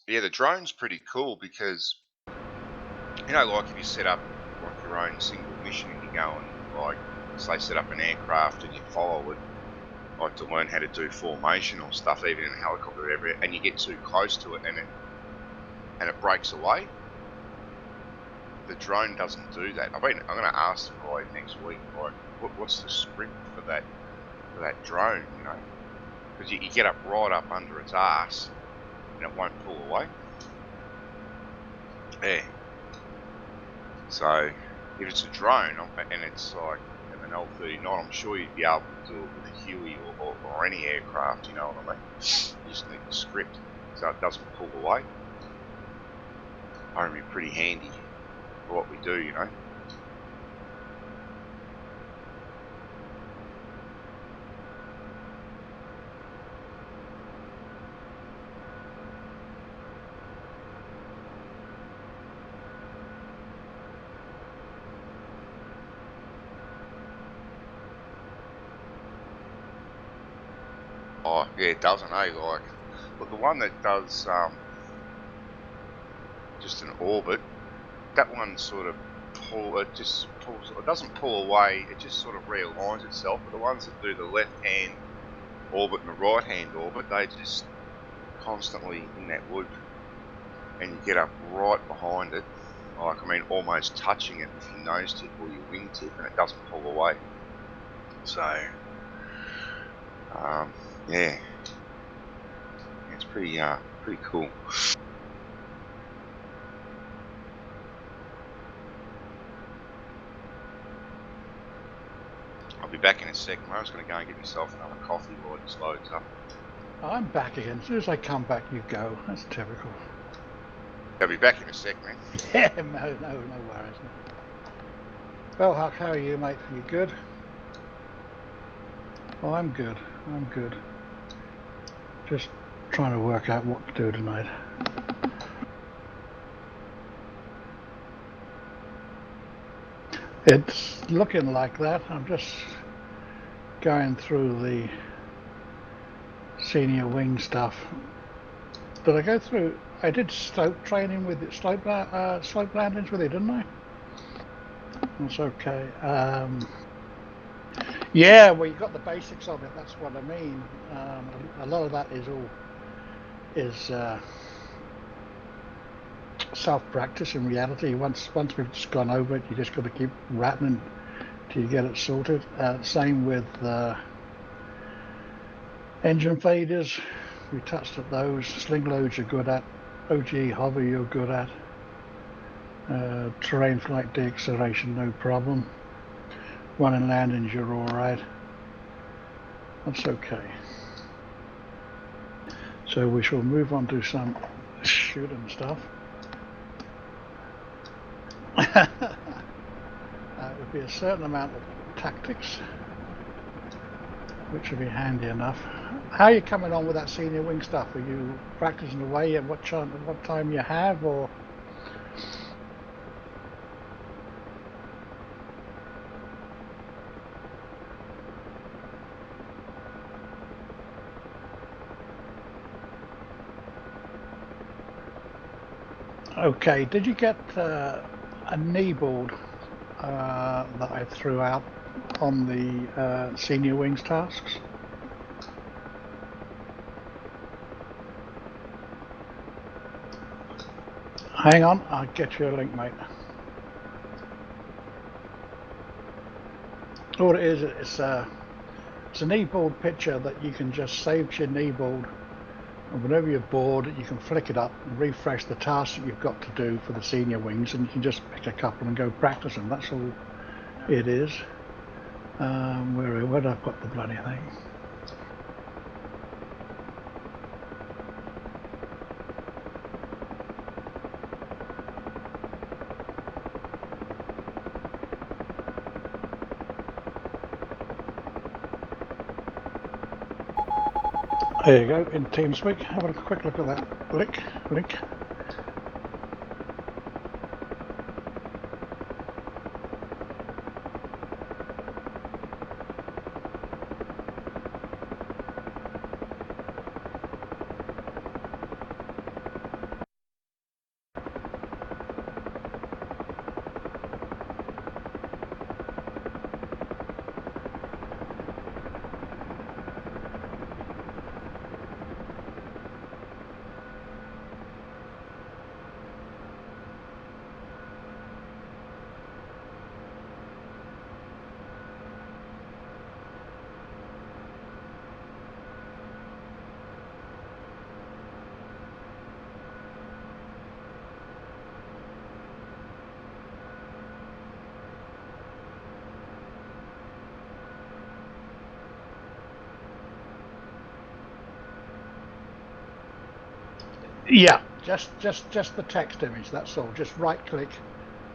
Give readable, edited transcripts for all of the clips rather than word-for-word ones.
Yeah, the drone's pretty cool because, like if you set up like your own single mission and you go and like, say, set up an aircraft and you follow it, like to learn how to do formation or stuff, even in a helicopter, or whatever, and you get too close to it and it breaks away. The drone doesn't do that. I'm going to ask the guy next week, like, what's the script for that drone? Because you get up right up under its ass and it won't pull away. Yeah. So if it's a drone and it's like an L-39, I'm sure you'd be able to do it with a Huey or any aircraft. You know what I mean? You just need the script so it doesn't pull away. That'd be pretty handy for what we do. Oh yeah, it doesn't. Like, but the one that does just an orbit, that one sort of just pulls. It doesn't pull away. It just sort of realigns itself. But the ones that do the left-hand orbit and the right-hand orbit, they just constantly in that loop, and you get up right behind it, like almost touching it with your nose tip or your wing tip, and it doesn't pull away. So, yeah, it's pretty cool. I'll be back in a second. I was going to go and get myself another coffee while this loads up. I'm back again. As soon as I come back, you go. That's typical. I'll be back in a sec, man. Yeah, no worries. Well, Huck, how are you, mate? You good? Oh, I'm good. Just trying to work out what to do tonight. It's looking like that. I'm just going through the senior wing stuff. Did I go through? I did slope training with slope landings with it, didn't I? That's okay. Yeah, well, you got the basics of it. That's what I mean. A lot of that is self-practice in reality. Once we've just gone over it, you just got to keep ratting till you get it sorted. Same with engine failures. We touched at those. Sling loads you're good at. OG hover you're good at. Terrain flight deacceleration, no problem. Running landings you're all right. That's okay. So we shall move on to some shooting stuff. It would be a certain amount of tactics, which would be handy enough. How are you coming on with that senior wing stuff? Are you practicing away at what time you have, or? Okay, did you get a knee board that I threw out on the senior wings tasks? Hang on, I'll get you a link, mate. All it is, it's a knee board picture that you can just save to your knee board, and whenever you're bored, you can flick it up and refresh the tasks that you've got to do for the senior wings, and you can just pick a couple and go practice them. That's all it is. Where have I got the bloody thing? There you go, in TeamSpeak. Have a quick look at that link. Yeah, just the text image. That's all. Just right click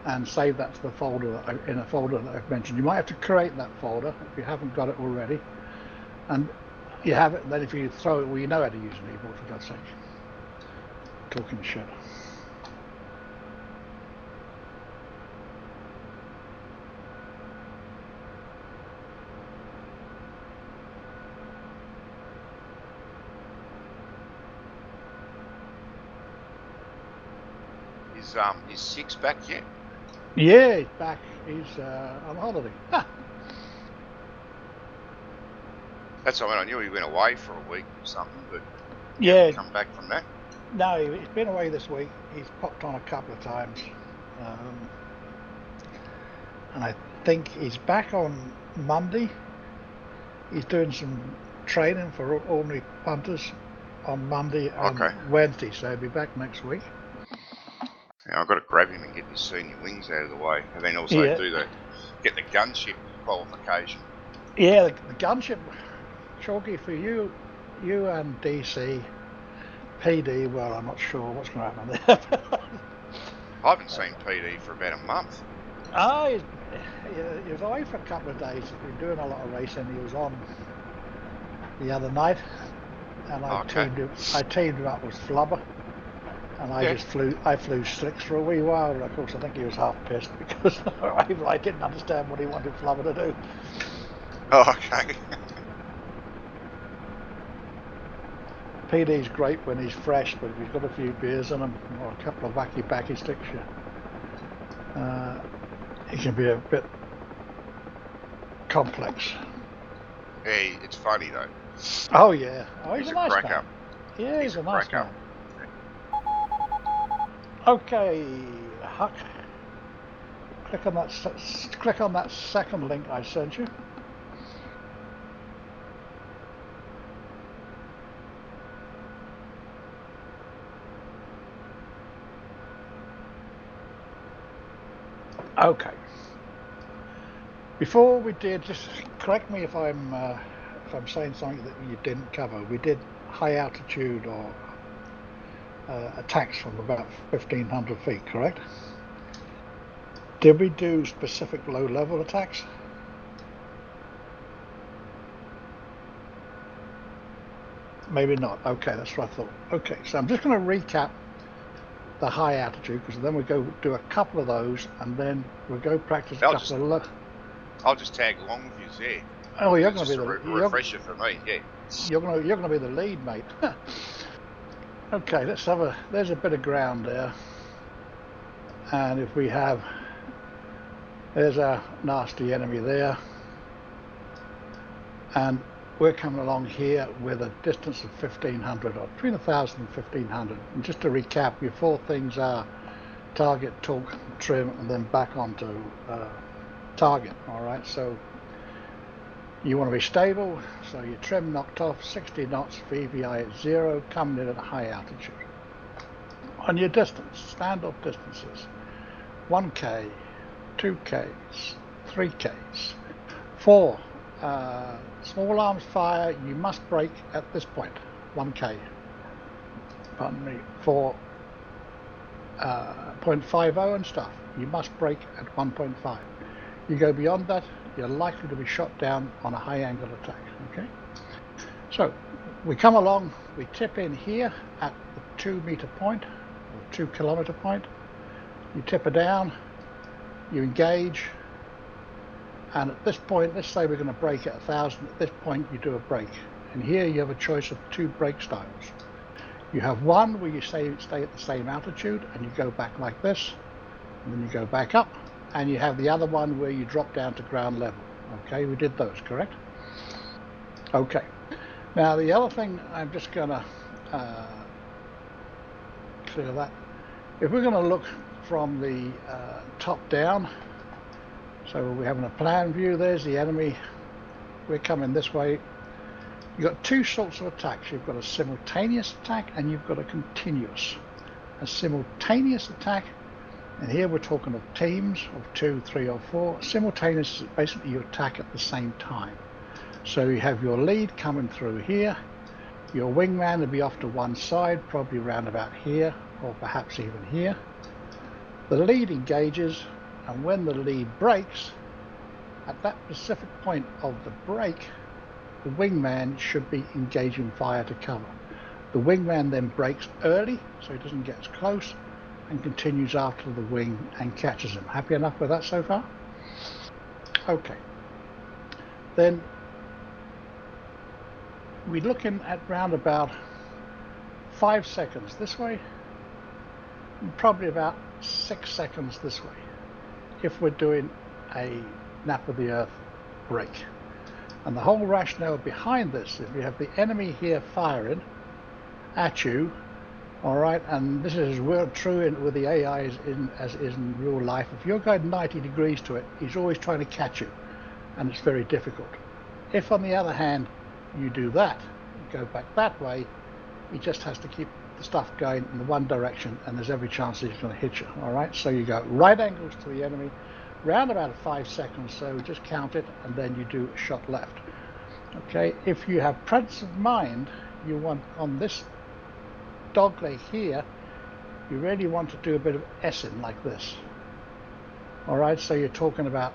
and save that to the folder in a folder that I've mentioned. You might have to create that folder if you haven't got it already, and you have it. And then if you throw it, well, you know how to use an e-board, for God's sake. Talking shit. Is Six back yet? Yeah, he's back. He's on holiday. That's what I knew he went away for a week or something, but yeah, come back from that. No, he's been away this week. He's popped on a couple of times, and I think he's back on Monday. He's doing some training for ordinary punters on Monday and Wednesday, so he'll be back next week. Yeah, I've got to grab him and get his senior wings out of the way, and then also get the gunship qualification. Yeah, the gunship, Chalky, for you and DC, PD. Well, I'm not sure what's going to happen there. I haven't seen PD for about a month. He was away for a couple of days. He's been doing a lot of racing. He was on the other night, and I teamed him up with Flubber, and I flew slicks for a wee while. And of course, I think he was half pissed because I didn't understand what he wanted Flubber to do. Oh, okay. PD's great when he's fresh, but if he's got a few beers in him or a couple of wacky backy sticks, it can be a bit complex. Hey, it's funny though. Oh yeah, he's a nice crack man. up. Yeah, he's a nice man. Okay, Huck. Click on that second link I sent you. Okay. Before we did, just correct me if I'm saying something that you didn't cover. We did high altitude or attacks from about 1,500 feet, correct? Did we do specific low-level attacks? Maybe not. Okay, that's what I thought. Okay, so I'm just going to recap the high altitude, because then we go do a couple of those, and then we'll go practice a couple of low. I'll just tag along with you there. Oh, you're going to be the refresher for me. Yeah. You're going to be the lead, mate. Okay, let's have there's a bit of ground there, and if we have, there's a nasty enemy there, and we're coming along here with a distance of 1,500, or between 1,000 and 1,500. And just to recap, your four things are target, torque, trim, and then back onto target. All right, so you want to be stable, so your trim knocked off, 60 knots, VVI at 0, coming in at a high altitude. On your distance, standoff distances, 1K, 2Ks, 3Ks, 4. Small arms fire, you must brake at this point, 1K. Pardon me, for 0.50 and stuff, you must brake at 1.5. You go beyond that, you're likely to be shot down on a high angle attack. Okay, so we come along, we tip in here at the 2 meter point or 2 kilometer point. You tip her down, you engage, and at this point, let's say we're going to brake at 1,000. At this point, you do a brake, and here you have a choice of 2 brake styles. You have one where you stay at the same altitude and you go back like this, and then you go back up, and you have the other one where you drop down to ground level. Okay, we did those, correct? Okay. Now the other thing, I'm just going to clear that. If we're going to look from the top down, so we're having a plan view, there's the enemy, we're coming this way. You've got 2 sorts of attacks. You've got a simultaneous attack and you've got a continuous. A simultaneous attack, and here we're talking of teams of 2, 3, or 4. Simultaneous is basically you attack at the same time. So you have your lead coming through here, Your wingman will be off to one side, probably around about here, or perhaps even here. The lead engages, and when the lead breaks, at that specific point of the break, the wingman should be engaging fire to cover. The wingman then breaks early, so he doesn't get as close, and continues after the wing and catches him. Happy enough with that so far? Okay. Then we're looking at round about 5 seconds this way, and probably about 6 seconds this way, if we're doing a nap of the earth break. And the whole rationale behind this is we have the enemy here firing at you, all right, and this is real true with the AI as is in real life. If you're going 90 degrees to it, he's always trying to catch you, and it's very difficult. If, on the other hand, you do that, you go back that way, he just has to keep the stuff going in the one direction, and there's every chance that he's going to hit you, all right? So you go right angles to the enemy, round about 5 seconds, so just count it, and then you do a shot left. Okay, if you have presence of mind, you want on this dog leg here, you really want to do a bit of S-ing like this. All right, so you're talking about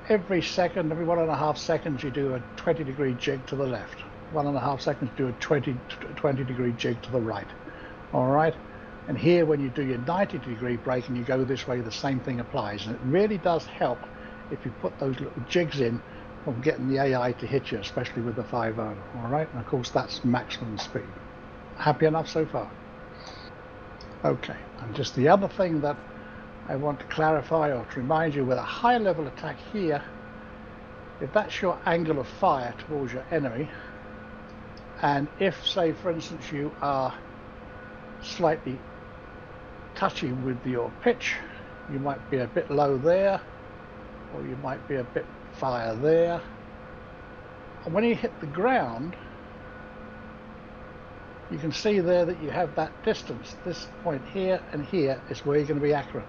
every second, every 1.5 seconds, you do a 20-degree jig to the left. 1.5 seconds, do a 20-degree jig to the right. All right, and here when you do your 90-degree break and you go this way, the same thing applies. And it really does help if you put those little jigs in from getting the AI to hit you, especially with the 5.0. All right, and of course that's maximum speed. Happy enough so far? Okay, and just the other thing that I want to clarify or to remind you, with a high level attack here, if that's your angle of fire towards your enemy, and if, say for instance, you are slightly touchy with your pitch, you might be a bit low there, or you might be a bit fire there, and when you hit the ground, you can see there that you have that distance. This point here and here is where you're going to be accurate.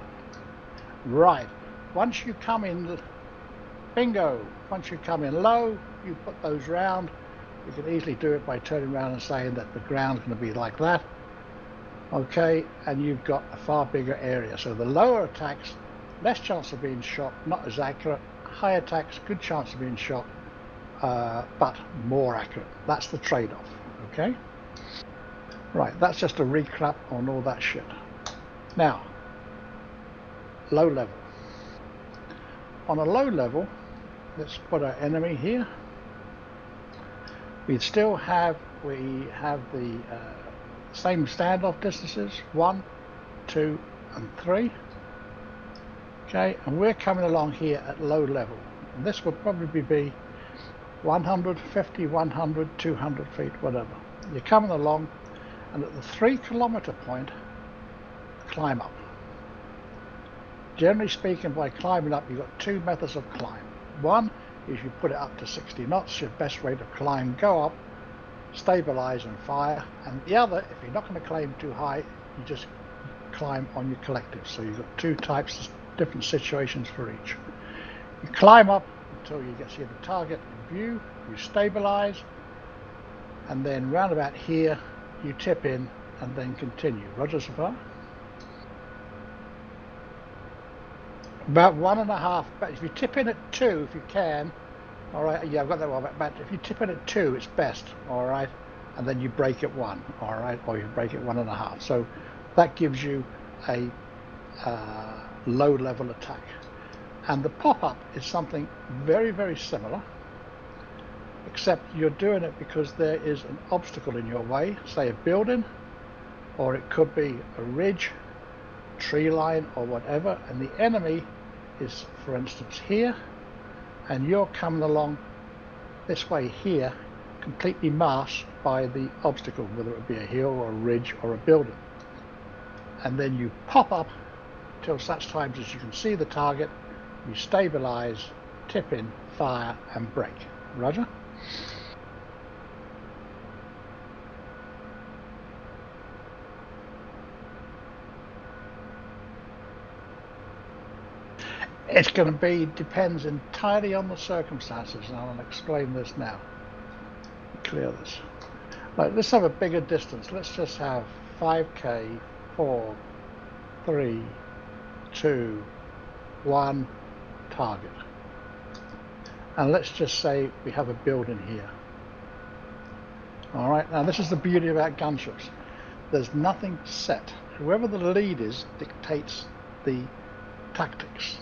Right, once you come in, bingo, once you come in low, you put those round. You can easily do it by turning around and saying that the ground's going to be like that. Okay, and you've got a far bigger area. So the lower attacks, less chance of being shot, not as accurate. High attacks, good chance of being shot, but more accurate. That's the trade-off, okay? Right, that's just a recap on all that shit. Now, low level. On a low level, let's put our enemy here. We have the same standoff distances, 1, 2, and 3. Okay, and we're coming along here at low level. And this will probably be 150, 100, 200 feet, whatever. You're coming along, and at the 3-kilometer point, climb up. Generally speaking, by climbing up, you've got 2 methods of climb. One is you put it up to 60 knots, your best rate of climb, go up, stabilize and fire. And the other, if you're not going to climb too high, you just climb on your collective. So you've got 2 types, different situations for each. You climb up until you get to see the target in view, you stabilize, and then round about here, you tip in and then continue. Roger so far? About 1.5, but if you tip in at 2, if you can, all right, yeah, I've got that one, but if you tip in at 2, it's best, all right, and then you break at 1, all right, or you break at 1.5. So that gives you a low level attack. And the pop-up is something very, very similar, except you're doing it because there is an obstacle in your way, say a building, or it could be a ridge, tree line, or whatever, and the enemy is, for instance, here, and you're coming along this way here, completely masked by the obstacle, whether it be a hill or a ridge or a building. And then you pop up till such times as you can see the target, you stabilize, tip in, fire, and break. Roger? It's going to be, depends entirely on the circumstances, and I'll explain this now. Clear this. Right, let's have a bigger distance. Let's just have 5K, 4, 3, 2, 1, target. And let's just say we have a building here. All right, now this is the beauty about gunships. There's nothing set. Whoever the lead is dictates the tactics.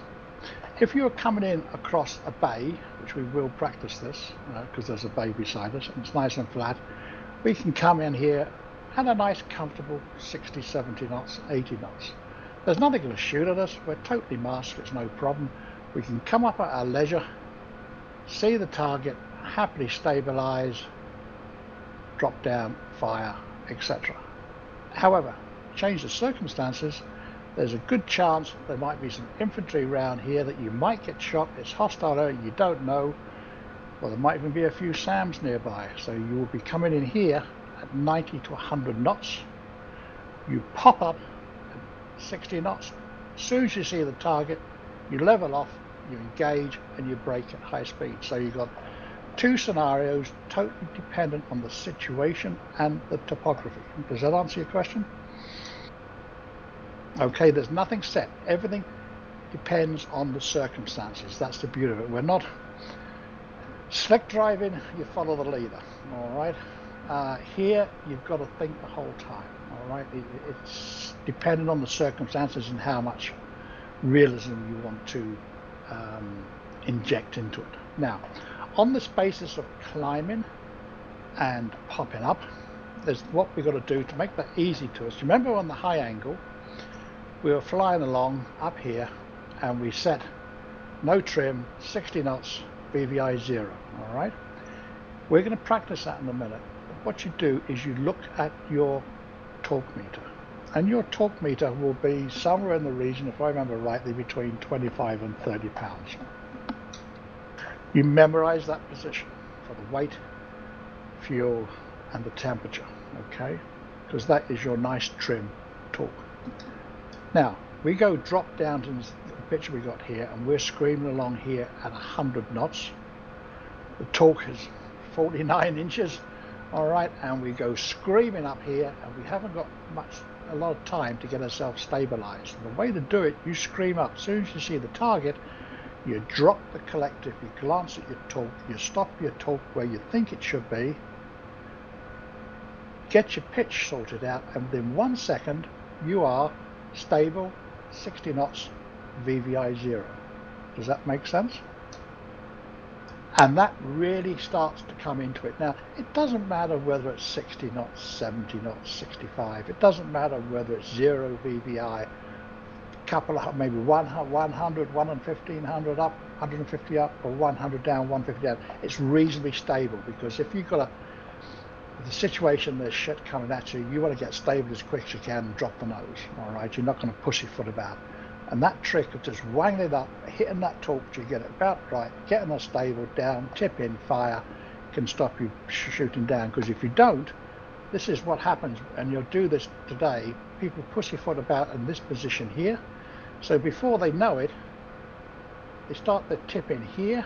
If you're coming in across a bay, which we will practice this, because there's a bay beside us and it's nice and flat, we can come in here at a nice comfortable 60, 70 knots, 80 knots. There's nothing going to shoot at us. We're totally masked. It's no problem. We can come up at our leisure, see the target, happily stabilize, drop down, fire, etc. However, change the circumstances, there's a good chance there might be some infantry around here that you might get shot. It's hostile area, you don't know. Well, there might even be a few SAMs nearby. So you will be coming in here at 90 to 100 knots. You pop up at 60 knots. As soon as you see the target, you level off, you engage, and you brake at high speed. So you've got two scenarios totally dependent on the situation and the topography. Does that answer your question? Okay, there's nothing set. Everything depends on the circumstances. That's the beauty of it. We're not slick driving, you follow the leader, all right? Here, you've got to think the whole time, all right? It's dependent on the circumstances and how much realism you want to inject into it. Now, on this basis of climbing and popping up, there's what we've got to do to make that easy to us. Remember on the high angle, we were flying along up here and we set no trim, 60 knots, VVI 0, all right? We're going to practice that in a minute. But what you do is you look at your torque meter, and your torque meter will be somewhere in the region, if I remember rightly, between 25 and 30 pounds. You memorize that position for the weight, fuel, and the temperature, okay? Because that is your nice trim torque. Now, we go drop down to the picture we got here, and we're screaming along here at 100 knots. The torque is 49 inches, all right, and we go screaming up here, and we haven't got a lot of time to get ourselves stabilized. And the way to do it, you scream up. As soon as you see the target, you drop the collective, you glance at your torque, you stop your torque where you think it should be, get your pitch sorted out, and within 1 second, you are stable, 60 knots, VVI 0. Does that make sense? And that really starts to come into it. Now, it doesn't matter whether it's 60 knots, 70 knots, 65. It doesn't matter whether it's 0 VVI, couple of, maybe 100, 11500 up, 150 up, or 100 down, 150 down. It's reasonably stable, because if you've got the situation, there's shit coming at you, you want to get stable as quick as you can and drop the nose, all right? You're not going to pussyfoot about. And that trick of just wangling it up, hitting that torque to get it about right, getting it stable, down, tip in, fire, can stop you shooting down. Because if you don't, this is what happens, and you'll do this today, people pussyfoot about in this position here. So before they know it, they start the tip in here,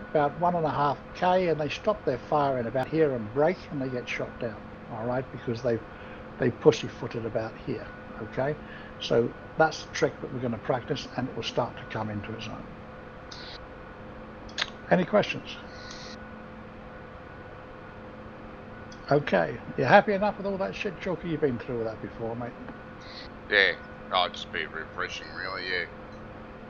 about 1.5K, and they stop their firing about here and brake, and they get shot down, all right, because they pussyfooted about here, okay? So that's the trick that we're going to practice, and it will start to come into its own. Any questions? Okay, you happy enough with all that shit, Chalky? You've been through all that before, mate. Yeah, I'll just be refreshing, really, yeah.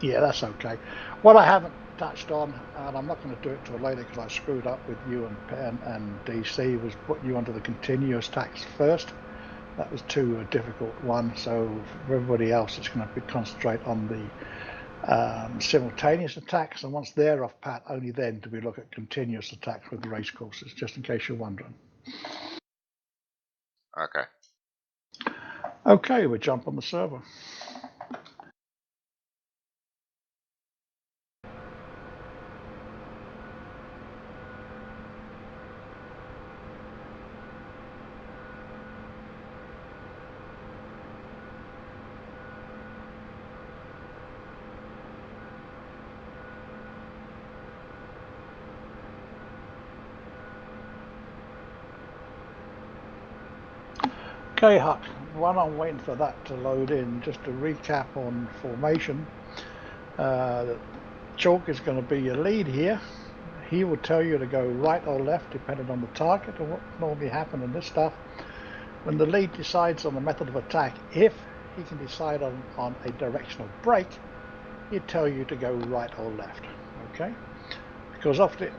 Yeah, that's okay. What I haven't touched on, and I'm not going to do it till later because I screwed up with you and DC, was put you onto the continuous tax first. That was too difficult one. So for everybody else, it's going to concentrate on the simultaneous attacks. And once they're off pat, only then do we look at continuous attacks with the race courses, just in case you're wondering. Okay. Okay, we jump on the server. Okay, Huck, while I'm waiting for that to load in, just to recap on formation, Chalk is going to be your lead here. He will tell you to go right or left depending on the target and what normally happens in this stuff. When the lead decides on the method of attack, if he can decide on a directional break, he'd tell you to go right or left, okay? Because often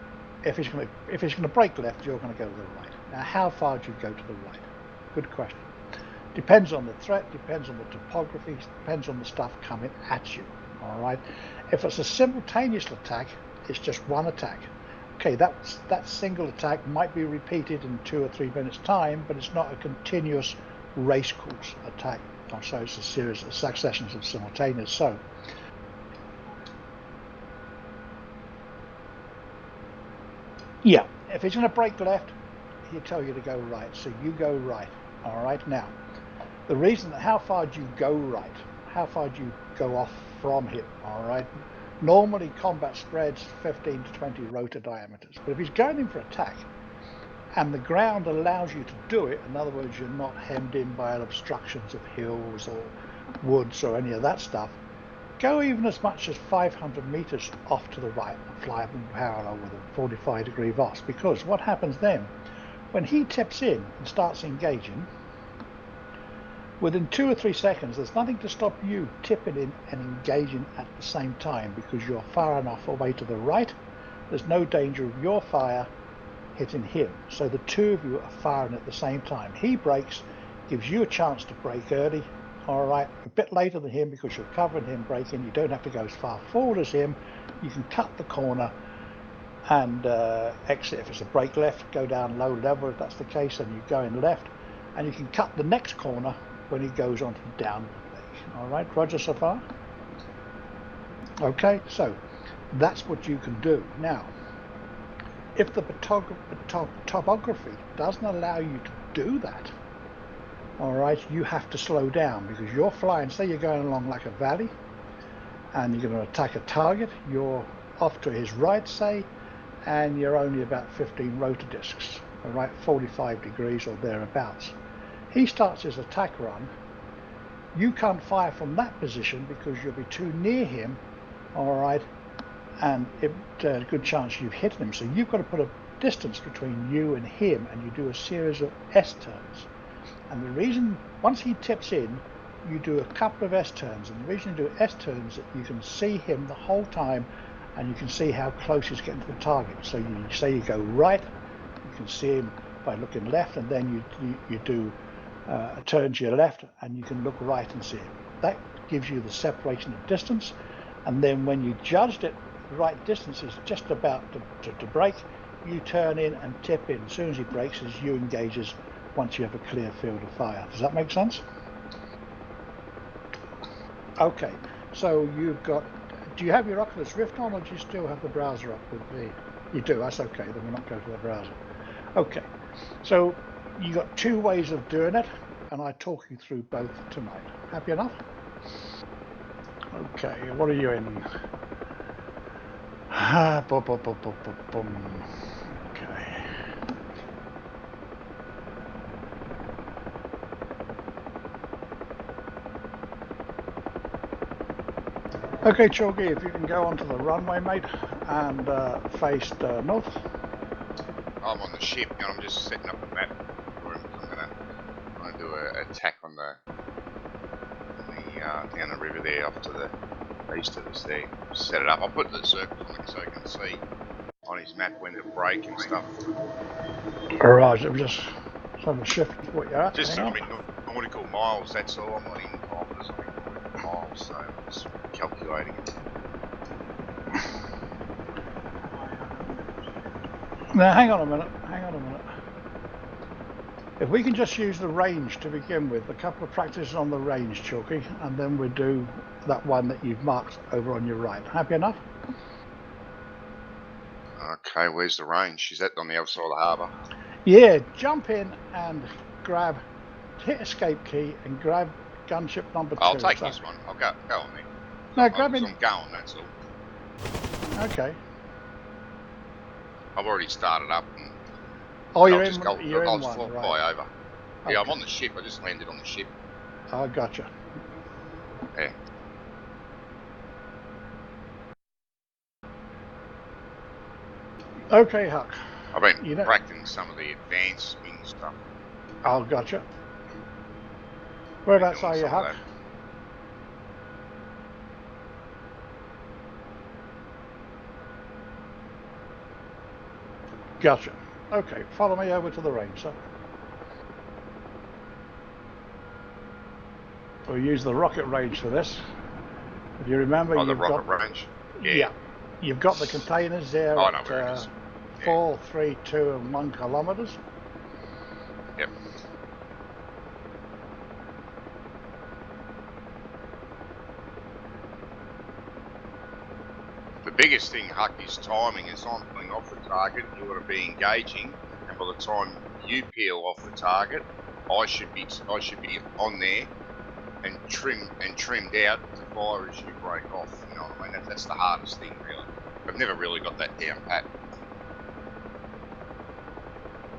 if he's going to break left, you're going to go to the right. Now, how far do you go to the right? Good question. Depends on the threat, depends on the topography, depends on the stuff coming at you, all right? If it's a simultaneous attack, it's just one attack. Okay, that single attack might be repeated in 2 or 3 minutes time, but it's not a continuous race course attack. So it's a series of successions of simultaneous. So yeah, if he's going to break left, he'll tell you to go right, so you go right. All right, now the reason, how far do you go right? How far do you go off from him? All right, normally combat spreads 15 to 20 rotor diameters, but if he's going in for attack and the ground allows you to do it, in other words, you're not hemmed in by obstructions of hills or woods or any of that stuff, go even as much as 500 meters off to the right and fly up in parallel with him, 45-degree VOS, because what happens then, when he tips in and starts engaging, within 2 or 3 seconds, there's nothing to stop you tipping in and engaging at the same time because you're far enough away to the right. There's no danger of your fire hitting him. So the two of you are firing at the same time. He breaks, gives you a chance to break early. All right, a bit later than him because you're covering him breaking. You don't have to go as far forward as him. You can cut the corner and exit. If it's a break left, go down low level if that's the case, and you go in left. And you can cut the next corner when he goes onto the downward leg. All right, Roger so far? Okay, so that's what you can do. Now, if the topography doesn't allow you to do that, all right, you have to slow down because you're flying, say you're going along like a valley and you're going to attack a target, you're off to his right, say, and you're only about 15 rotor discs, all right, 45 degrees or thereabouts. He starts his attack run. You can't fire from that position because you'll be too near him, all right, and there's a good chance you've hit him. So you've got to put a distance between you and him, and you do a series of S-turns. And the reason, once he tips in, you do a couple of S-turns. And the reason you do S-turns is that you can see him the whole time, and you can see how close he's getting to the target. So you say you go right, you can see him by looking left, and then you do a turn to your left, and you can look right and see him. That gives you the separation of distance. And then when you judged it, the right distance is just about to break, you turn in and tip in. As soon as he breaks, as you engages once you have a clear field of fire. Does that make sense? Okay, so you've got, do you have your Oculus Rift on, or do you still have the browser up with the, you do, that's okay, then we'll not go to the browser. Okay, so you got 2 ways of doing it, and I talk you through both tonight. Happy enough? Okay, what are you in? Okay. Okay, Chalky, if you can go onto the runway, mate, and face north. I'm on the ship and I'm just setting up a map for him. I'm gonna do an attack on the down the river there off to the east of us there. Set it up. I'll put the circles on it so you can see on his map when to break and stuff. Right, let me just sort of shift what you're at. Just I mean nautical miles. That's all. I'm not in kilometres. I'm in nautical miles. So I'm just calculating it. Now, hang on a minute. If we can just use the range to begin with, a couple of practices on the range, Chalky, and then we'll do that one that you've marked over on your right. Happy enough? Okay, where's the range? Is that on the other side of the harbour? Yeah, jump in and grab, hit escape key and grab gunship number 2. I'll take this one. I'll go on there. No, grab in. I'm going, that's all. Okay. I've already started up. And oh, you're in one, fly over. Yeah, I'm on the ship. I just landed on the ship. I gotcha. Yeah. Okay, Huck. I've been practicing some of the advanced wing stuff. Oh, gotcha. Whereabouts are you, Huck? Gotcha. Okay, follow me over to the range, sir. We'll use the rocket range for this. If you remember, you've got the rocket range. Yeah, you've got the containers there at 4, 3, 2, and 1 kilometers. Yep. The biggest thing, Huck, is timing. As I'm pulling off the target, you want to be engaging, and by the time you peel off the target, I should be on there and trimmed out to fire as you break off. You know what I mean? That's the hardest thing, really. I've never really got that down pat.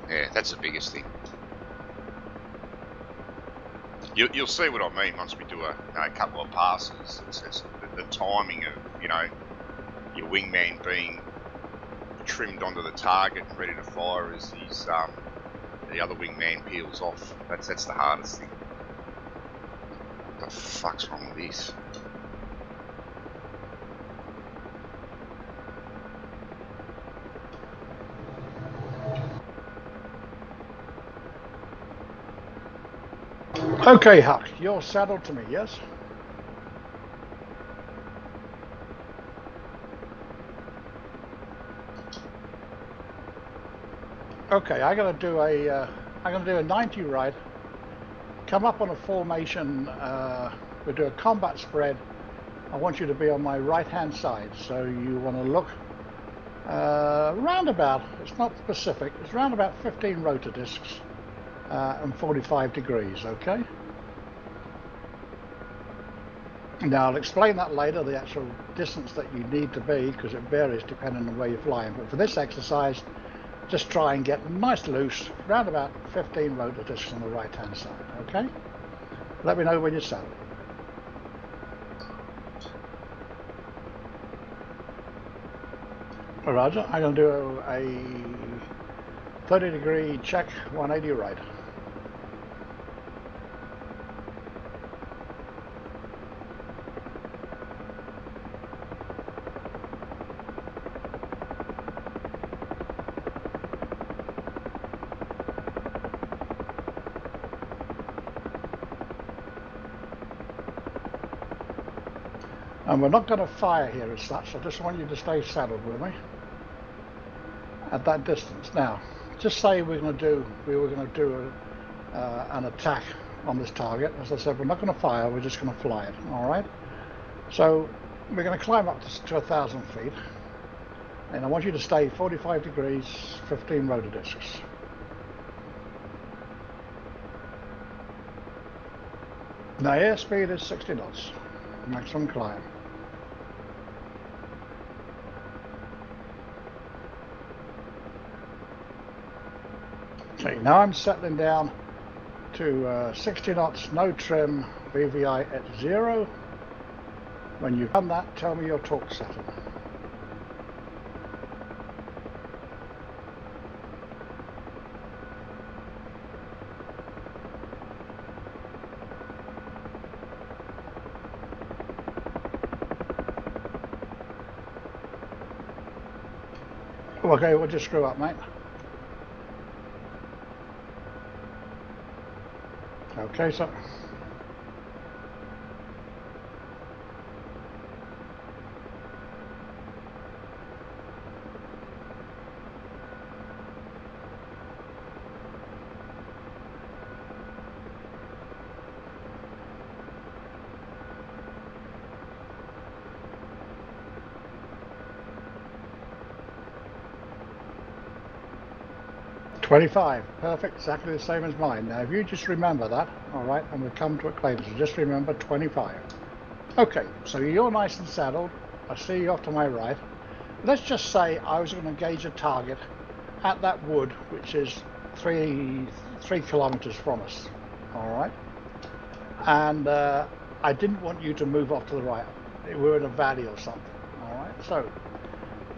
Yeah, that's the biggest thing. You'll see what I mean once we do a couple of passes. It's the timing of your wingman being trimmed onto the target and ready to fire as the other wingman peels off. That's the hardest thing. What the fuck's wrong with this? Okay, Huck, you're saddled to me, yes? Okay, I'm gonna do a 90 right. Come up on a formation. We'll do a combat spread. I want you to be on my right-hand side, so you want to look round about. It's not specific. It's round about 15 rotor discs and 45 degrees. Okay. Now I'll explain that later, the actual distance that you need to be, because it varies depending on where you're flying. But for this exercise, just try and get nice loose, round about 15 rotor discs on the right hand side, okay? Let me know when you're settled. Roger, I'm going to do a 30-degree check, 180 right. And we're not going to fire here as such. I just want you to stay saddled with me at that distance. Now, just say we were going to do an attack on this target. As I said, we're not going to fire. We're just going to fly it. All right. So we're going to climb up to 1,000 feet, and I want you to stay 45 degrees, 15 rotor discs. Now airspeed is 60 knots, maximum climb. Okay, now I'm settling down to 60 knots, no trim, VVI at 0. When you've done that, tell me your torque setting. Okay, what'd you screw up, mate? Okay, so $25, perfect, exactly the same as mine. Now if you just remember that, all right, and we'll come to it later, so just remember 25. Okay, so you're nice and saddled. I see you off to my right. Let's just say I was going to engage a target at that wood, which is three kilometers from us. All right. And I didn't want you to move off to the right. We're in a valley or something. All right. So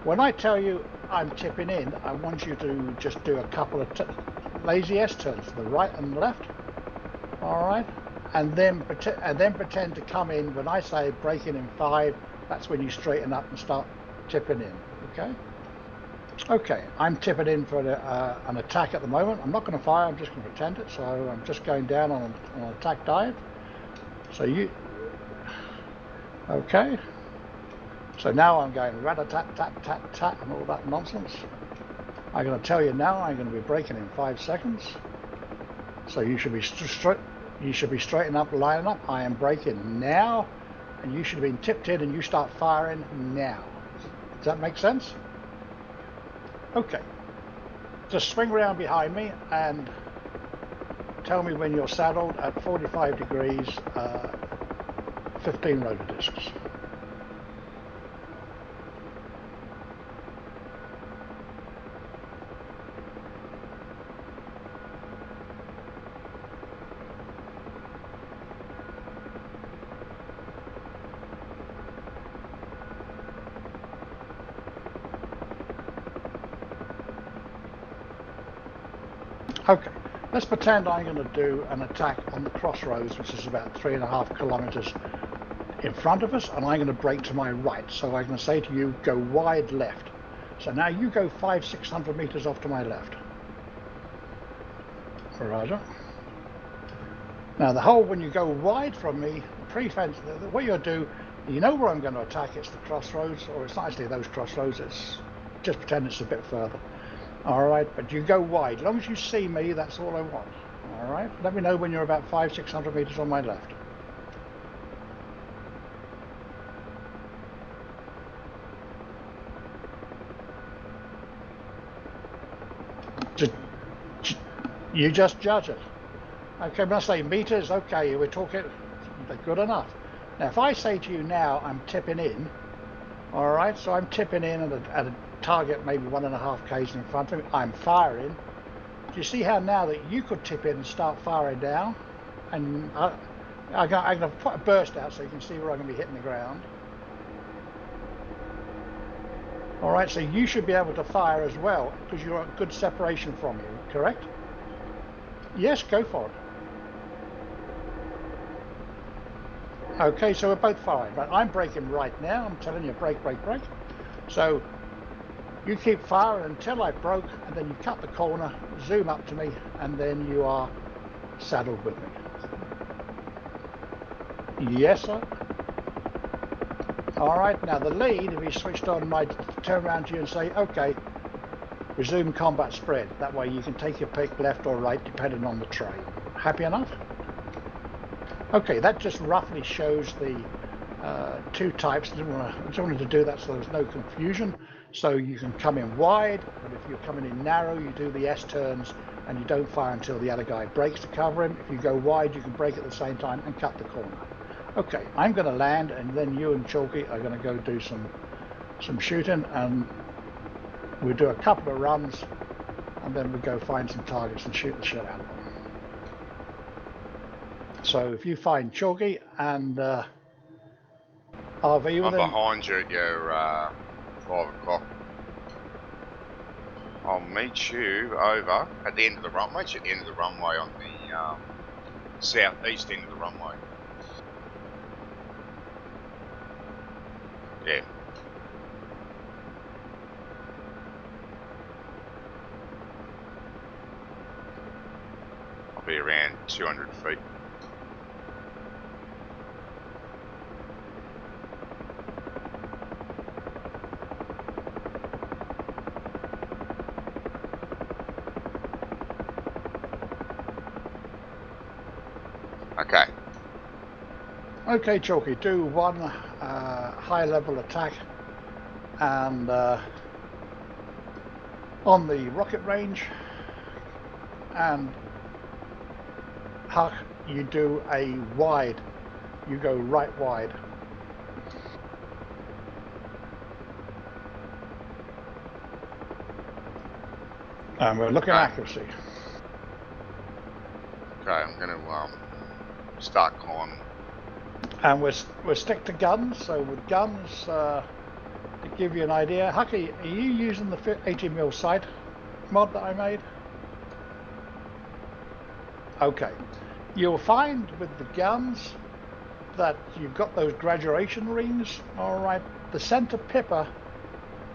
when I tell you I'm tipping in, I want you to just do a couple of lazy S-turns to the right and left. All right. And then pretend to come in when I say breaking in 5. That's when you straighten up and start tipping in. Okay. Okay, I'm tipping in for an attack at the moment. I'm not going to fire, I'm just going to pretend it. So I'm just going down on an attack dive. So okay. So now I'm going rat-a-tat-tat-tat-tat and all that nonsense. I'm going to tell you now I'm going to be breaking in 5 seconds. So you should be straightened up, lining up. I am breaking now, and you should have been tipped in and you start firing now. Does that make sense? Okay. Just swing around behind me and tell me when you're saddled at 45 degrees, 15 rotor discs. Okay, let's pretend I'm going to do an attack on the crossroads, which is about 3.5 kilometers in front of us, and I'm going to break to my right. So I'm going to say to you, go wide left. So now you go 500-600 meters off to my left. Roger. Now the whole, when you go wide from me, pre-fence, what you'll do, you know where I'm going to attack, it's the crossroads, or it's not actually those crossroads, it's just pretend it's a bit further. All right, but you go wide. As long as you see me, that's all I want. All right, let me know when you're about 500-600 meters on my left. You just judge it. Okay, when I say meters, okay, we're talking, good enough. Now, if I say to you now, I'm tipping in, all right, so I'm tipping in at a target maybe 1.5 k's in front of me, I'm firing. Do you see how now that you could tip in and start firing down? And I'm going to put a burst out so you can see where I'm going to be hitting the ground. All right, so you should be able to fire as well because you're at good separation from you, correct? Yes, go for it. Okay, so we're both firing, but I'm braking right now. I'm telling you, brake, brake, brake. So you keep firing until I broke, and then you cut the corner, zoom up to me, and then you are saddled with me. Yes, sir. All right, now the lead, if you switched on, might turn around to you and say, okay, resume combat spread. That way you can take your pick left or right, depending on the terrain. Happy enough? Okay, that just roughly shows the 2 types. I just wanted to do that so there's no confusion. So you can come in wide, but if you're coming in narrow, you do the S-turns and you don't fire until the other guy breaks to cover him. If you go wide, you can break at the same time and cut the corner. Okay, I'm going to land, and then you and Chalky are going to go do some shooting, and we'll do a couple of runs, and then we go find some targets and shoot the shit out of them. So if you find Chalky and RV with I'm him, behind you at your 5 o'clock. I'll meet you over at the end of the runway. At the end of the runway on the southeast end of the runway. Yeah. I'll be around 200 feet. Okay. Okay, Chalky, do one high-level attack, and on the rocket range, and Huck, you do a wide. You go right wide. And we're looking at accuracy. Okay, I'm going to start climbing. And we'll stick to guns. So with guns, to give you an idea, Hucky, are you using the 80mm sight mod that I made? Okay. You'll find with the guns that you've got those graduation rings. All right. The center pipper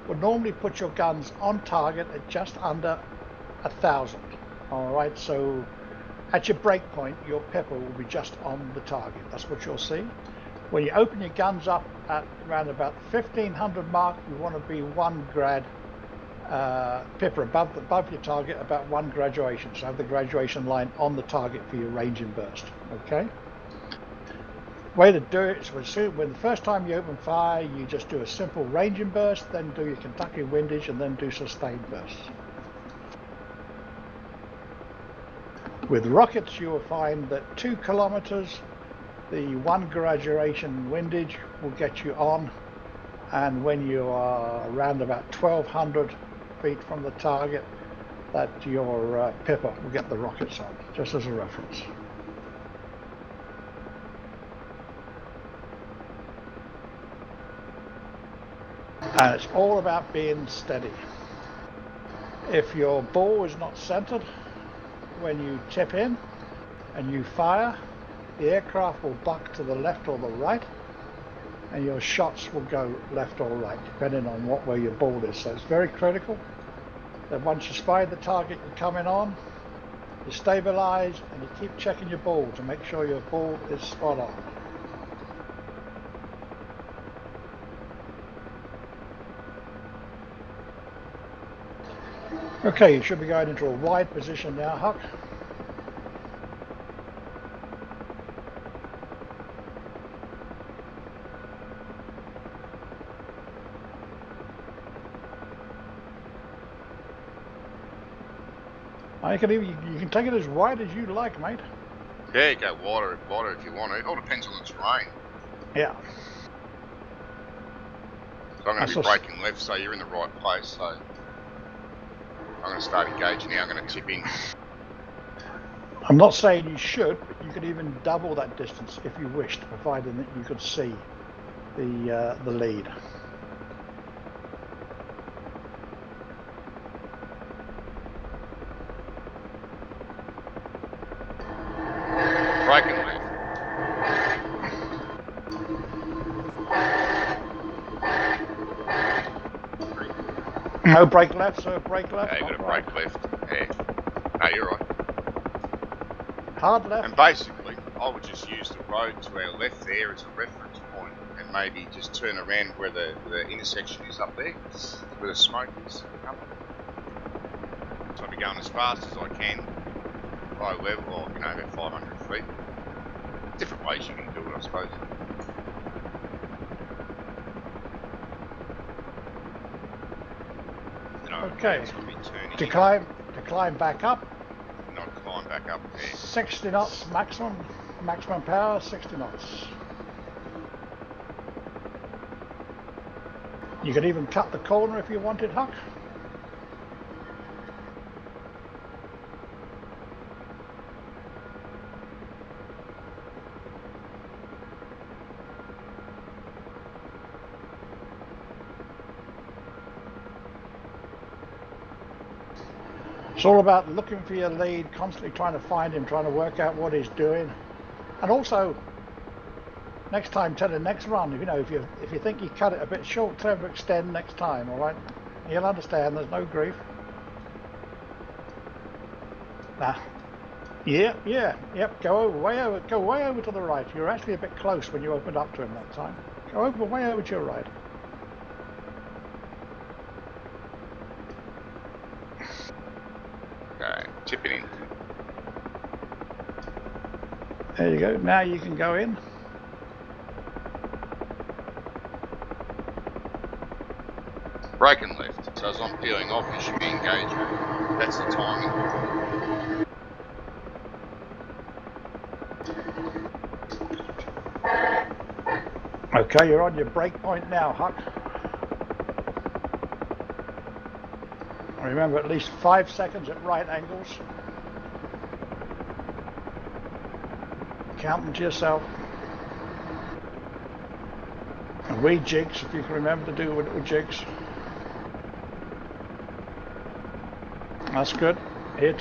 would normally put your guns on target at just under 1,000. All right. So at your break point, your pipper will be just on the target. That's what you'll see. When you open your guns up at around about 1,500 mark, you want to be 1 grad pipper above your target, about 1 graduation. So have the graduation line on the target for your range and burst. Okay. Way to do it is when the first time you open fire, you just do a simple range and burst, then do your Kentucky windage, and then do sustained bursts. With rockets, you will find that 2 kilometers, the 1 graduation windage will get you on, and when you are around about 1,200 feet from the target, that your pipper will get the rockets on, just as a reference. And it's all about being steady. If your ball is not centered when you tip in and you fire, the aircraft will buck to the left or the right, and your shots will go left or right, depending on what way your ball is. So it's very critical that once you spy the target you're coming on, you stabilize and you keep checking your ball to make sure your ball is spot on. Okay, you should be going into a wide position now, Huck. You can take it as wide as you like, mate. Yeah, go wider if you want to. It all depends on the terrain. Yeah. So I'm going to be braking left, so you're in the right place. So I'm going to start engaging now. I'm going to tip in. I'm not saying you should, but you could even double that distance if you wished, providing that you could see the lead. Braking left. No brake left, so brake left. Yeah, you got to brake left. Yeah. No, you're right. Hard left. And basically, I would just use the road to our left there as a reference point, and maybe just turn around where the intersection is up there, where the smoke is coming. So I'll be going as fast as I can, low level, or about 500 feet. Different ways you can do it, I suppose. Okay. To climb back up. Not climb back up there. 60 knots maximum power, 60 knots. You could even cut the corner if you wanted, Huck. It's all about looking for your lead, constantly trying to find him, trying to work out what he's doing, and also next time, to the next run. If you think you cut it a bit short, tell him to extend next time. All right, he'll understand. There's no grief. Yep. Go way over to the right. You're actually a bit close when you opened up to him that time. Go way over to your right. Okay, tipping in. There you go. Now you can go in. Braking left. So as I'm peeling off, you should be engaging. That's the timing. Okay, you're on your break point now, Huck. Remember, at least 5 seconds at right angles. Count them to yourself. And wee jigs, if you can remember to do little jigs. That's good. He'll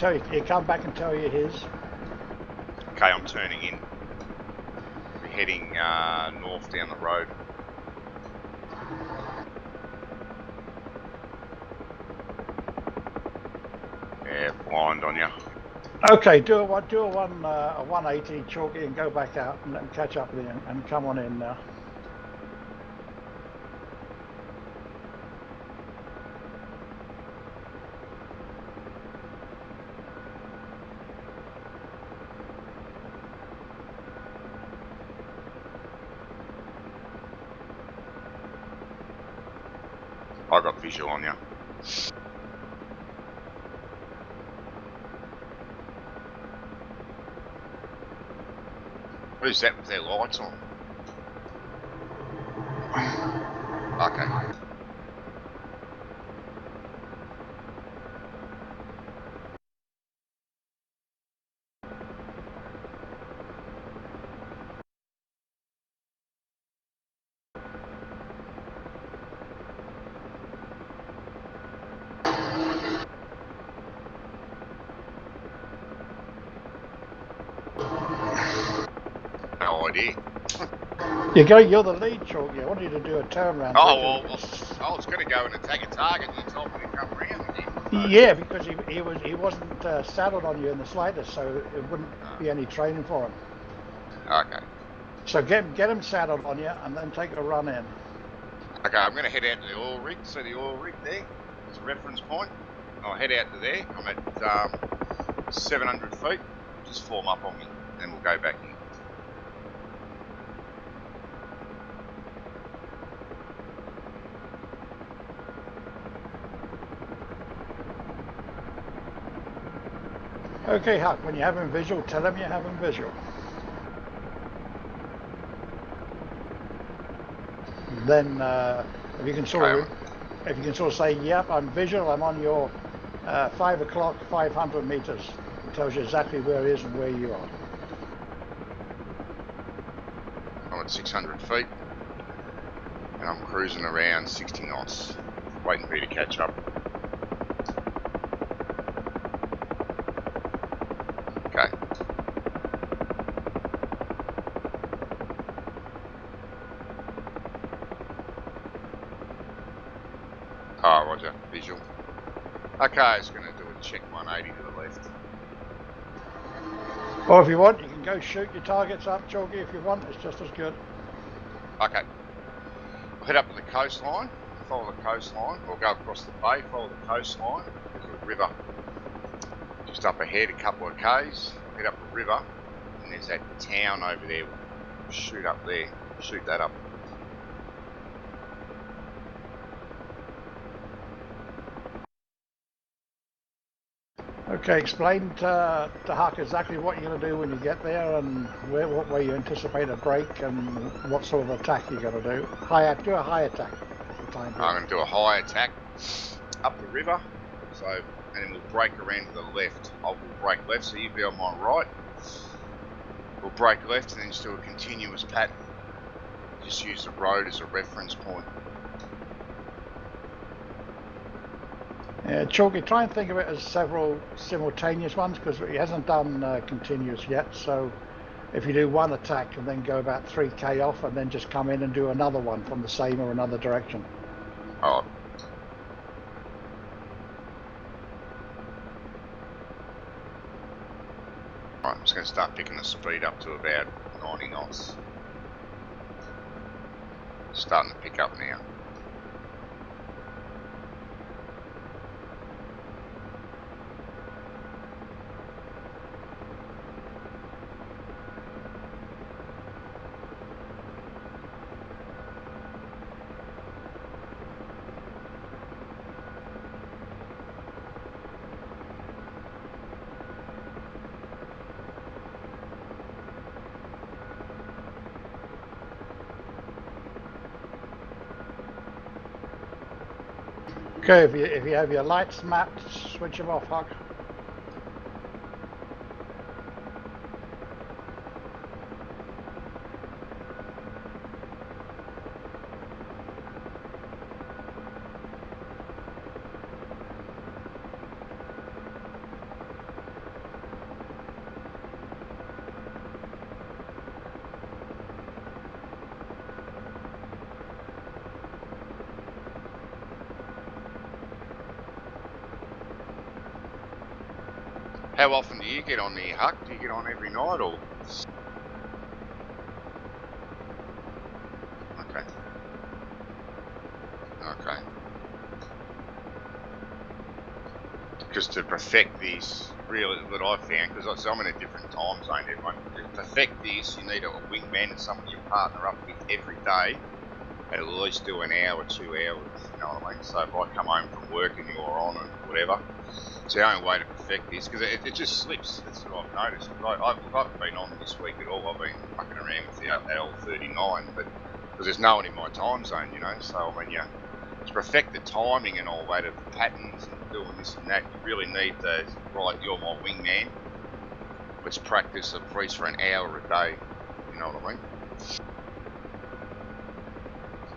come back and tell you his. Okay, I'm turning in. We're heading north down the road. Yeah, blind on you. Okay, do a 180 chalky and go back out and let him catch up with you and come on in now. I got visual on you. What is that with their lights on? Okay. No idea. You're the lead, Chalky. I wanted you to do a turnaround. Oh, well, I was going to go and attack a target and you told me to come around again. So. Yeah, because he wasn't saddled on you in the slightest, so it wouldn't be any training for him. Okay. So get him saddled on you and then take a run in. Okay, I'm going to head out to the oil rig. So the oil rig there is a reference point. I'll head out to there. I'm at 700 feet. Just form up on me, then we'll go back in. Okay, Huck, when you have him visual, tell him you have him visual. Then if you can sort of say, yep, I'm visual, I'm on your 5 o'clock, 500 meters. It tells you exactly where it is and where you are. I'm at 600 feet and I'm cruising around 60 knots, waiting for you to catch up. Okay. Oh, roger, visual. Okay, it's going to do a check 180 to the left. Or if you want, you can go shoot your targets up, Chalky, if you want. It's just as good. Okay. I'll head up to the coastline, follow the coastline, or go across the bay, follow the coastline. There's a river just up ahead, a couple of k's. I'll head up the river, and there's that town over there. We'll shoot up there, shoot that up. Okay, explain to Huck exactly what you're going to do when you get there and what way you anticipate a break and what sort of attack you're going to do. Do a high attack for the time being. I'm going to do a high attack up the river, and then we'll break around to the left. We'll break left, so you'll be on my right. We'll break left and then just do a continuous pattern. Just use the road as a reference point. Chalky, try and think of it as several simultaneous ones because he hasn't done continuous yet. So if you do one attack and then go about 3k off and then just come in and do another one from the same or another direction. Oh. Right, I'm just going to start picking the speed up to about 90 knots. Starting to pick up now. Okay, if you have your lights mapped, switch them off, Huck. How often do you get on there, Huck? Do you get on every night or? Okay. Okay. Because to perfect this, really, what I found, because I'm in a different time zone, everyone, to perfect this, you need a wingman and someone you partner up with every day, at least do an hour, 2 hours, you know what I mean? So if I come home from work and you're on and whatever, it's the only way to perfect this, because it just slips. That's what I've noticed. Because I haven't been on this week at all. I've been fucking around with the L39, but because there's no one in my time zone, you know. So I mean, yeah, to perfect the timing and all that of the patterns and doing this and that, you really need the right. You're my wingman. Let's practice a priest for an hour a day. You know what I mean?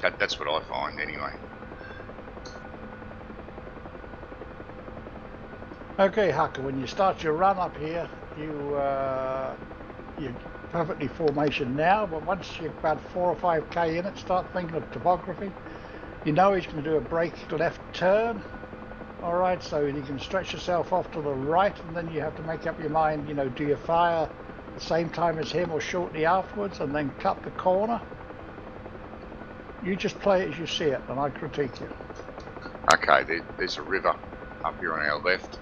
That's what I find anyway. Okay, Hucker, when you start your run up here, you're perfectly formation now, but once you're about 4 or 5k in it, start thinking of topography. You know he's going to do a break left turn. All right, so you can stretch yourself off to the right, and then you have to make up your mind, you know, do you fire at the same time as him or shortly afterwards and then cut the corner? You just play it as you see it, and I critique you. Okay, there's a river up here on our left.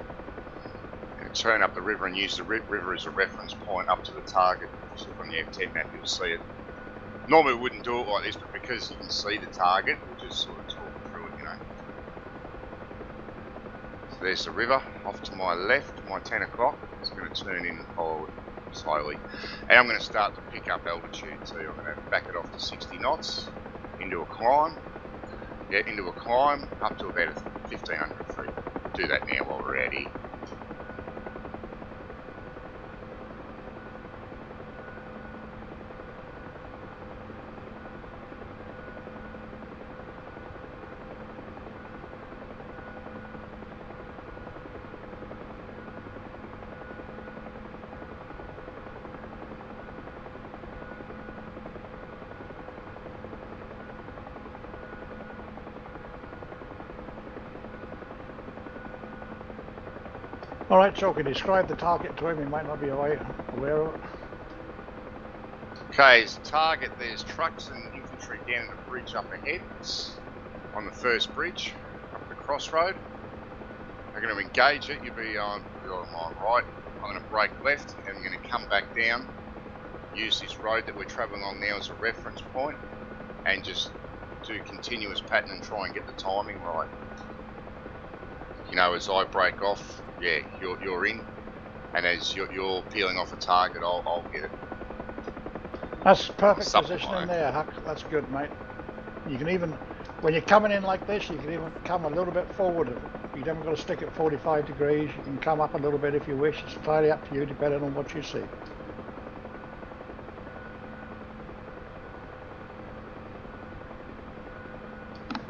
Turn up the river and use the river as a reference point up to the target. If you look on the F10 map, you'll see it. Normally we wouldn't do it like this, but because you can see the target, we'll just sort of talk through it, you know. So there's the river off to my left, my 10 o'clock. It's going to turn in and follow it slowly. And I'm going to start to pick up altitude too. I'm going to back it off to 60 knots, into a climb. Yeah, into a climb up to about 1,500 feet. Do that now while we're out here. All right, Chalky, describe the target to him. He might not be aware of it. Okay, as a target, there's trucks and infantry down in the bridge up ahead, on the first bridge, up the crossroad. I'm going to engage it. You'll be on my right. I'm going to brake left, and I'm going to come back down, use this road that we're travelling along now as a reference point, and just do continuous pattern and try and get the timing right. You know, as I break off, yeah, you're in, and as you're peeling off a target, I'll get it. That's perfect positioning there, Huck. That's good, mate. You can even, when you're coming in like this, you can even come a little bit forward. You haven't got to stick at 45 degrees. You can come up a little bit if you wish. It's entirely up to you, depending on what you see.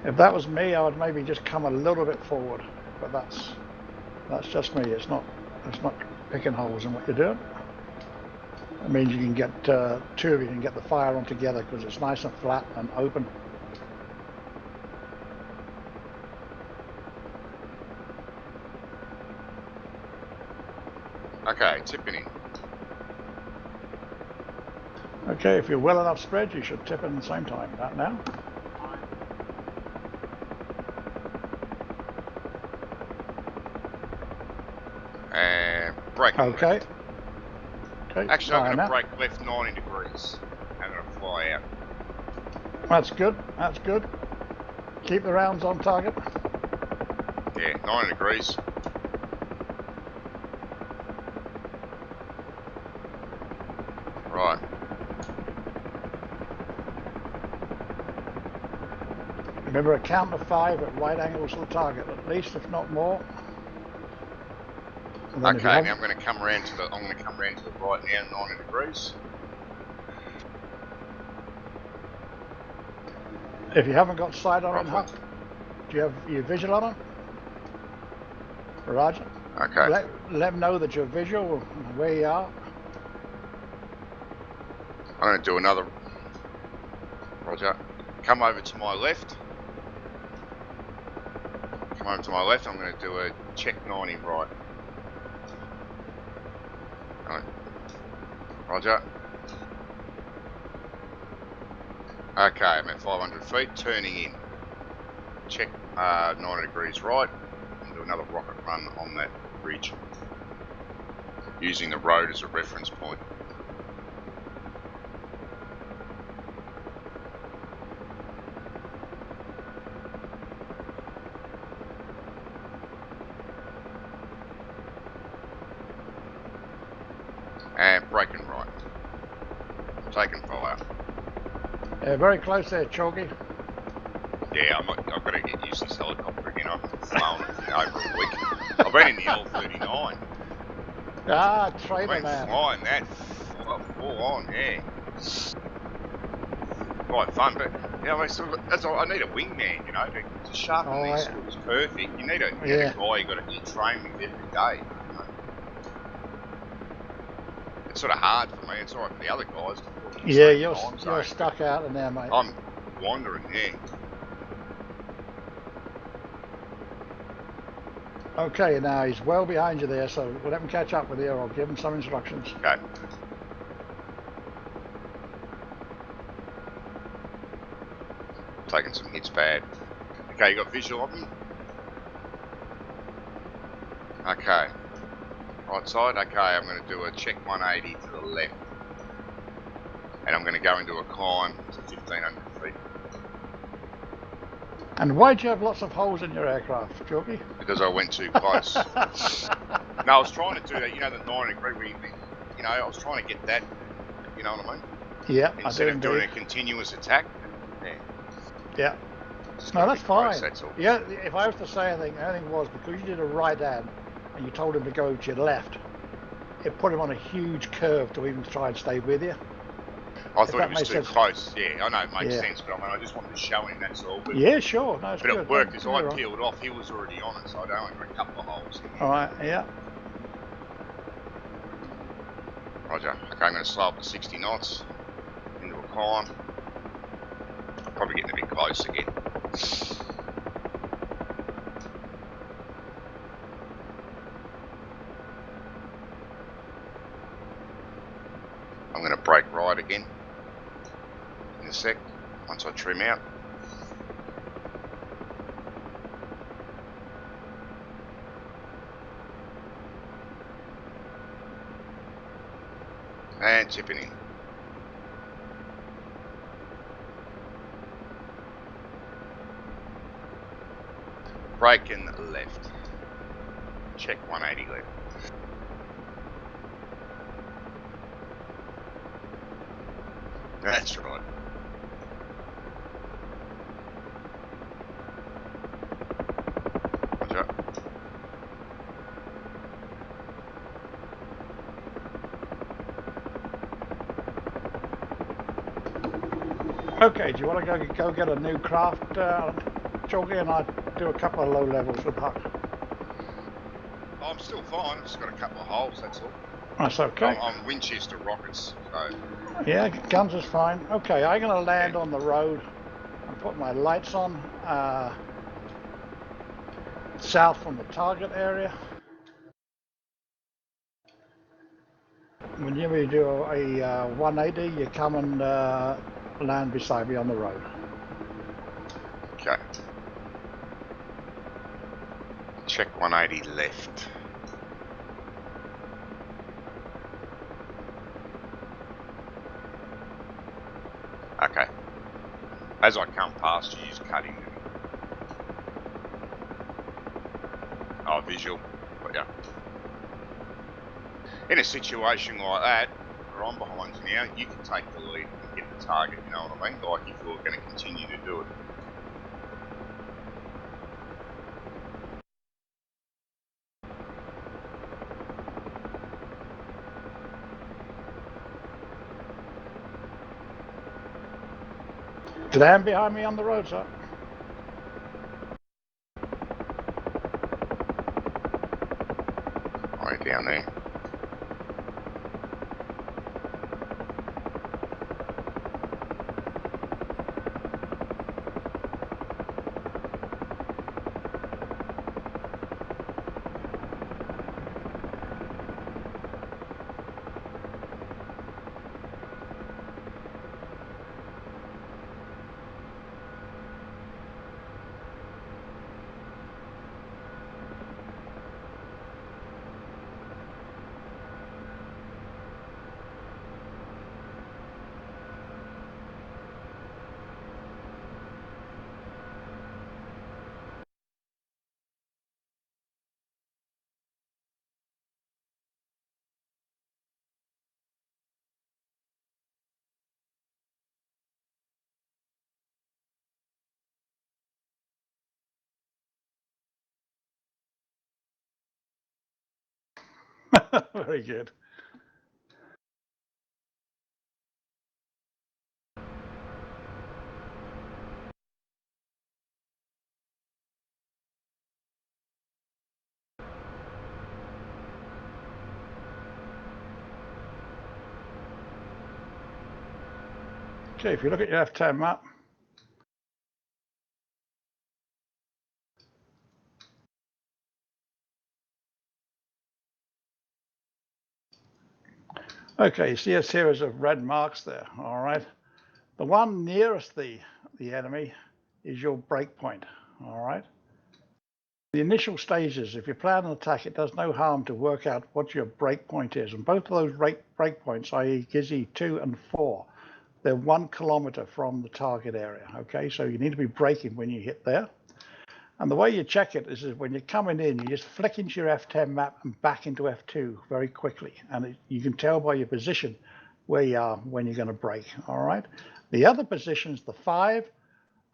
If that was me, I would maybe just come a little bit forward, but that's just me. It's not picking holes in what you're doing. It means you can get two of you can get the fire on together because it's nice and flat and open. Okay, tipping in. Okay, if you're well enough spread, you should tip in at the same time. That now. And brake on okay. left. Okay. Actually, I'm going to brake left 90 degrees. I'm going to fly out. That's good. That's good. Keep the rounds on target. Yeah, 90 degrees. Right. Remember, a count of 5 at right angles to the target, at least, if not more. Okay, now I'm going to come around to the. I'm going to come around to the right now, 90 degrees. If you haven't got sight on it, Huck, do you have your visual on it? Roger. Okay. Let them know that you're visual and where you are. I'm going to do another. Roger. Come over to my left. Come over to my left. I'm going to do a check 90 right. Right. Roger. Okay, I'm at 500 feet, turning in. Check 90 degrees right, and do another rocket run on that ridge, using the road as a reference point. And braking right. Taking fire. Yeah, very close there, Chalky. Yeah, I've got to get used to this helicopter again. I've flown it for over a week. I've been in the L-39. Ah, I've trainer been man. flying that full on, yeah. Quite fun, but yeah, that's all. I need a wingman, you know, to sharpen these skills perfect. You need a guy you got to train with every day. You know? It's sort of hard for me. It's all right for the other guys. Yeah, you're stuck out in there, mate. I'm wandering, yeah. Okay, now he's well behind you there, so we'll let him catch up with you, or I'll give him some instructions. Okay. Taking some hits bad. Okay, you got visual of me? Okay. Right side? Okay, I'm going to do a check 180 to the left. And I'm going to go into a climb to 1,500 feet. And why'd you have lots of holes in your aircraft, Chalky? Because I went too close. No, I was trying to do that, you know, the 90 degree where you know, I was trying to get that, you know what I mean? Yeah, instead of doing a continuous attack. Yeah. Yeah. No, that's fine. That's all. Yeah, if I was to say anything was because you did a right hand and you told him to go to your left, it put him on a huge curve to even try and stay with you. I thought it was too close. Yeah, I know it makes sense, but I mean, I just wanted to show him, that's all. But yeah, sure. No, it's but good. it worked as I peeled off. He was already on it, so I'd only got a couple of holes in there. All right, yeah. Roger. Okay, I'm going to slow up to 60 knots into a climb. Probably getting a bit close again. I'm going to brake right again in a sec once I trim out. And tipping in. Braking left. Check 180 left. That's right. Roger. Okay, do you want to go get a new craft, Chalky, and I do a couple of low levels with Huck? Oh, I'm still fine. I've just got a couple of holes, that's all. That's okay. I'm Winchester rockets, so... Yeah, guns is fine. Okay, I'm going to land on the road and put my lights on south from the target area. Whenever you do a 180, you come and land beside me on the road. Okay. Check 180 left. Okay. As I come past you, just cut into me. Oh, visual. Got ya. In a situation like that, where I'm behind you now, you can take the lead and get the target, you know what I mean? Like if you're going to continue to do it. Land behind me on the road, sir. Right down there. Very good. Okay, if you look at your F10 map, okay, you see a series of red marks there, all right? The one nearest the enemy is your break point, all right? The initial stages, if you plan an attack, it does no harm to work out what your break point is. And both of those break points, i.e. Gizzy 2 and 4, they're 1 kilometer from the target area, okay? So you need to be braking when you hit there. And the way you check it is when you're coming in, you just flick into your F10 map and back into F2 very quickly. And you can tell by your position where you are when you're going to brake, all right? The other positions, the 5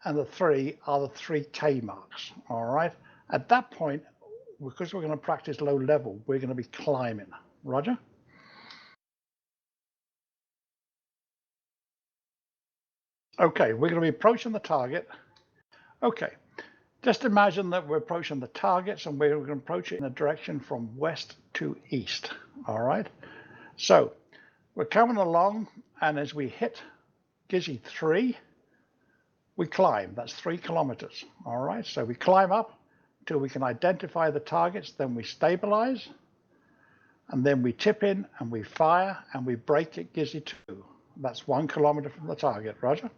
and the 3, are the 3K marks, all right? At that point, because we're going to practice low level, we're going to be climbing. Roger? Okay, we're going to be approaching the target. Okay, just imagine that we're approaching the targets and we're going to approach it in a direction from west to east, all right? So we're coming along, and as we hit Gizzy 3, we climb. That's 3 kilometers, all right? So we climb up till we can identify the targets, then we stabilize, and then we tip in and we fire and we brake at Gizzy 2. That's 1 kilometer from the target, Roger.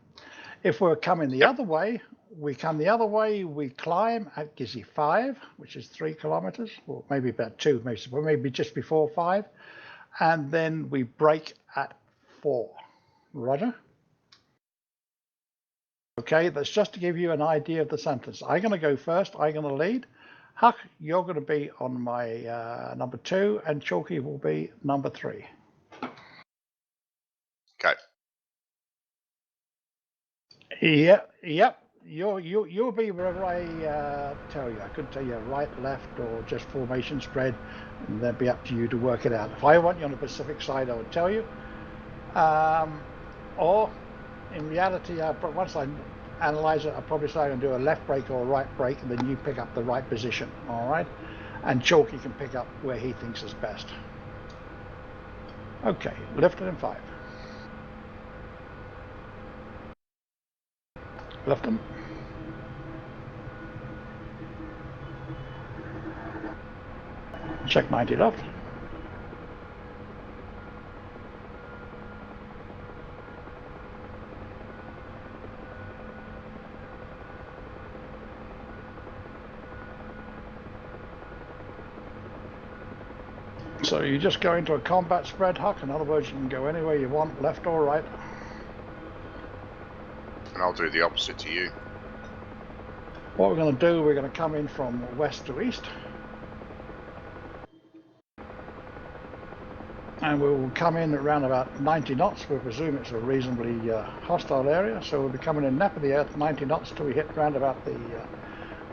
If we're coming the other way, we come the other way, we climb at Gizzy 5, which is 3 kilometers, or maybe about 2, maybe just before 5, and then we brake at 4. Roger? Okay, that's just to give you an idea of the sentence. I'm going to go first, I'm going to lead. Huck, you're going to be on my number 2, and Chalky will be number 3. Okay. Yep. You'll be wherever I tell you. I could tell you right, left, or just formation spread, and that'd be up to you to work it out. If I want you on the Pacific side, I would tell you. Or in reality, once I analyze it, I'll probably say I'm going to do a left brake or a right brake, and then you pick up the right position, all right? And Chalky can pick up where he thinks is best. Okay, lifted in 5. Lift them. Check 90 left. So you just go into a combat spread, Huck. In other words, you can go anywhere you want, left or right. And I'll do the opposite to you. What we're going to do, we're going to come in from west to east. And we will come in at around about 90 knots. We presume it's a reasonably hostile area. So we'll be coming in nap of the earth 90 knots till we hit around about the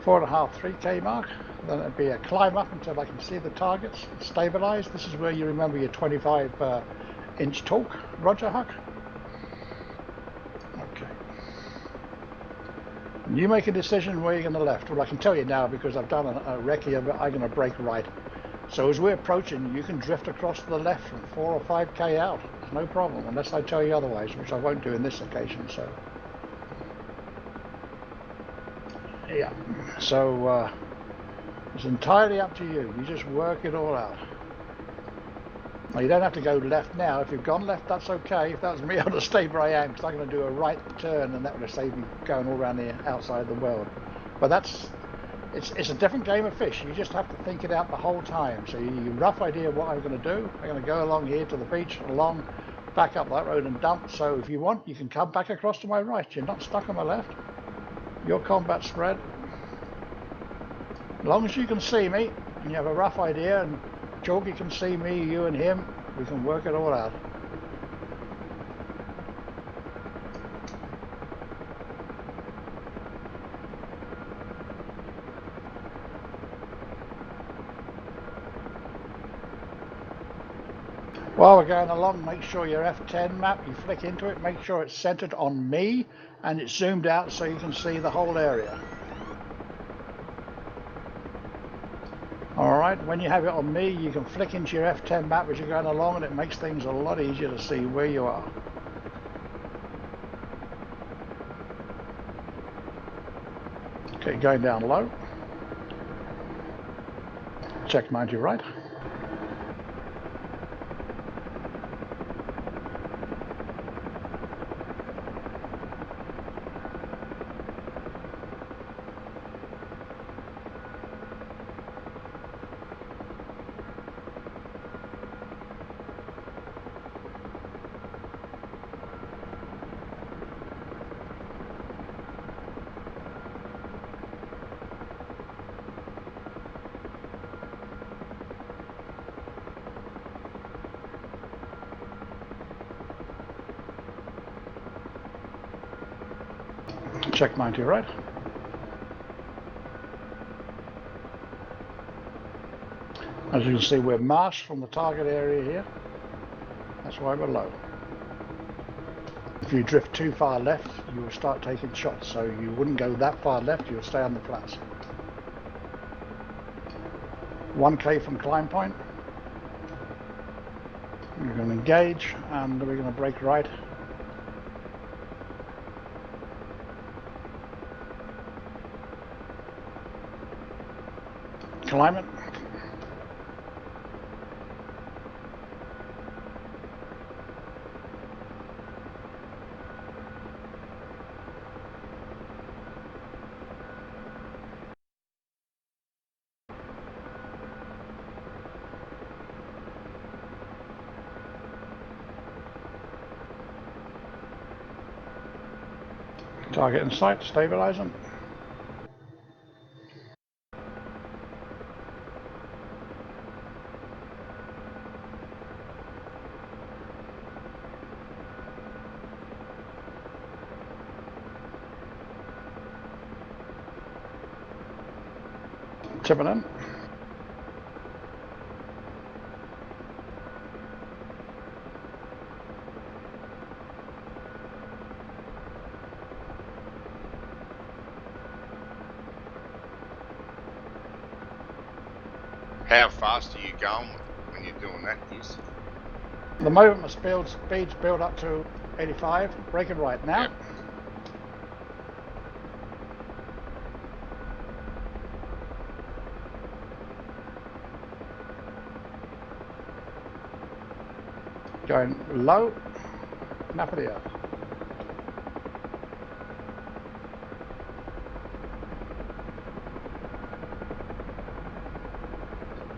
4.5, 3K mark. Then it'll be a climb up until I can see the targets, stabilize. This is where you remember your 25-inch torque. Roger, Huck? Okay. You make a decision where you're going to left. Well, I can tell you now because I've done a recce of it. I'm going to brake right. So as we're approaching, you can drift across to the left from 4 or 5K out. There's no problem, unless I tell you otherwise, which I won't do in this occasion. So, yeah. So it's entirely up to you. You just work it all out. Now, you don't have to go left now. If you've gone left, that's okay. If that was me, I'd have stayed where I am because I'm going to do a right turn, and that would have saved me going all around the outside of the world. But it's a different game of fish. You just have to think it out the whole time. So you have a rough idea what I'm going to do. I'm going to go along here to the beach, along, back up that road and dump. So if you want, you can come back across to my right. You're not stuck on my left. Your combat spread. As long as you can see me and you have a rough idea, and Chalky can see me, you and him, we can work it all out. While we're going along, make sure your F10 map, you flick into it, make sure it's centered on me and it's zoomed out so you can see the whole area. Alright, when you have it on me, you can flick into your F10 map as you're going along and it makes things a lot easier to see where you are. Okay, going down low. Check 90 right. Check 90 right. As you can see, we're masked from the target area here. That's why we're low. If you drift too far left, you will start taking shots, so you wouldn't go that far left, you'll stay on the flats. 1K from climb point. We're going to engage and we're going to break right. Climb it. Target in sight, stabilizing. Tipping in. How fast are you going when you're doing that, Yes? The moment my speed's built up to 85, breaking right now. Yep. Going low, enough of the earth.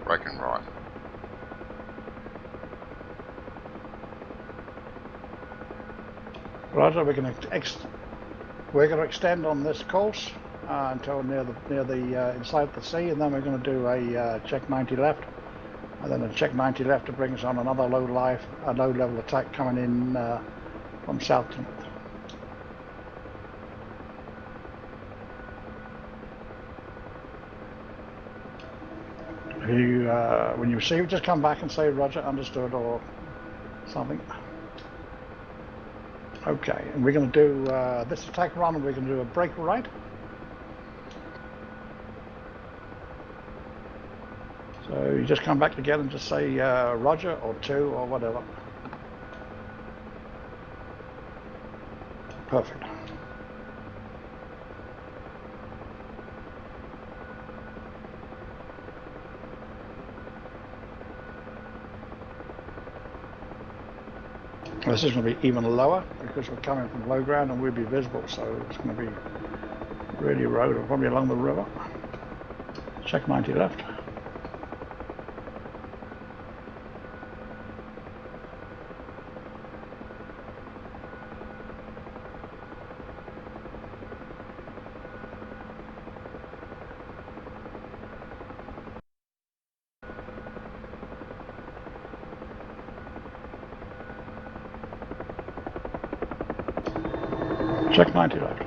Breaking right. Roger, we're going to extend on this course until near the inside the sea, and then we're going to do a check 90 left, and then a check 90 left to bring us on another low level attack coming in from south to north. When you receive, just come back and say Roger, understood, or something. Okay, and we're going to do this attack run, and we're going to do a break right. So you just come back again and just say Roger or 2 or whatever. Perfect. This is going to be even lower because we're coming from low ground and we'll be visible, so it's going to be really road or probably along the river. Check 90 left. Check 90 left.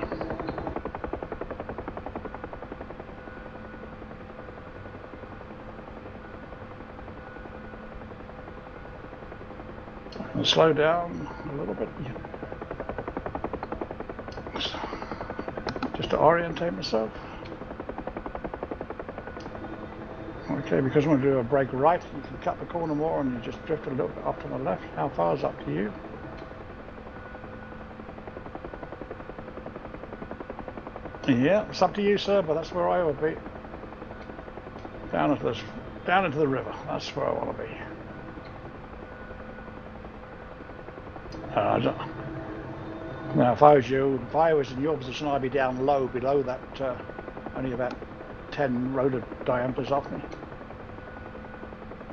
I'll slow down a little bit. Just to orientate myself. Okay, because I'm going to do a brake right, you can cut the corner more and you just drift a little bit up to the left. How far is up to you? Yeah, it's up to you, sir, but that's where I would be. Down into the river. That's where I want to be. Now, if I was you, if I was in your position, I'd be down low, below that, only about 10 rotor diameters off me.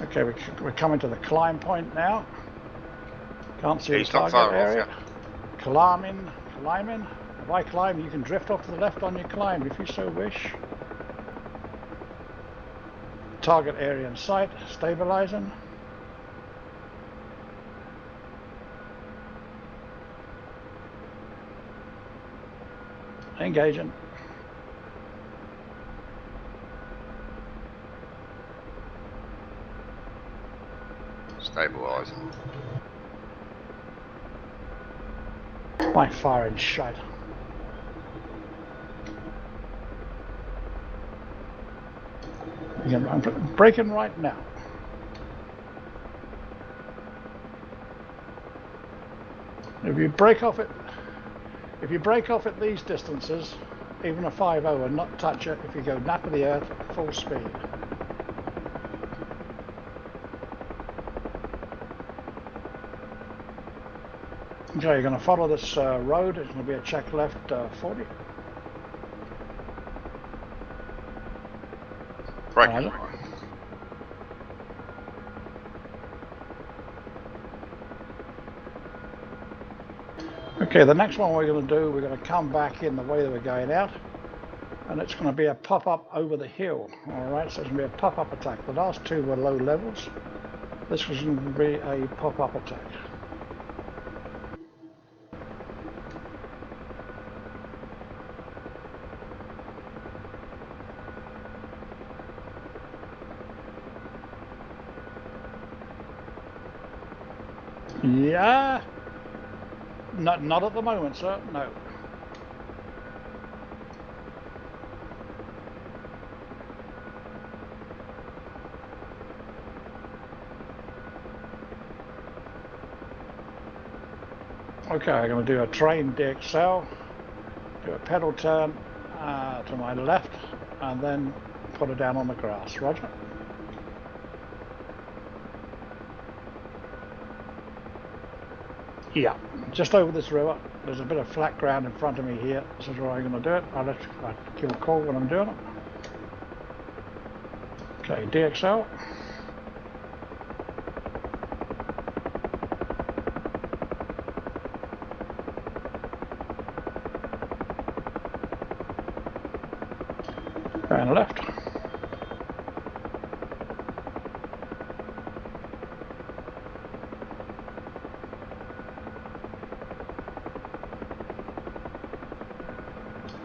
Okay, we're coming to the climb point now. Can't see the target area. Climbing. If I climb, you can drift off to the left on your climb if you so wish. Target area in sight, stabilizing. Engaging. Stabilizing. My firing shite. I'm braking right now. If you break off at these distances, even a 5.0 and not touch it, if you go nap of the earth at full speed. Okay, you're going to follow this road. It's going to be a check left 40. Braking. Okay, the next one we're going to do, we're going to come back in the way that we're going out, and it's going to be a pop-up over the hill. All right, so it's going to be a pop-up attack. The last two were low levels. This was going to be a pop-up attack. Yeah. Not at the moment, sir. No. Okay, I'm going to do a train DXL, do a pedal turn to my left, and then put it down on the grass. Roger. Yeah, just over this river. There's a bit of flat ground in front of me here. This is where I'm going to do it. I'll give a call when I'm doing it. Okay, DXL. And left.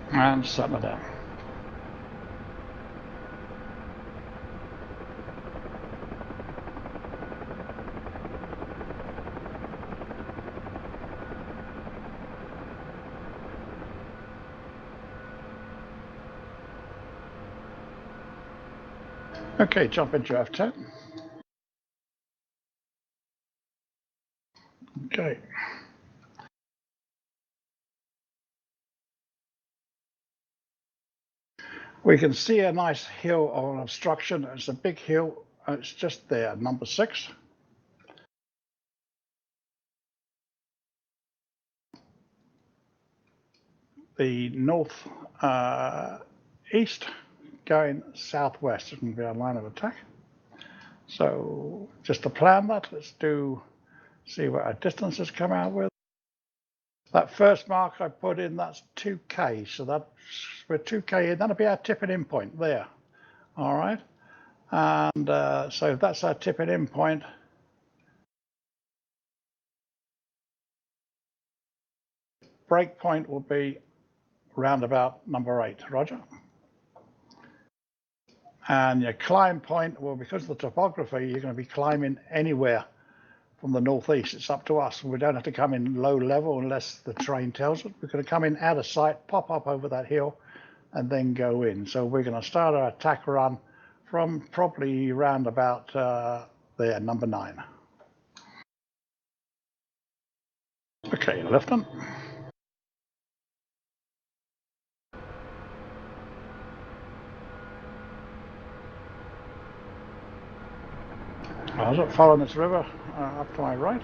And settle down. Okay, jump into F10. Okay. We can see a nice hill or an obstruction. It's a big hill. It's just there, number 6. The north east going southwest is going to be our line of attack. So just to plan that, let's see what our distances come out with. That first mark I put in, that's 2K. So that's we're 2K in. That'll be our tipping in point there. All right. And so if that's our tipping in point, break point will be roundabout number 8. Roger. And your climb point, well, because of the topography, you're going to be climbing anywhere from the northeast. It's up to us. We don't have to come in low level unless the terrain tells us. We're going to come in out of sight, pop up over that hill, and then go in. So we're going to start our attack run from probably round about there, number 9. Okay, Lieutenant. I was following this river up to my right.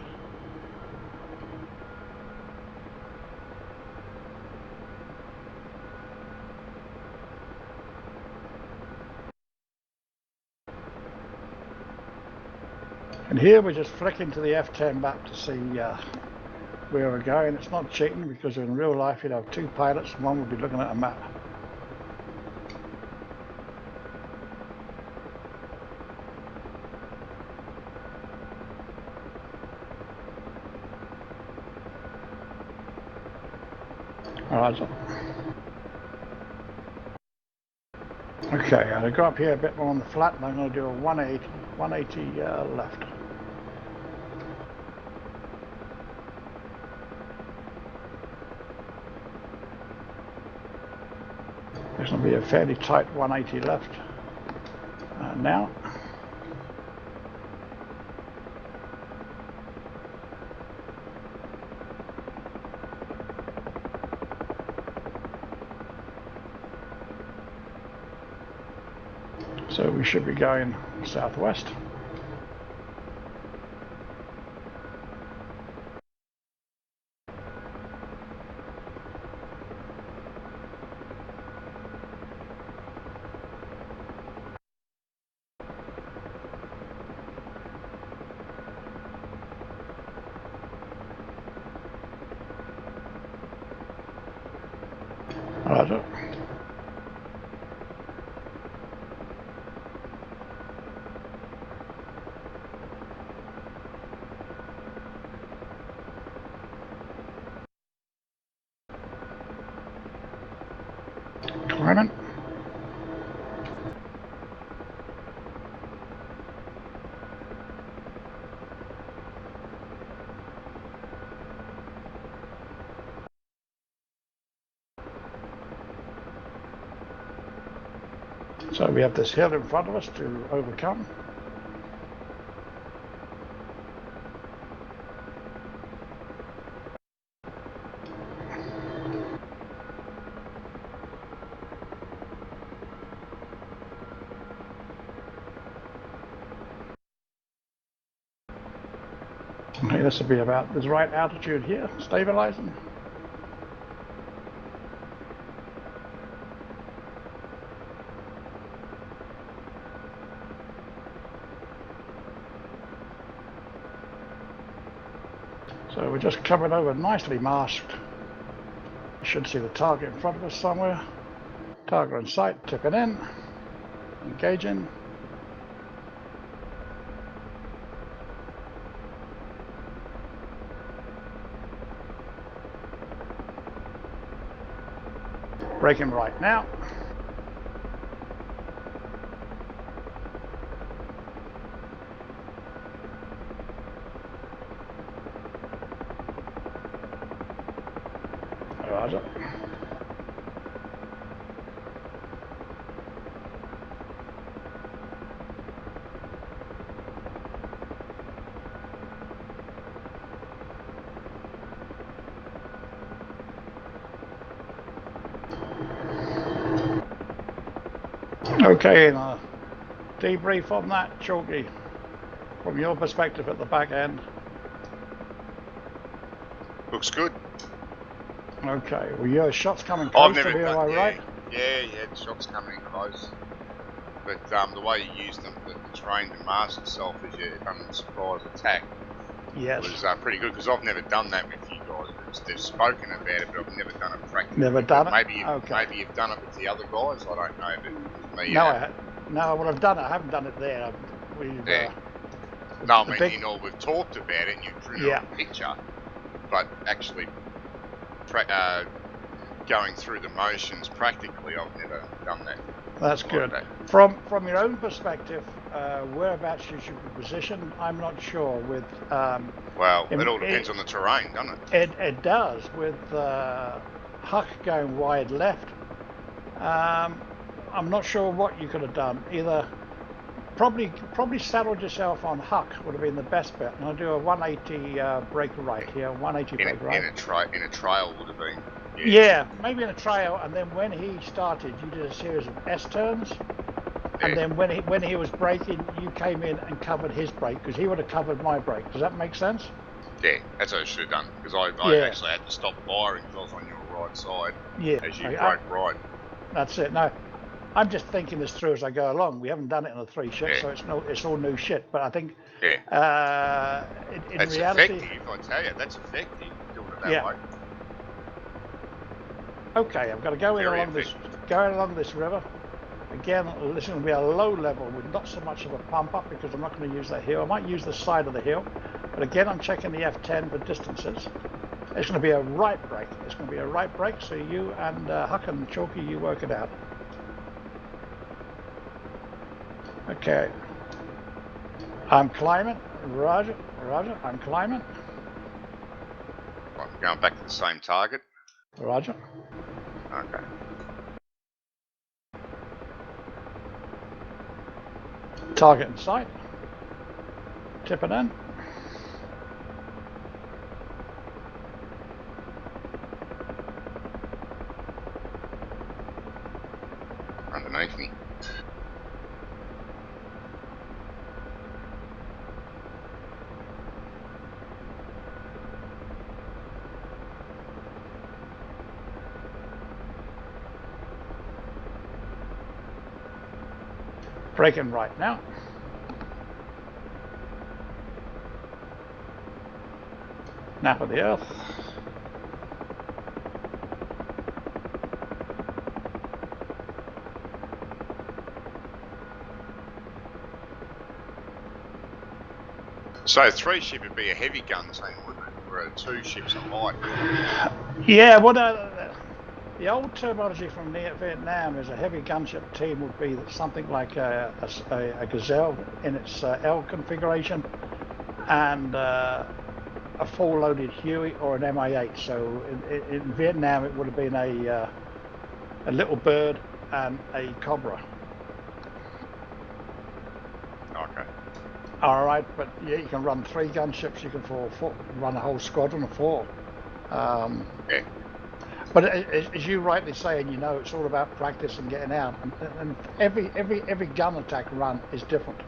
And here we're just flicking to the F10 map to see where we're going. It's not cheating because in real life you'd have 2 pilots and one would be looking at a map. Alright, so. Okay, I'm going to go up here a bit more on the flat and I'm going to do a 180 left. This will be a fairly tight 180 left now. So we should be going southwest. Roger. Climbing. So we have this hill in front of us to overcome. Okay, this will be about the right altitude here, stabilizing. So we're just coming over nicely masked. You should see the target in front of us somewhere. Target in sight, tipping in, engaging. Braking right now. Roger. Okay, now debrief on that, Chalky, from your perspective at the back end. Looks good. Okay, well your shots coming close to me, am I right? Yeah, the shots coming in close. But the way you used them, the terrain to mask yourself as you done the surprise attack, yes, was pretty good, because I've never done that with you guys. They've spoken about it, but I've never done it practically. never done it. Maybe you've done it with the other guys. I don't know, but with me, no, well I've done it. I haven't done it there. We've no, I mean, we've talked about it and you've printed on a picture, but actually going through the motions practically, I've never done that. That's like good. that. From your own perspective, whereabouts you should be positioned. I'm not sure. With well, it all depends on the terrain, doesn't it? It does. With Huck going wide left, I'm not sure what you could have done. Either probably saddled yourself on Huck would have been the best bet. And I'll do a 180 brake right here, 180 brake right. In a trail would have been. Yeah, maybe in a trail, and then when he started, you did a series of S turns, and then when he was braking, you came in and covered his brake because he would have covered my brake. Does that make sense? Yeah, that's what I should have done because I actually had to stop firing because I was on your right side. Yeah, as you broke right. That's it. No, I'm just thinking this through as I go along. We haven't done it in the 3 ship, so it's all new shit. But I think in that's reality, effective. I tell you, that's effective doing it that way. Okay, I've got to go along this river. Again, this is going to be a low level with not so much of a pump up because I'm not going to use that hill. I might use the side of the hill, but again, I'm checking the F10 for distances. It's going to be a right brake. It's going to be a right brake. So you and Huck and Chalky, you work it out. Okay. I'm climbing. Roger. Roger. I'm climbing. I'm going back to the same target. Roger. Okay. Target in sight. Tip it in. Underneath me. Braking right now. Nap of the earth. So 3 ship would be a heavy gun team, wouldn't it? Where 2 ships are light. Yeah, well, the old terminology from Vietnam is a heavy gunship team would be something like a Gazelle in its L configuration and a full-loaded Huey or an MI8. So in Vietnam, it would have been a Little Bird and a Cobra. Okay. All right, but yeah, you can run 3 gunships. You can run a whole squadron of 4. Yeah. But as you rightly say, and you know, it's all about practice and getting out. And every gun attack run is different.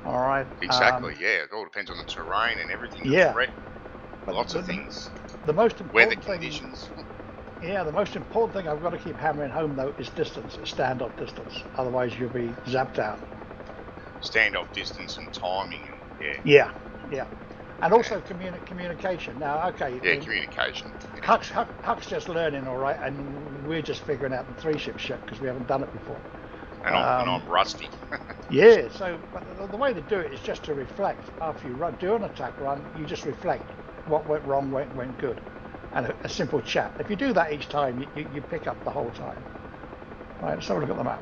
All right. Exactly. Yeah. It all depends on the terrain and everything. Yeah. The threat. But lots of things. The most important weather conditions. Yeah, the most important thing I've got to keep hammering home though is distance, standoff distance. Otherwise, you'll be zapped out. Standoff distance and timing, and yeah. And also communication. Now, okay. Yeah, communication. Huck's just learning, all right, and we're just figuring out the 3 ship shit because we haven't done it before. And I'm rusty. Yeah, so but the way to do it is just to reflect. After you do an attack run, you just reflect what went wrong, what went good, and a simple chat. If you do that each time, you pick up the whole time. All right, let's have a look at the map.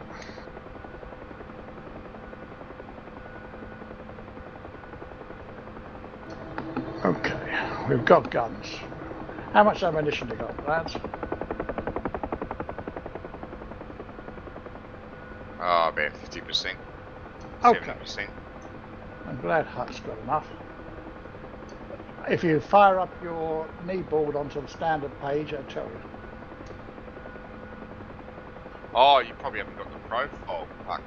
Okay, we've got guns. How much ammunition do you got, lads? Oh, about 50%. Okay. 70%. I'm glad Huck's got enough. If you fire up your knee board onto the standard page, I'll tell you. Oh, you probably haven't got the profile, Huck.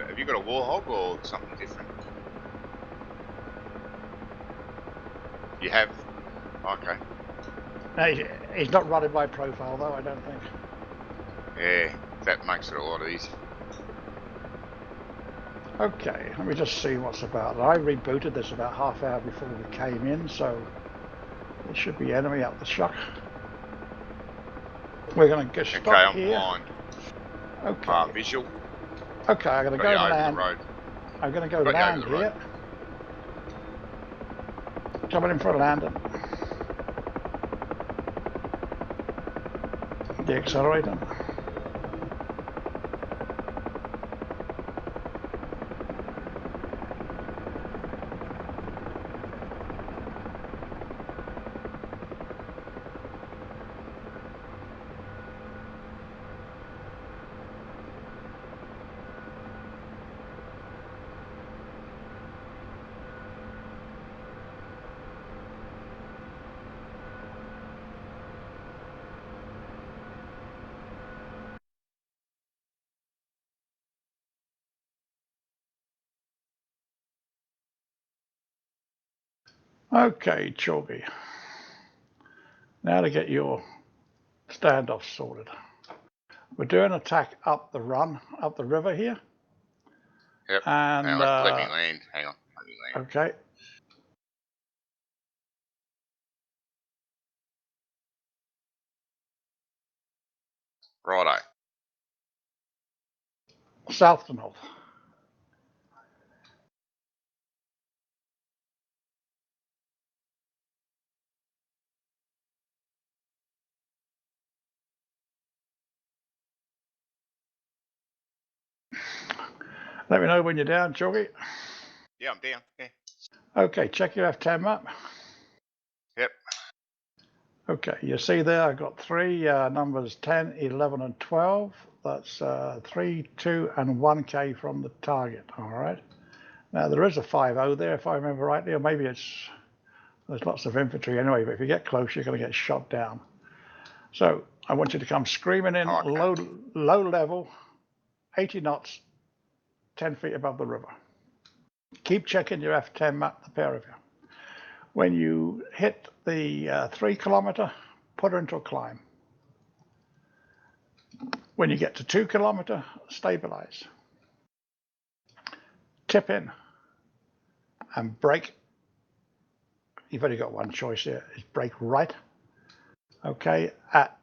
Have you got a Warhog or something different? You have? Okay. No, he's not running by profile though, I don't think. Yeah, that makes it a lot easier. Okay, let me just see what's about. I rebooted this about half hour before we came in, so there should be enemy up the shuck. We're going to get stuck okay, I'm here. blind. Okay. Visual. Okay, I'm going to go land. The road. I'm going to go land here. Coming in for a landing. The accelerator. Okay, Chalky. Now to get your standoff sorted. We're doing an attack up the river here. Yep. And Hang on, let me land. Hang on. Let me land. Okay. Righto. South to north. Let me know when you're down, Chalky. Yeah, I'm down. Yeah. Okay, check your F10 map. Yep. Okay, you see there I've got three numbers 10, 11 and 12. That's 3, 2 and 1K from the target, all right? Now there is a 5-0 there if I remember rightly, or maybe there's lots of infantry anyway, but if you get close you're going to get shot down. So I want you to come screaming in low level, 80 knots, 10 feet above the river. Keep checking your F10 map, the pair of you. When you hit the 3 kilometer, put her into a climb. When you get to 2 kilometer, stabilize. Tip in and brake. You've only got one choice here, is brake right. Okay, at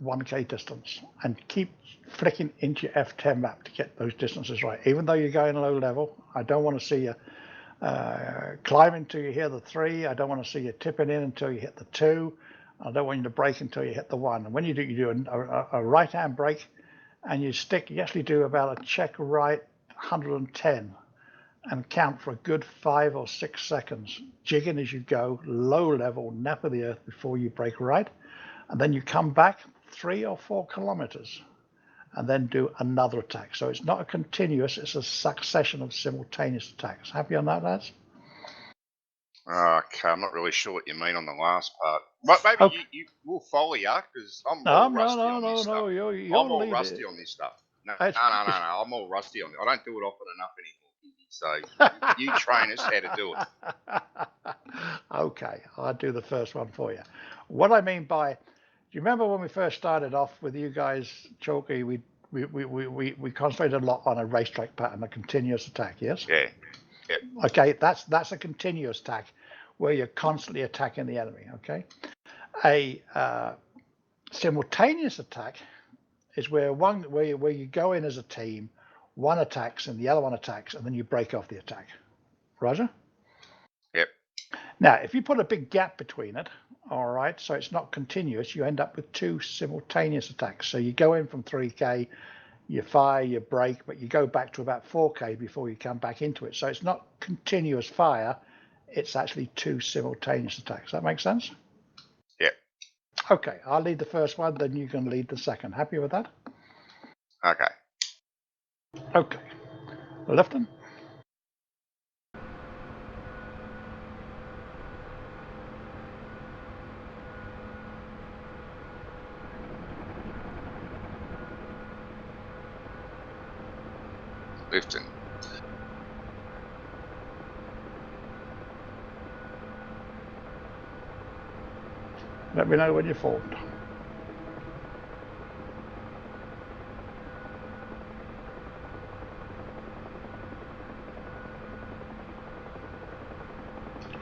1K distance, and keep flicking into your F10 map to get those distances right. Even though you're going low level, I don't want to see you climb until you hear the 3. I don't want to see you tipping in until you hit the 2. I don't want you to brake until you hit the 1. And when you do a right hand brake and you actually do about a check right 110 and count for a good 5 or 6 seconds, jigging as you go, low level, nap of the earth before you brake right. And then you come back 3 or 4 kilometers and then do another attack. So it's not a continuous, it's a succession of simultaneous attacks. Happy on that, lads? Okay, I'm not really sure what you mean on the last part. But maybe Okay. you will follow you, because I'm all rusty on this stuff. No, you're I'm all lead rusty it. on this stuff. No, It's- I'm all rusty on it. I don't do it often enough anymore. So you train us how to do it. Okay, I'll do the first one for you. What I mean by, do you remember when we first started off with you guys, Chalky, we concentrated a lot on a racetrack pattern, a continuous attack, yes? Yeah. Yep. Okay, that's a continuous attack where you're constantly attacking the enemy, okay? A simultaneous attack is where you go in as a team, one attacks and the other one attacks, and then you break off the attack. Roger? Yep. Now, if you put a big gap between it, all right, so it's not continuous, you end up with 2 simultaneous attacks. So you go in from 3K, you fire, you break, but you go back to about 4K before you come back into it. So it's not continuous fire, it's actually 2 simultaneous attacks. That makes sense? Yep. Okay, I'll lead the first one, then you can lead the second. Happy with that? Okay. Okay. Lifton. Lifting. Let me know when you're formed.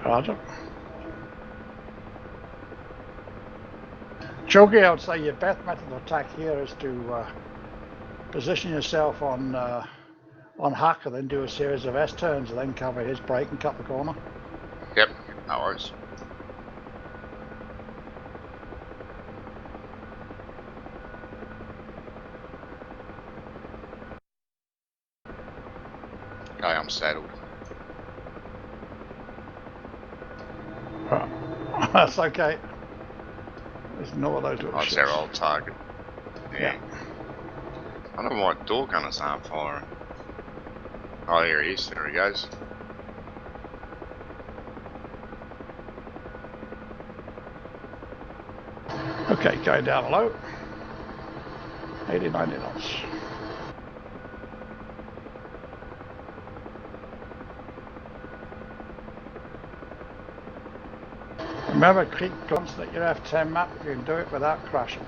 Roger. Chalky, I would say your best method of attack here is to position yourself on Huck and then do a series of S turns and then cover his break and cut the corner. Yep. No worries. Okay, I'm saddled. That's okay. Ignore those little That's shits. our old target. Yeah. I don't know why door gunners aren't firing. Oh, here he is. There he goes. Okay, going down low. 80, 90 knots. Remember, keep constant at your F10 map. You can do it without crashing.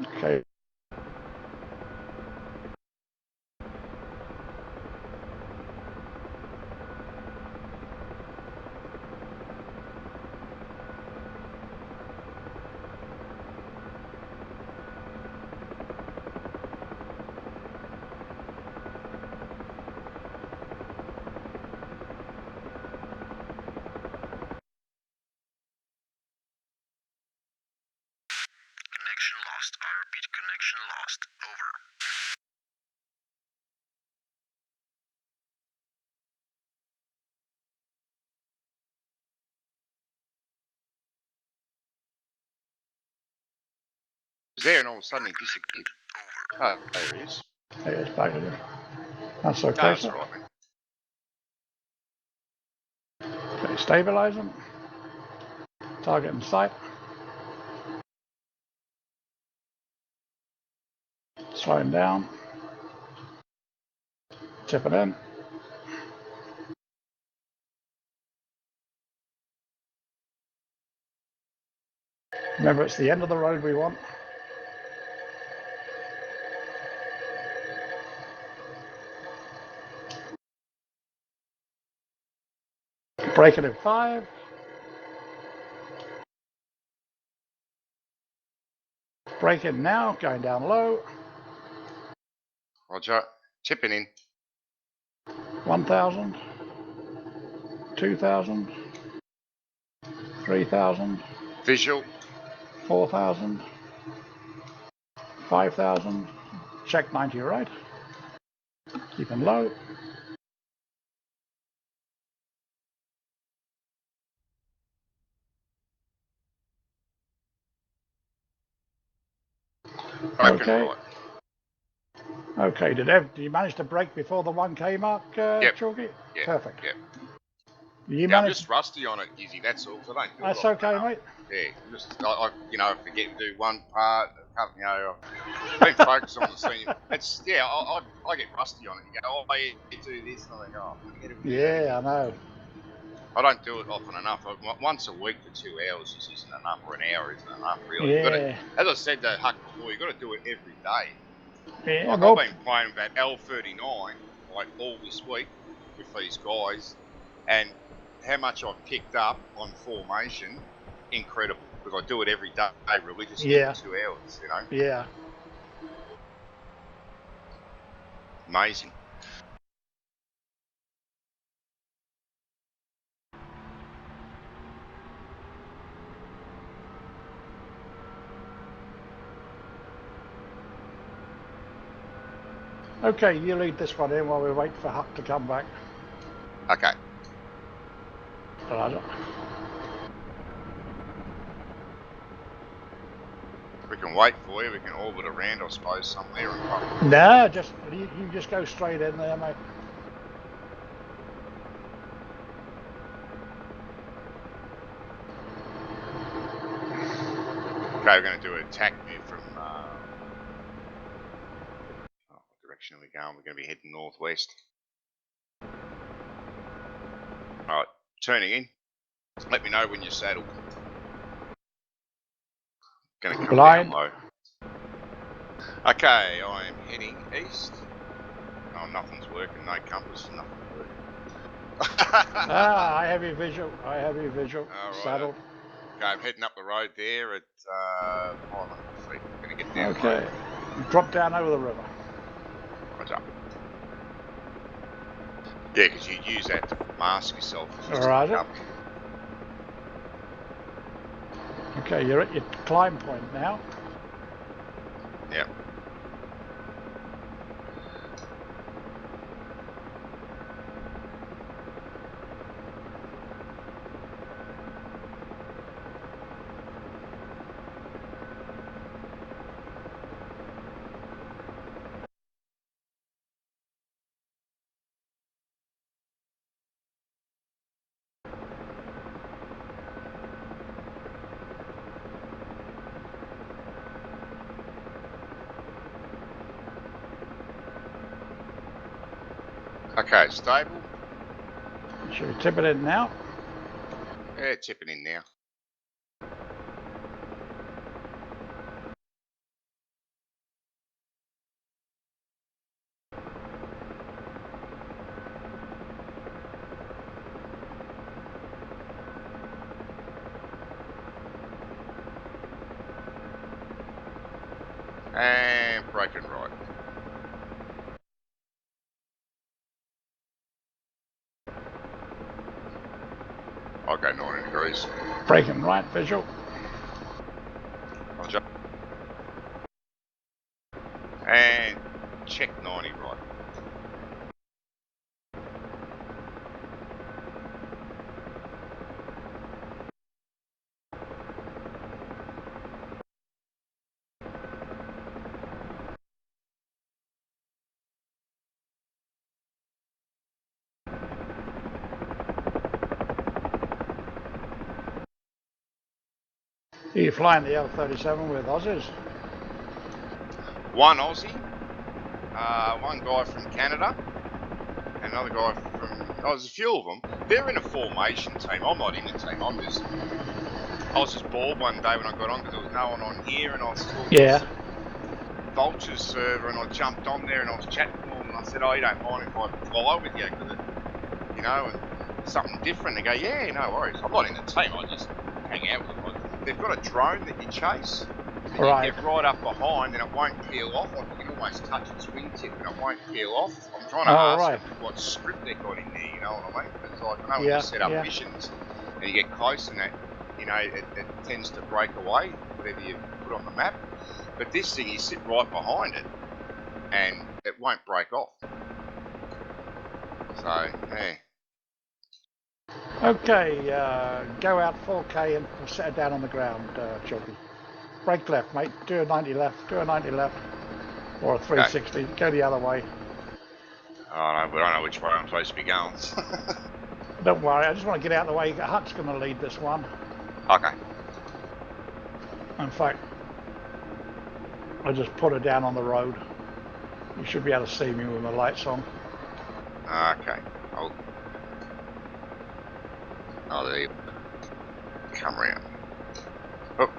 Okay. Connection lost. I repeat, connection lost. Over. He's there, and all of a sudden he disappeared. Oh, there he is. There it is, back again. That's okay, No, that's sir. all right, man. Okay, stabilizing. Target in sight. Slowing down. Tipping in. Remember, it's the end of the road we want. Braking in 5. Braking now, going down low. Roger. Tipping in. 1,000. 2,000. 3,000. Visual. 4,000. 5,000. Check 90 right. Keeping low. Okay. Right. Okay, did you manage to brake before the 1K mark, Yep. Chalky? Yep. Perfect. Yep. I'm just rusty on it, Izzy. That's all. So I don't do That's it often okay, enough. mate. Yeah, I forget to do one part. I've been focused on the senior. It's I get rusty on it. You go, oh, you do this, and I think, oh, forget it. Yeah, I know. I don't do it often enough. Once a week for 2 hours just isn't enough, or an hour isn't enough, really. Yeah. As I said to Huck before, you've got to do it every day. Yeah, Like, well, I've been playing with that L39 like all this week with these guys, and how much I've picked up on formation, incredible. Because I do it every day religiously Yeah. for 2 hours, you know. Yeah. Amazing. Okay, you lead this one in while we wait for Huck to come back. Okay. Roger. We can wait for you. We can orbit around, I suppose, somewhere and pop. No, you just go straight in there, mate. Okay, we're going to do an attack there from. What direction are we going? We're going to be heading northwest. All right, turning in. Let me know when you're saddled. Going to come Blind. down low. Okay, I am heading east. Oh, nothing's working. No compass. Nothing's working. I have your visual. I have your visual. All right. Saddled. Okay, I'm heading up the road there at 500 feet. Going to get down Okay. low. Drop down over the river. Roger. Yeah, because you use that to mask yourself. Roger. Okay, you're at your climb point now. Yep. Okay, stable. Should we tip it in now? Yeah, tipping in now. And braking right. I'll go 90 degrees. Braking right, visual. Roger. And check 90 right. Are you flying the L-37 with Aussies? One Aussie, one guy from Canada, and another guy from, there's a few of them. They're in a formation team. I'm not in a team. I was just bored one day when I got on because there was no one on here, and I saw this Vultures server, and I jumped on there and I was chatting to them, and I said, "Oh, you don't mind if I fly with you, because and something different." They go, "Yeah, no worries." I'm not in a team. I just hang out with them. They've got a drone that you chase, and you get right up behind, and it won't peel off. Like, you can almost touch its wingtip, and it won't peel off. I'm trying to ask them what script they've got in there. You know what I mean? Because like, I know when you set up missions and you get close, and that, it tends to break away whatever you put on the map. But this thing, you sit right behind it, and it won't break off. So, yeah. Okay, go out 4K and set it down on the ground, Chalky. Brake left, mate. Do a 90 left. Do a 90 left. Or a 360. Okay. Go the other way. Oh, no, but I don't know which way I'm supposed to be going. Don't worry, I just want to get out of the way. Huck's going to lead this one. Okay. In fact, I just put her down on the road. You should be able to see me with my lights on. Okay. Oh, there you come around. Oh.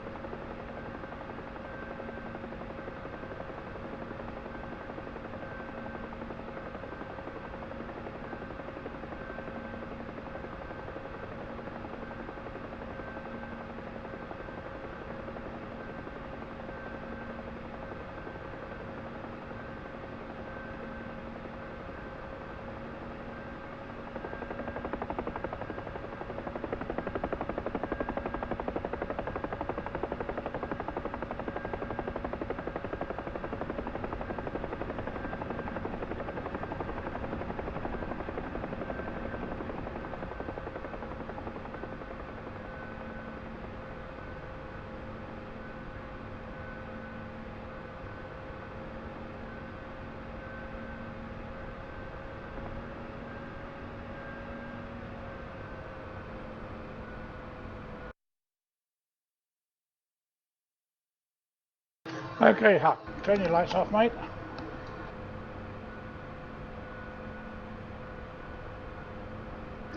Okay, Huck, turn your lights off, mate.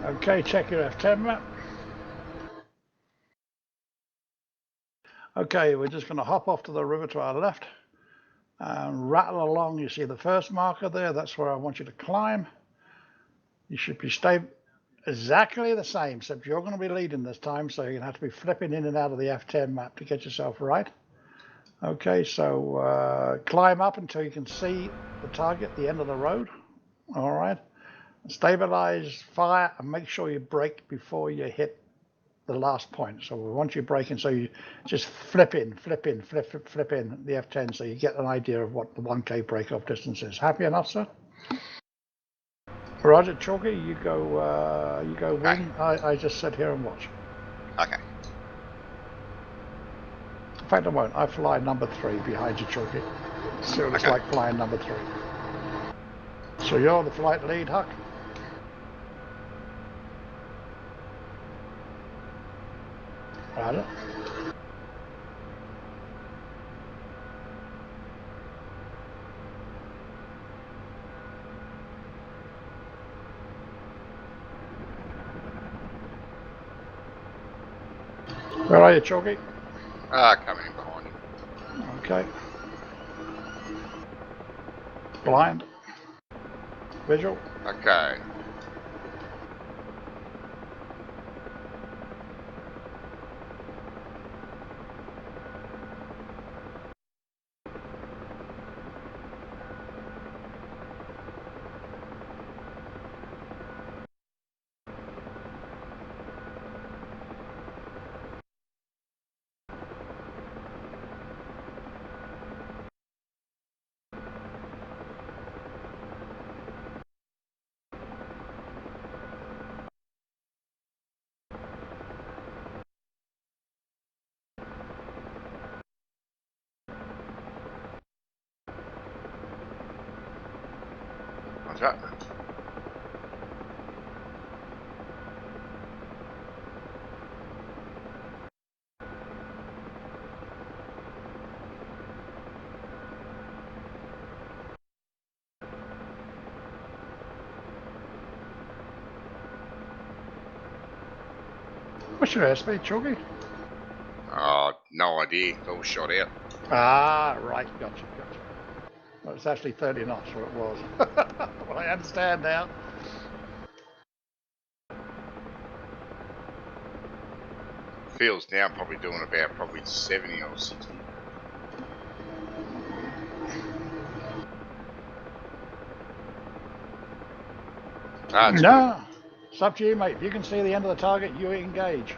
Okay, check your F10 map. Okay, we're just going to hop off to the river to our left and rattle along. You see the first marker there? That's where I want you to climb. You should be staying exactly the same, except you're going to be leading this time, so you're going to have to be flipping in and out of the F10 map to get yourself right. Okay, so climb up until you can see the target at the end of the road. All right. Stabilize, fire, and make sure you brake before you hit the last point. So once you're braking, so you just flip in the F10, so you get an idea of what the 1K brake off distance is. Happy enough, sir? Roger, Chalky, you go wing. I just sit here and watch. Okay. In fact, I won't. I fly number 3 behind you, Chalky. See what it's like flying number 3. So you're the flight lead, Huck? Roger. Where are you, Chalky? Coming in behind him. Okay. Blind. Visual. Okay. Roger. What's your airspeed, Chalky? No idea. It's all shot out. Ah, right. Gotcha. Well, it's actually 30 knots, or it was. Well, I understand now. Feels now probably doing about 70 or 60. No, it's up to you, mate. If you can see the end of the target, you engage.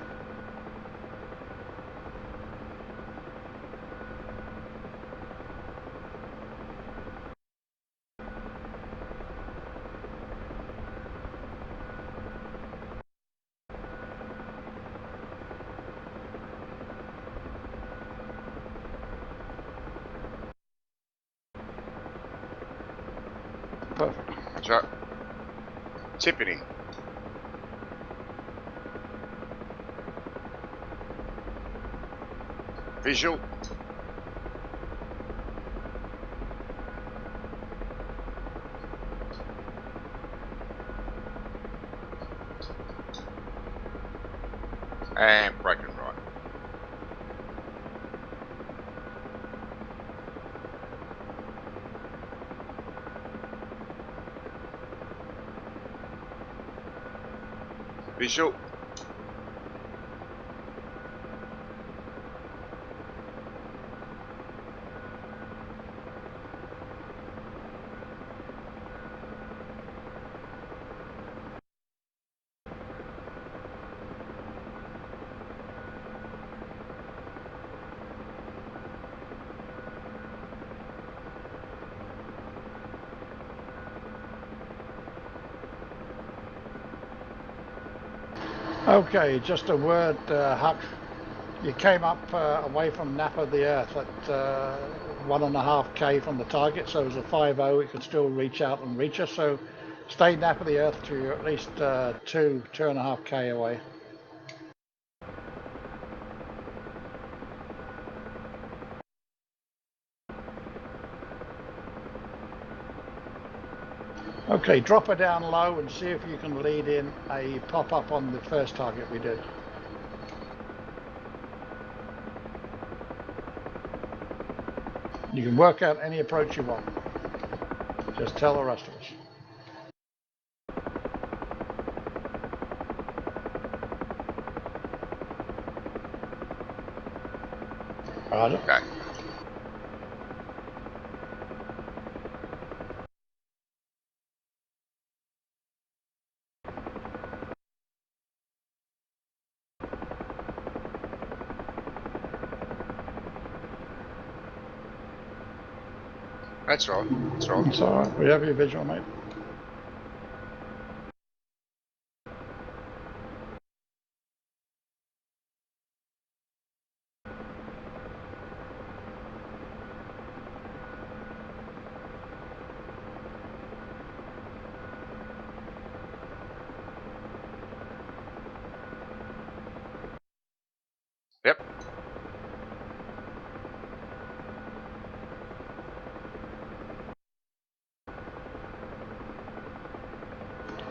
Perfect. That's right. Tip it in. Visual. And broken right. Visual. Okay, just a word, Huck. You came up away from nap of the Earth at 1.5K from the target, so as a 5.0 it could still reach out and reach us. So stay nap of the Earth to you're at least 2.5K away. Okay, drop her down low and see if you can lead in a pop-up on the first target we did. You can work out any approach you want. Just tell the rest of us. Roger. Okay. That's right. That's right. It's all right. We have your visual, mate. Yep.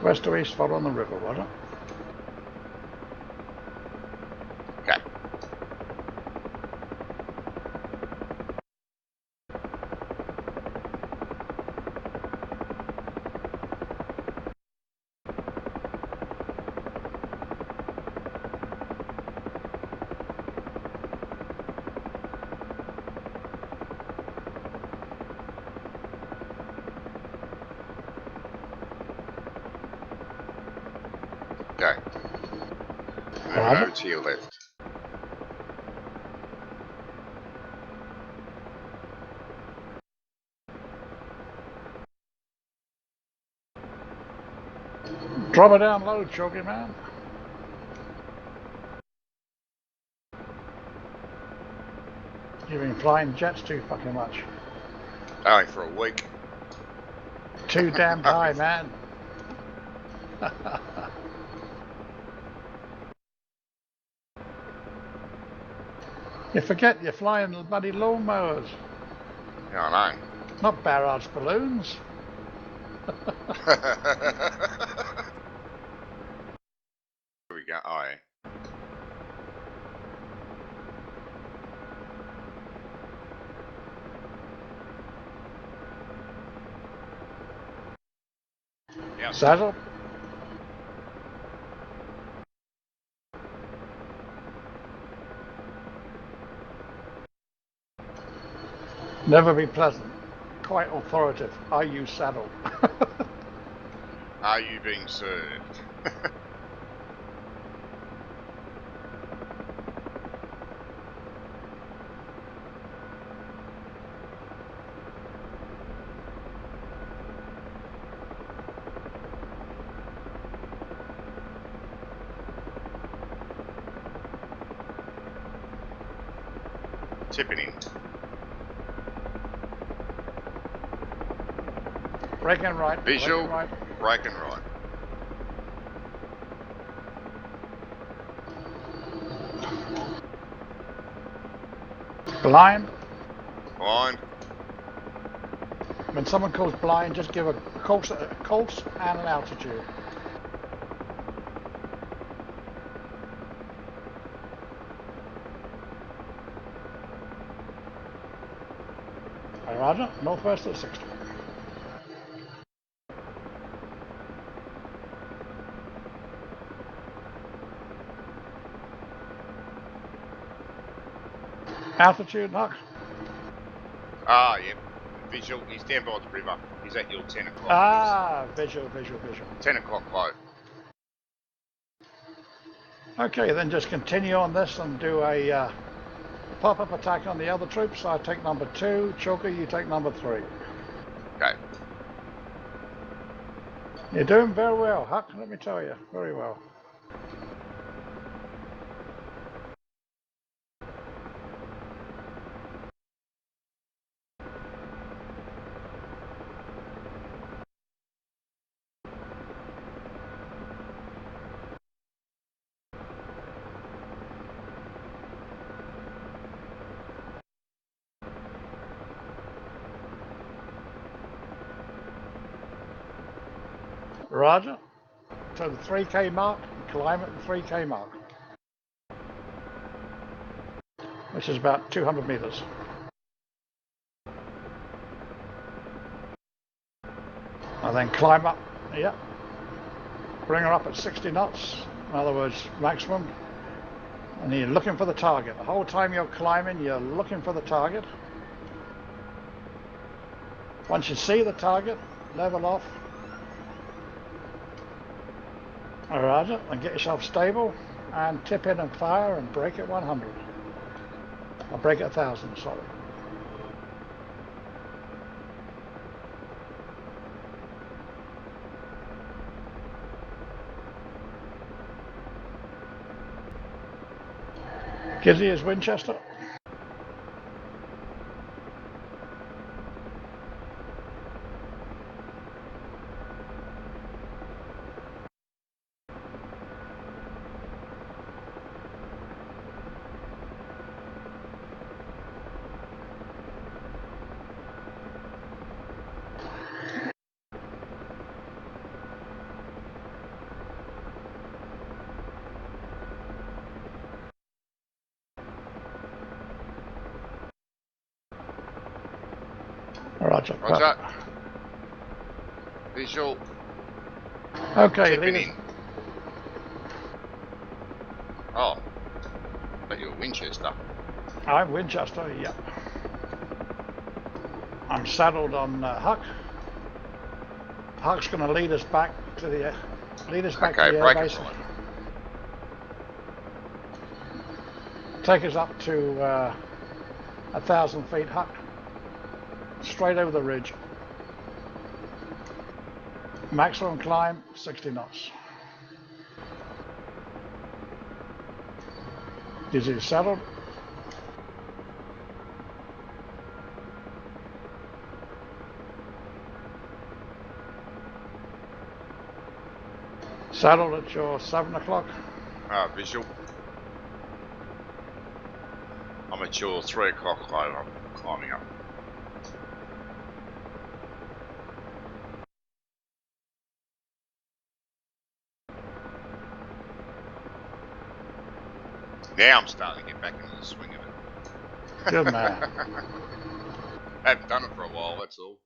West to east, follow on the river, Roger. Okay. Okay. And then Right. over to your left. Drop it down low, Chalky man. You've been flying jets too fucking much. Only for a week. Too damned high, man. You forget you're flying bloody lawnmowers, Yeah, I not barrage balloons. know. Here we go. Oh, yeah. Yep. Saddle. Never be pleasant. Quite authoritative. Are you saddled? Are you being served? Tipping in. Break and right. Visual. Right. Break and right. Blind. Blind. When someone calls blind, just give a course and an altitude. Roger. Northwest at 60. Altitude, Huck? Ah, yep. Visual. He's down by the river. He's at your 10 o'clock. Ah, visual. 10 o'clock low. Okay, then just continue on this and do a pop-up attack on the other troops. I take number 2. Chalker, you take number 3. Okay. You're doing very well, Huck, let me tell you. Very well. Roger. To the 3K mark, climb at the 3K mark, which is about 200 meters. And then climb up, yep. Bring her up at 60 knots, in other words, maximum. And you're looking for the target. The whole time you're climbing, you're looking for the target. Once you see the target, level off. Roger, and get yourself stable and tip in and fire and brake at 100. Or brake at 1,000, sorry. Gizzy is Winchester. Roger. Roger. Visual. Okay, Tipping leaders. in. Oh. But you're Winchester. I'm Winchester, yep. I'm saddled on Huck. Huck's going to lead us back to the Okay, air break base. and right. Take us up to 1,000 feet, Huck. Straight over the ridge. Maximum climb, 60 knots. Is it settled? Saddled at your 7 o'clock? Visual. I'm at your 3 o'clock climb. I'm climbing up. Now I'm starting to get back into the swing of it. Good man. I haven't done it for a while, that's all.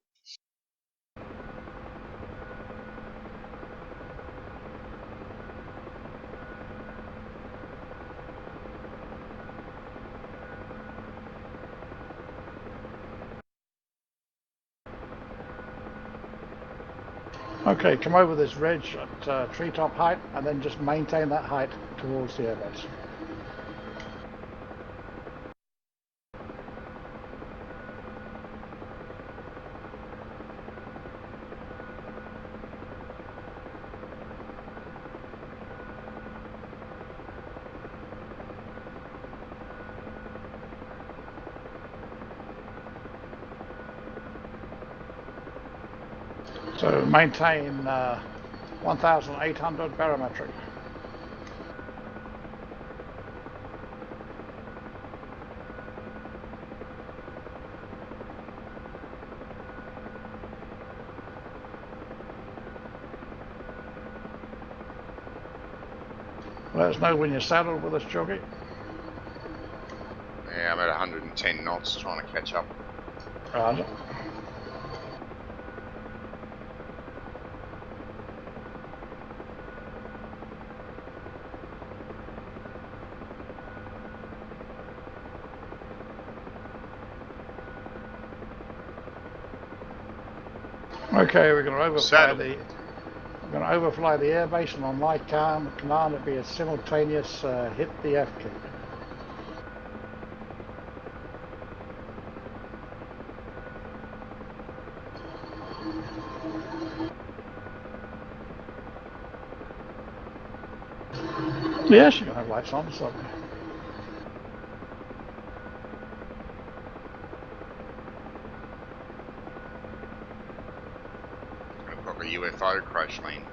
Okay, come over this ridge at treetop height and then just maintain that height towards the airbase. So maintain 1,800 barometric. Let us know when you're saddled with us, Joggy. Yeah, I'm at 110 knots trying to catch up. Roger. Okay, we're going to overfly the airbase, and on my command it'll be a simultaneous hit the F key. Yes, you're going to have lights on, so. Gonna book a UFO crash land.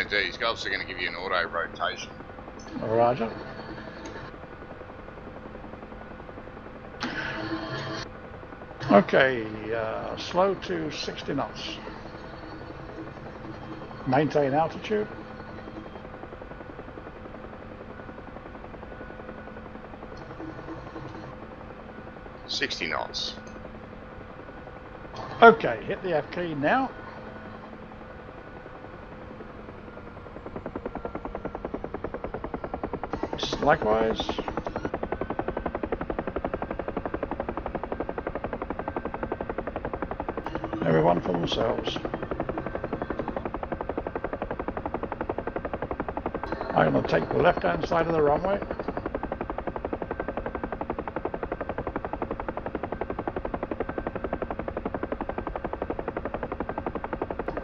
He's also gonna give you an auto rotation. Roger. Okay, slow to 60 knots. Maintain altitude. $60 knots. Okay, hit the F key now. Likewise. Everyone for themselves. I'm going to take the left-hand side of the runway.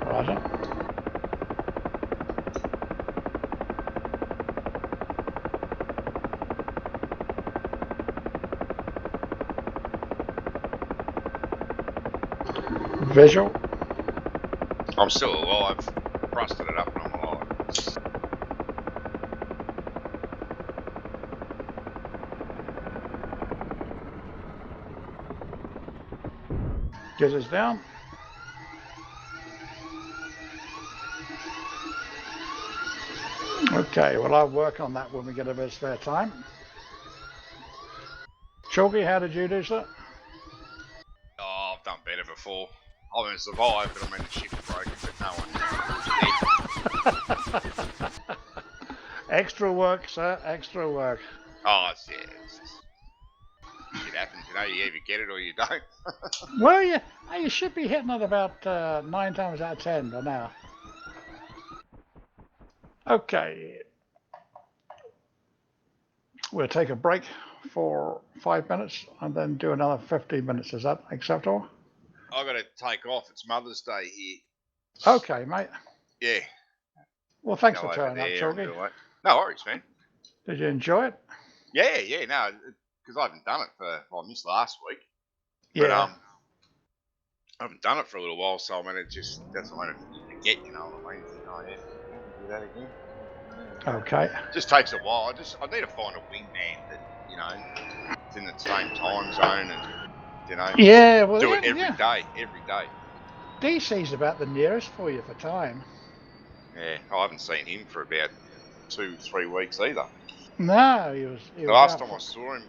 Roger. Visual. I'm still alive. Rusted it up and I'm alive. Get us down. Okay, well I'll work on that when we get a bit of spare time. Chalky, how did you do, sir? Oh, I've done better before. I haven't survived, but I'm in the ship broken, but no one. Extra work, sir, extra work. Oh, it's shit happens, you know, you either get it or you don't. Well, you should be hitting it about 9 times out of 10 by now. Okay. We'll take a break for 5 minutes and then do another 15 minutes. Is that acceptable? I've got to take off. It's Mother's Day here. Okay, mate. Yeah. Well, thanks Go for over turning up, there and Chalky. do it. No worries, man. Did you enjoy it? Yeah, no, because I haven't done it for, well, I missed last week. Yeah. But, I haven't done it for a little while, so I'm going to just, that's what I'm going to forget, you know what I mean? Oh, yeah, do that again. Okay. Just takes a while. I need to find a wingman that, you know, it's in the same time zone and, you know, Yeah, well, do it every yeah. day. DC's about the nearest for you for time. Yeah, I haven't seen him for about 2-3 weeks either. No, he was The last out time for... I saw him,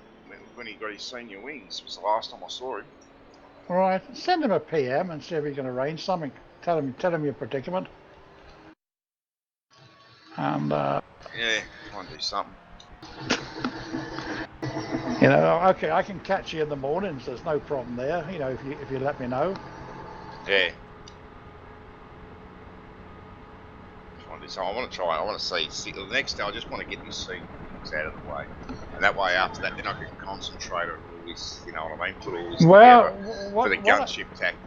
when he got his senior wings, was the last time I saw him. Right, send him a PM and see if he can arrange something. Tell him your predicament. And Yeah, try and do something. you know, okay, I can catch you in the mornings. There's no problem there. You know, if you let me know. Yeah. Try and do something. I want to see. The next day, I just want to get this senior wings out of the way, and that way after that, then I can concentrate on all this. You know what I mean? Put all this together for the gunship tactic.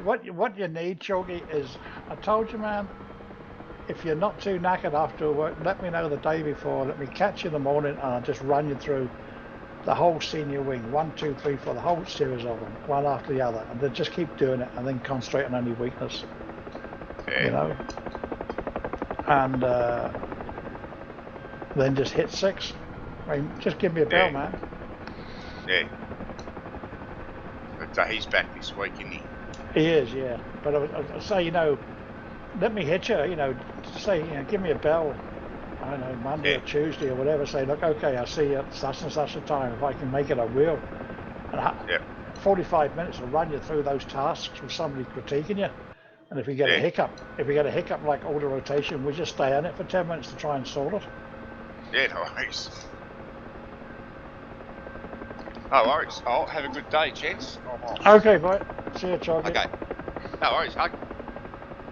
What you need, Chalky, is I told you, man. If you're not too knackered after work, let me know the day before. Let me catch you in the morning, and I'll just run you through the whole senior wing, 1, 2, 3, 4, the whole series of them, one after the other, and then just keep doing it, and then concentrate on any weakness. Yeah. You know, and then just hit 6. I mean, just give me a bell, man. Yeah. But he's back this week, isn't he? He is, yeah. But I say, you know, let me hit you. You know, say, you know, give me a bell. I don't know, Monday or Tuesday or whatever. Say, look, okay, I'll see you at such and such a time. If I can make it, I will. And 45 minutes will run you through those tasks with somebody critiquing you. And if you get a hiccup like auto rotation, we just stay on it for 10 minutes to try and sort it. Yeah, no worries. No worries. Oh, have a good day, gents. I'm off. Okay, boy. See you, Chalky. Okay. No worries, Huck.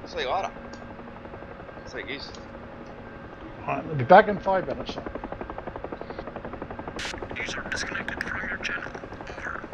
See you later. See you guys. All right, we'll be back in 5 minutes. User disconnected from your channel. Over.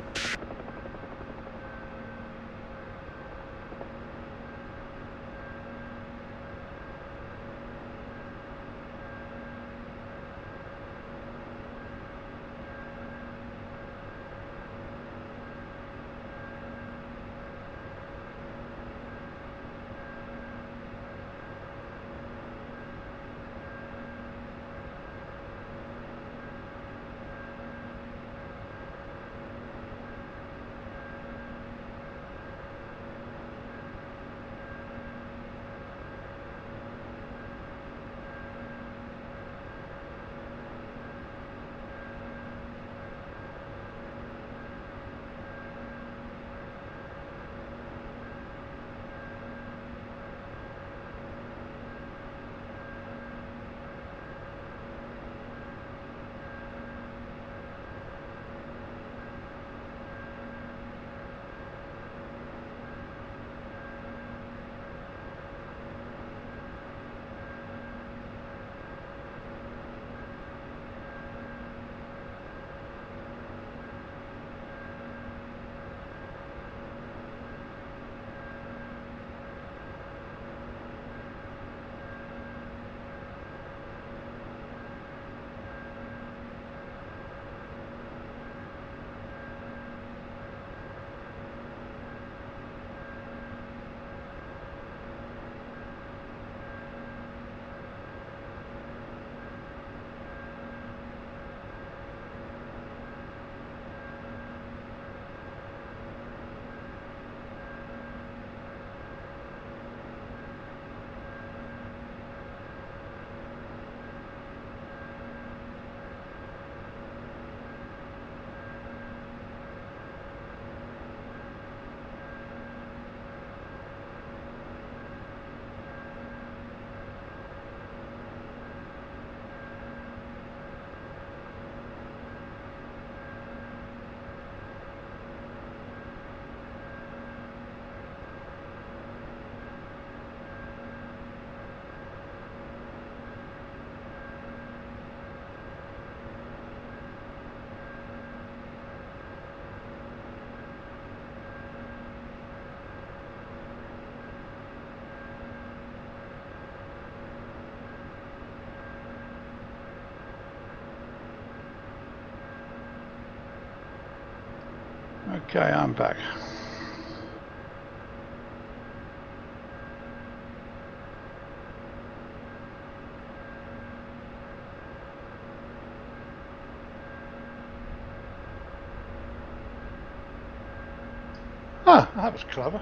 Okay, I'm back. Ah, that was clever.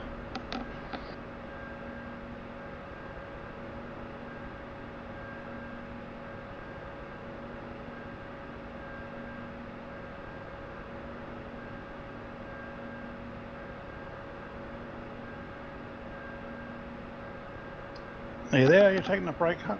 Are you there? Are you taking a break, Huck?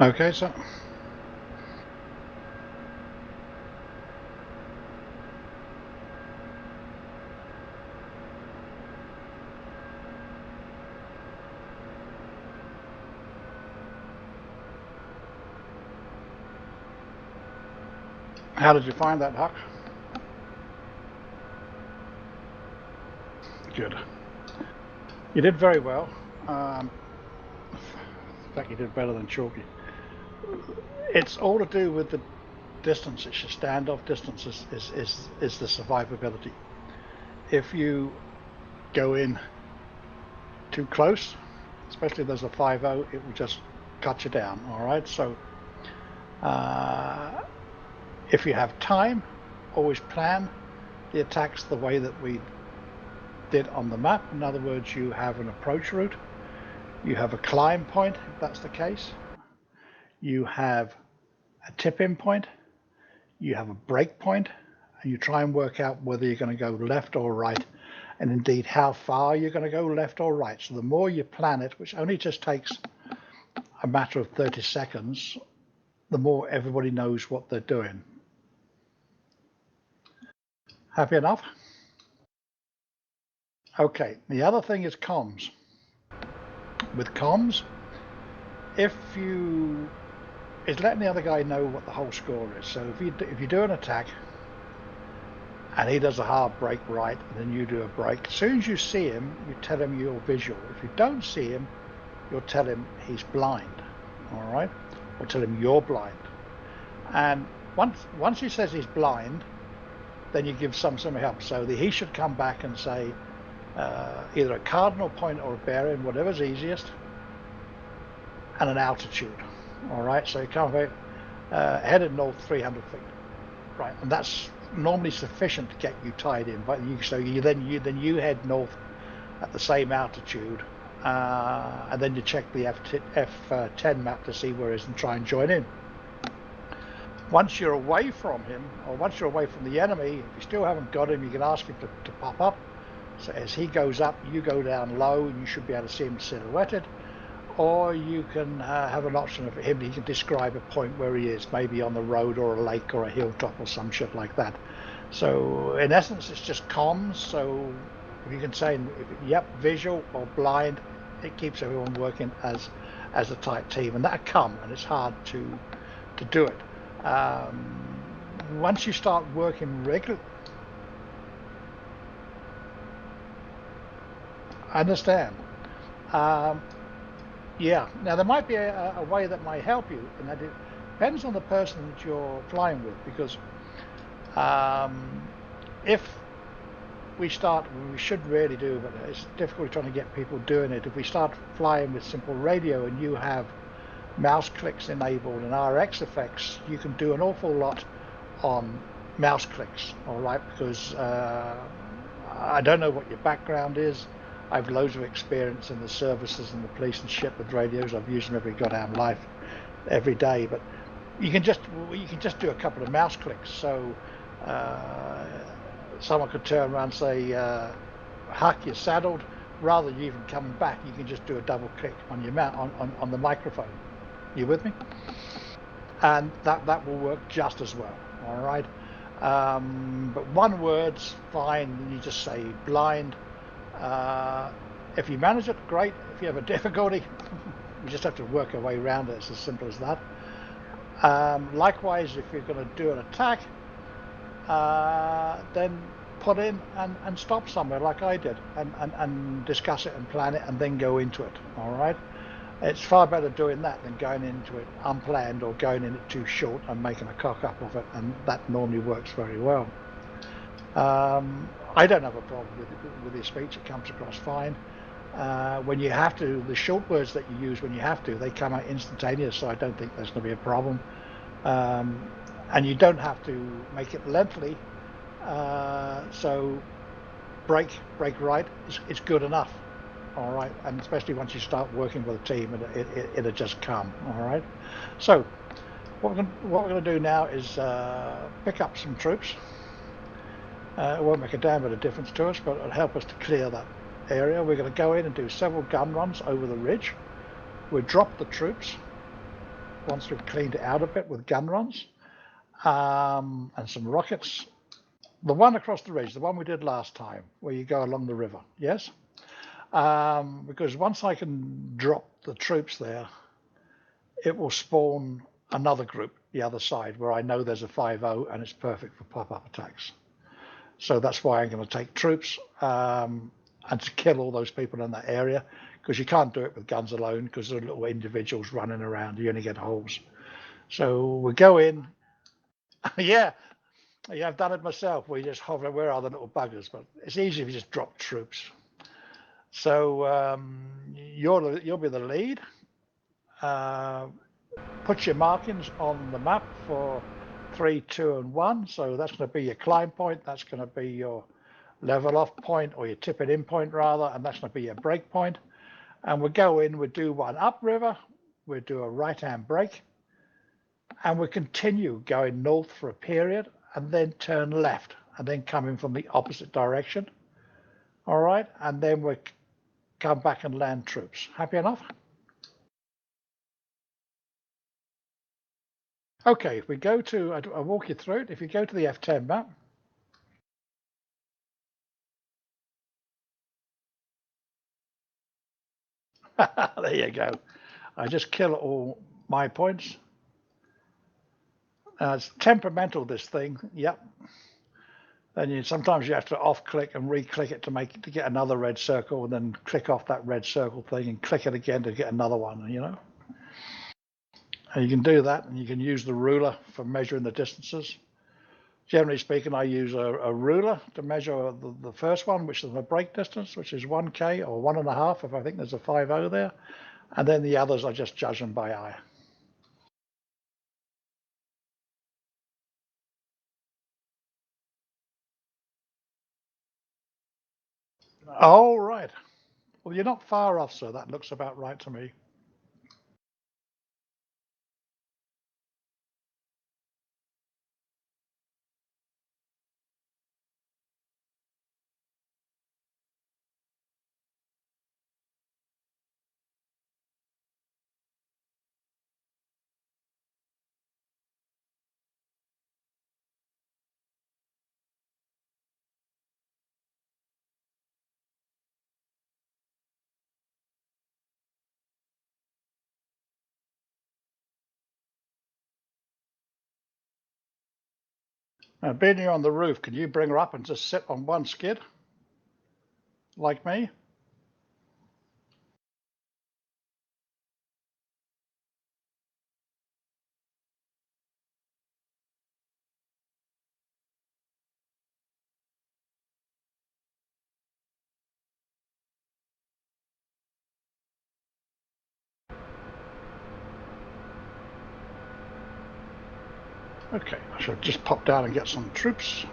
Okay, so how did you find that, Huck? good. You did very well. In fact, you did better than Chalky. It's all to do with the distance. It's your standoff distance is the survivability. If you go in too close, especially if there's a 5-0, it will just cut you down. All right. So if you have time, always plan the attacks the way that we did on the map. In other words, you have an approach route, you have a climb point, if that's the case, you have a tip-in point, you have a break point, and you try and work out whether you're going to go left or right, and indeed how far you're going to go left or right. So the more you plan it, which only just takes a matter of 30 seconds, the more everybody knows what they're doing. Happy enough? Okay, the other thing is comms. With comms, if you is letting the other guy know what the whole score is. So if you do an attack and he does a hard break right, and then you do a break, as soon as you see him, you tell him you're visual. If you don't see him, you'll tell him he's blind. All right, or tell him you're blind. And once he says he's blind, then you give some help. So he should come back and say either a cardinal point or a bearing, whatever's easiest, and an altitude. All right, so you come headed north 300 feet, right, and that's normally sufficient to get you tied in. But then you head north at the same altitude, and then you check the F10 map to see where he is and try and join in. Once you're away from him, or once you're away from the enemy, if you still haven't got him, you can ask him to pop up. So as he goes up, you go down low, and you should be able to see him silhouetted. Or you can have an option of him, he can describe a point where he is, maybe on the road or a lake or a hilltop or some shit like that. So in essence, it's just comms. So if you can say, yep, visual or blind, it keeps everyone working as a tight team. And that'll come, and it's hard to do it. Once you start working regularly, I understand. Yeah, now there might be a way that might help you, and that it depends on the person that you're flying with, because if we should really do, but it's difficult trying to get people doing it. If we start flying with simple radio and you have mouse clicks enabled and RX effects, you can do an awful lot on mouse clicks, all right, because I don't know what your background is. I have loads of experience in the services and the police and shit with radios. I've used them every goddamn life, every day. But you can just do a couple of mouse clicks. So someone could turn around and say, "Huck, you're saddled." Rather than even coming back, you can just do a double click on your on the microphone. You with me? And that will work just as well. All right. But one word's fine. You just say blind. If you manage it, great. If you have a difficulty, you just have to work your way around it. It's as simple as that. Likewise, if you're going to do an attack, then put in and stop somewhere like I did, and discuss it and plan it and then go into it. All right. It's far better doing that than going into it unplanned or going in it too short and making a cock up of it, and that normally works very well. I don't have a problem with your speech. It comes across fine. When you have to, the short words that you use when you have to, they come out instantaneous, so I don't think there's going to be a problem. And you don't have to make it lengthy. So break right is good enough. All right, and especially once you start working with a team, it'll just come. All right. So what we're going to do now is pick up some troops. It won't make a damn bit of difference to us, but it'll help us to clear that area. We're going to go in and do several gun runs over the ridge. We'll drop the troops once we've cleaned it out a bit with gun runs and some rockets. The one across the ridge, the one we did last time, where you go along the river, yes? Because once I can drop the troops there, it will spawn another group the other side where I know there's a 5-0 and it's perfect for pop-up attacks. So that's why I'm going to take troops. and to kill all those people in that area, because you can't do it with guns alone, because there are little individuals running around. You only get holes. So we go in. Yeah, I've done it myself. We just hover. Where are the little buggers? But it's easy if you just drop troops. So you'll be the lead. Put your markings on the map for 3, 2, and 1. So that's going to be your climb point. That's going to be your level off point, or your tip it in point rather, and that's going to be your break point. And we'll go in, we'll do one upriver, we'll do a right hand break, and we'll continue going north for a period, and then turn left, and then come in from the opposite direction. All right, and then we'll come back and land troops. Happy enough? Okay, if we go to, I'll walk you through it. If you go to the F10 map, there you go. I just kill all my points. It's temperamental, this thing. Yep. Then sometimes you have to off-click and re-click it to get another red circle, and then click off that red circle thing and click it again to get another one. You know. And you can do that, and you can use the ruler for measuring the distances. Generally speaking, I use a ruler to measure the first one, which is the break distance, which is 1K or 1.5 if I think there's a 50 there. And then the others, I just judge them by eye. Oh, right. Well, you're not far off, sir. That looks about right to me. Now, being here on the roof, can you bring her up and just sit on one skid, like me? Okay, I shall just pop down and get some troops.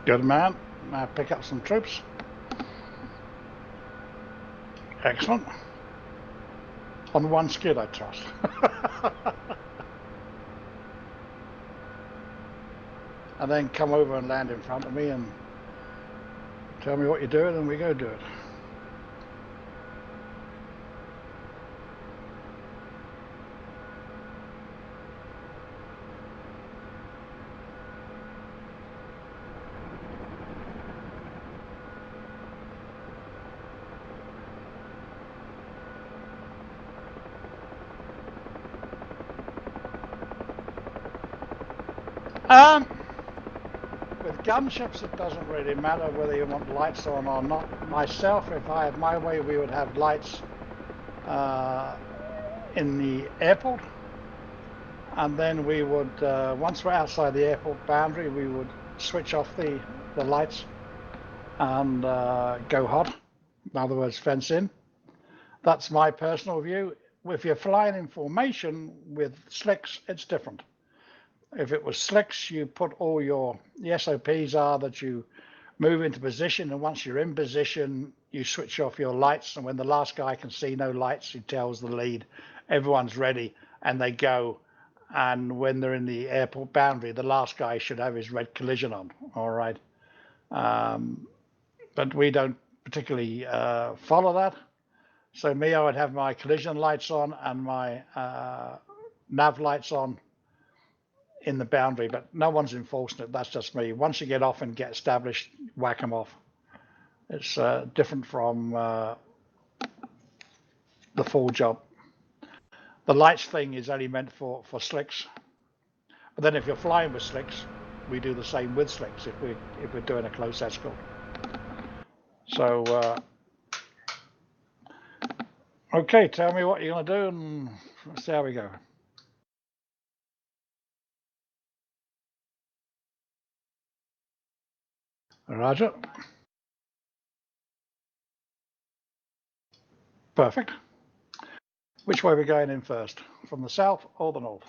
Good man. Now pick up some troops. Excellent. On one skid, I trust. And then come over and land in front of me and tell me what you're doing, and we go do it. With gunships, it doesn't really matter whether you want lights on or not. Myself, if I had my way, we would have lights in the airport, and then we would, once we're outside the airport boundary, we would switch off the lights and go hot. In other words, fence in. That's my personal view. If you're flying in formation with slicks, it's different. If it was slicks, you put all the SOPs are that you move into position, and once you're in position, you switch off your lights, and when the last guy can see no lights, he tells the lead, everyone's ready, and they go. And when they're in the airport boundary, the last guy should have his red collision on. All right. But we don't particularly follow that. So me, I would have my collision lights on and my nav lights on in the boundary, but no one's enforcing it. That's just me. Once you get off and get established, whack them off. It's different from the full job. The lights thing is only meant for slicks. But then if you're flying with slicks, we do the same with slicks if we're doing a close escort. So okay, tell me what you're going to do and let's see how we go. Roger. Perfect. Which way are we going in first? From the south or the north?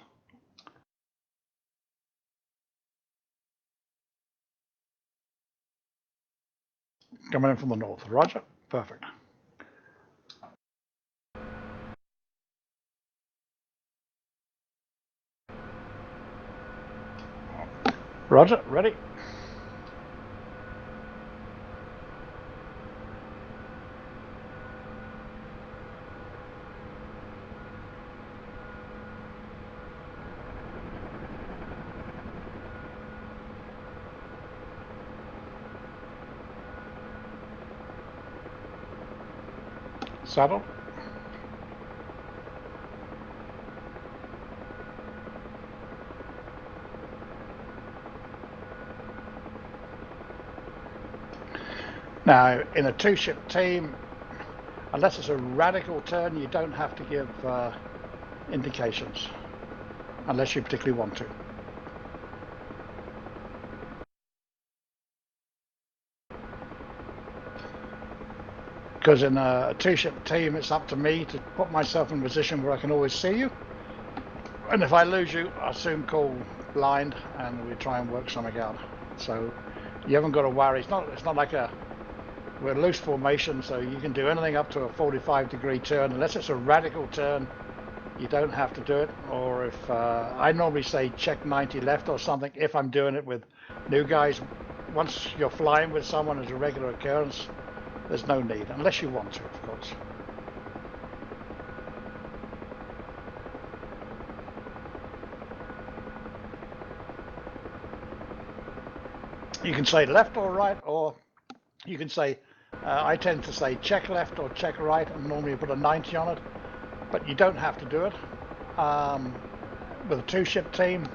Coming in from the north. Roger. Perfect. Roger. Ready? Saddle. Now, in a two-ship team, unless it's a radical turn, you don't have to give indications, unless you particularly want to. Because in a two-ship team, it's up to me to put myself in a position where I can always see you. And if I lose you, I soon call blind and we try and work something out. So you haven't got to worry. It's not like we're loose formation, so you can do anything up to a 45-degree turn. Unless it's a radical turn, you don't have to do it. Or if I normally say check 90 left or something, if I'm doing it with new guys. Once you're flying with someone as a regular occurrence, there's no need, unless you want to, of course. You can say left or right, or you can say, I tend to say check left or check right, and normally put a 90 on it, but you don't have to do it. With a two-ship team,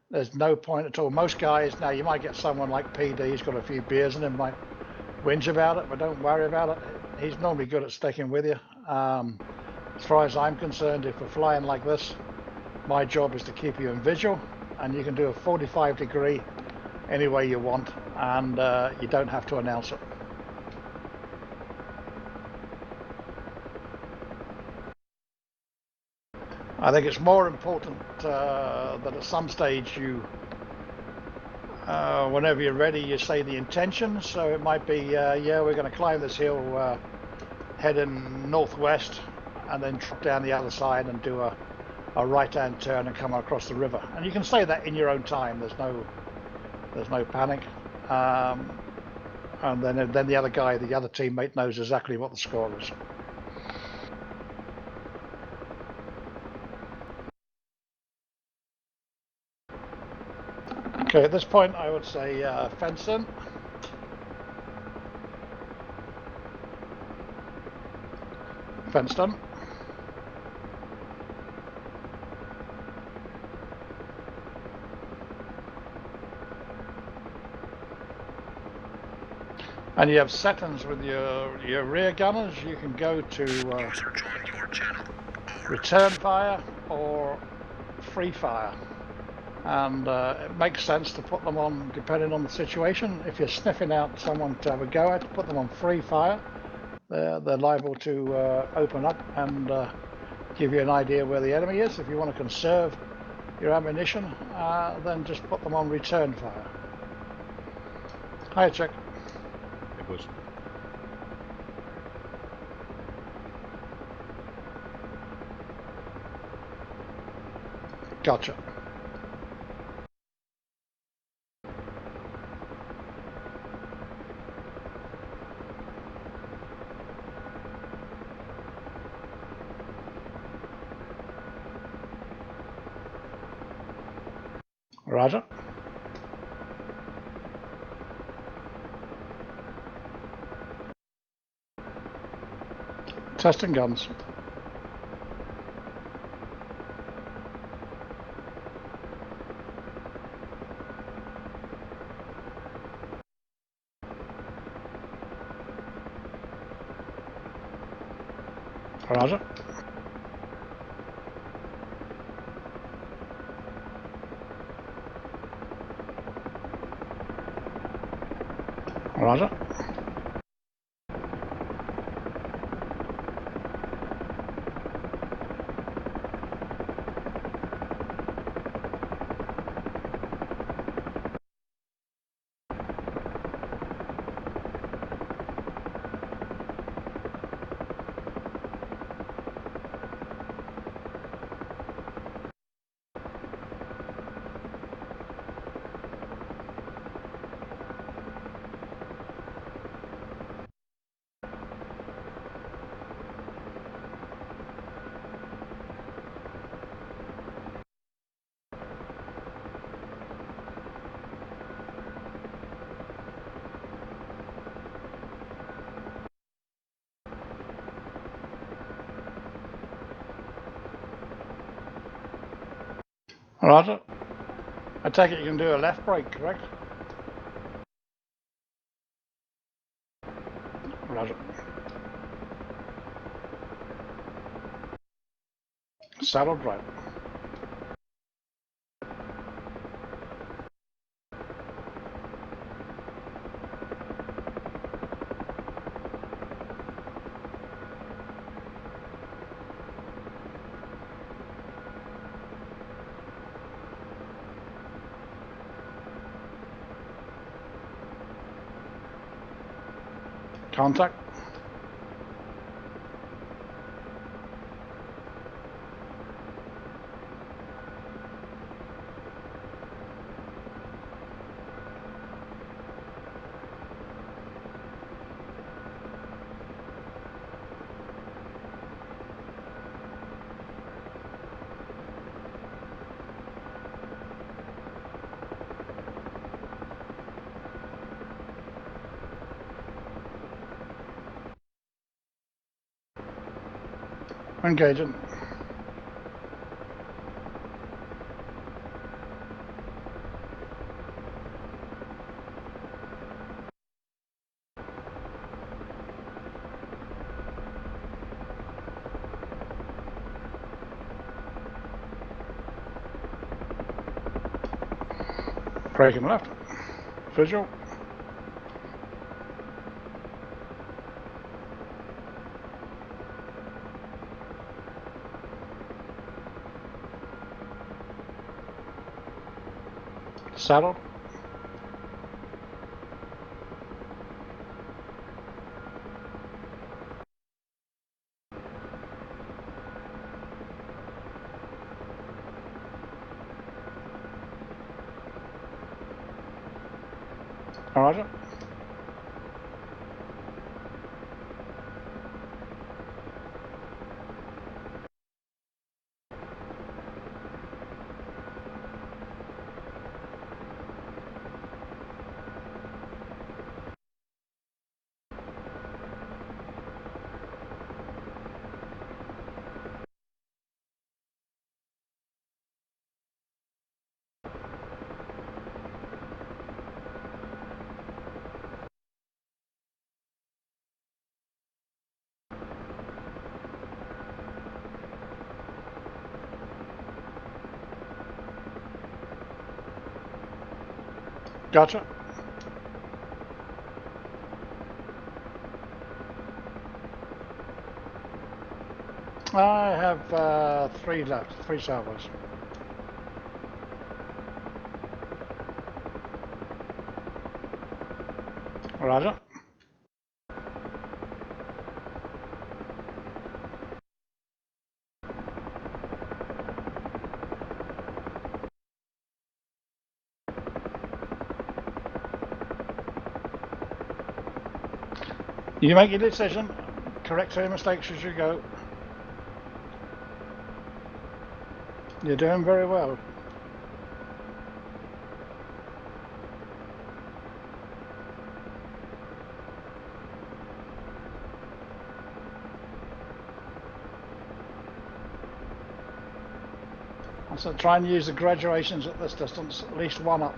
there's no point at all. Most guys, now you might get someone like PD, he's got a few beers in him, might whinge about it, but don't worry about it. He's normally good at sticking with you. As far as I'm concerned, if we're flying like this, my job is to keep you in visual, and you can do a 45-degree any way you want, and you don't have to announce it. I think it's more important that at some stage you, whenever you're ready, you say the intention. So it might be, yeah, we're going to climb this hill, heading northwest, and then drop down the other side and do a right-hand turn and come across the river. And you can say that in your own time. There's no panic. And then the other guy, the other teammate, knows exactly what the score is. Okay, at this point I would say fence in. Fenced in. And you have settings with your rear gunners. You can go to return fire or free fire. And it makes sense to put them on depending on the situation. If you're sniffing out someone to have a go at, put them on free fire. They're liable to open up and give you an idea where the enemy is. If you want to conserve your ammunition, then just put them on return fire. Hi, Chuck. Hey, Bush. Gotcha. Roger. Testing guns. Roger. Roger. Roger. I take it you can do a left brake, correct? Roger. Saddle drive. Contact. Engaging. Braking left. Visual. Saddle. Roger. Gotcha. I have 3 left, 3 salvos. Roger. You make your decision, correct any mistakes as you go. You're doing very well. So try and use the graduations at this distance, at least one up.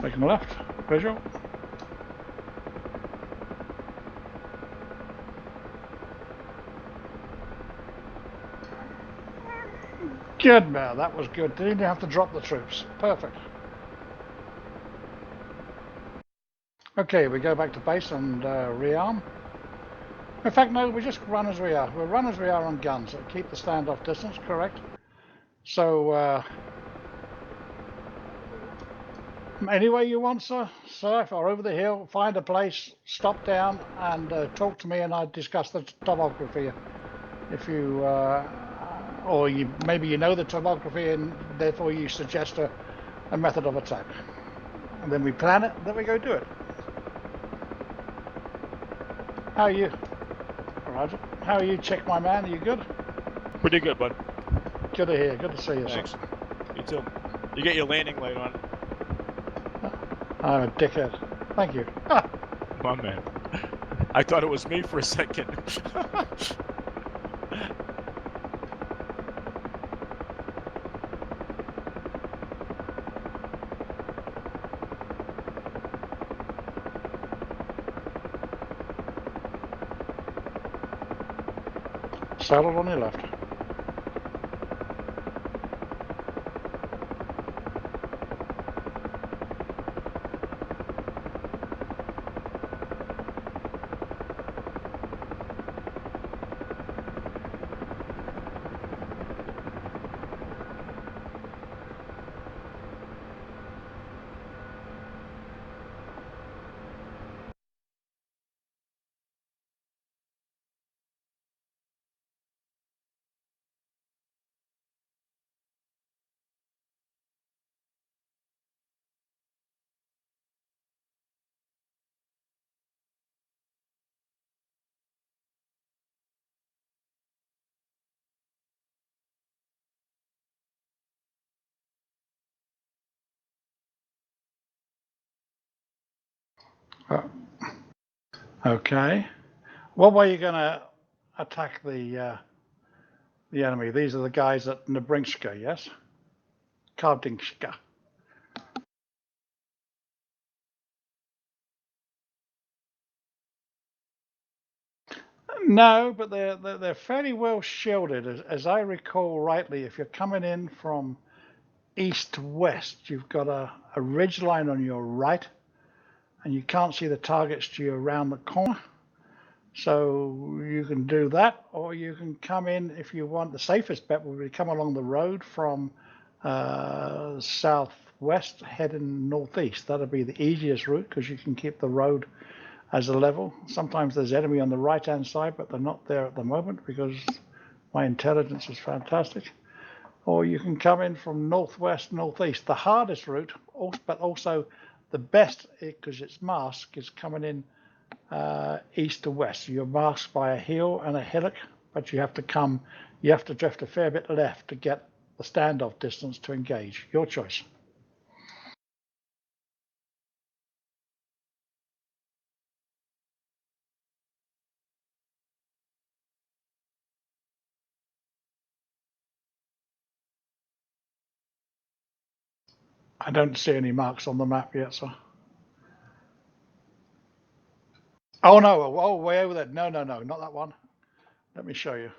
Taking left, visual. Good man, that was good. Didn't even have to drop the troops. Perfect. Okay, we go back to base and rearm. In fact, no, we just run as we are. We'll run as we are on guns. Keep the standoff distance, correct? So, any way you want, sir, or over the hill, find a place, stop down, and talk to me, and I'll discuss the topography. If you, or maybe you know the topography, and therefore you suggest a method of attack. And then we plan it, and then we go do it. How are you? Roger. How are you, Chick, my man? Are you good? Pretty good, bud. Good to hear. Good to see you, Thanks. sir. You too. You get your landing light on. I'm a dickhead. Thank you. My man. I thought it was me for a second. Saddle on your left. Okay. What way are you going to attack the enemy? These are the guys at Nabrinska, yes? Kardinska. No, but they're fairly well shielded. As I recall rightly, if you're coming in from east to west, you've got a ridge line on your right, and you can't see the targets to you around the corner. So you can do that, or you can come in if you want. The safest bet would be come along the road from southwest heading northeast. That'll be the easiest route because you can keep the road as a level. Sometimes there's enemy on the right hand side, but they're not there at the moment because my intelligence is fantastic. Or you can come in from northwest, northeast. The hardest route, but also the best, because it's masked, is coming in east to west. You're masked by a hill and a hillock, but you have to drift a fair bit left to get the standoff distance to engage. Your choice. I don't see any marks on the map yet, sir. Oh no, oh, way over there. No, not that one. Let me show you.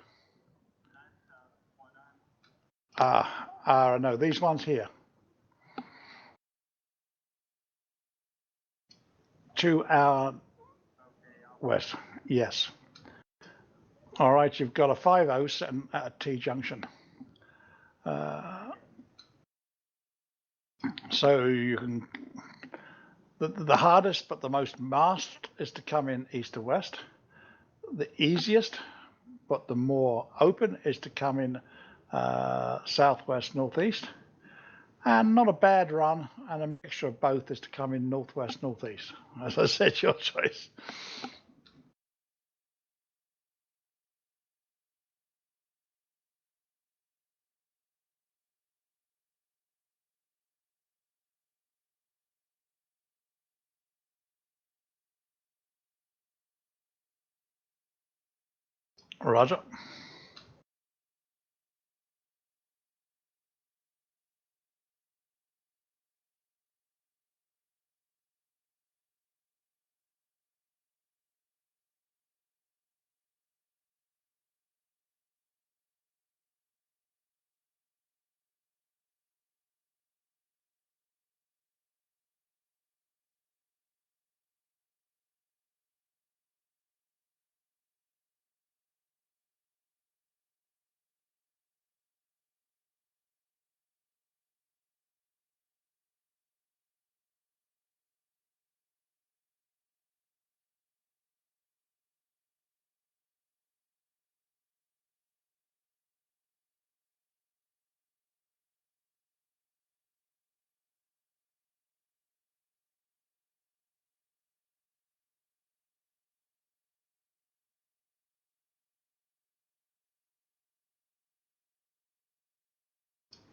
No, these ones here. To our west, yes. All right, you've got a 5-0 sitting at a T junction. So you can, the hardest but the most masked is to come in east to west. The easiest but the more open is to come in southwest northeast. And not a bad run, and a mixture of both is to come in northwest, northeast. As I said, your choice. Roger.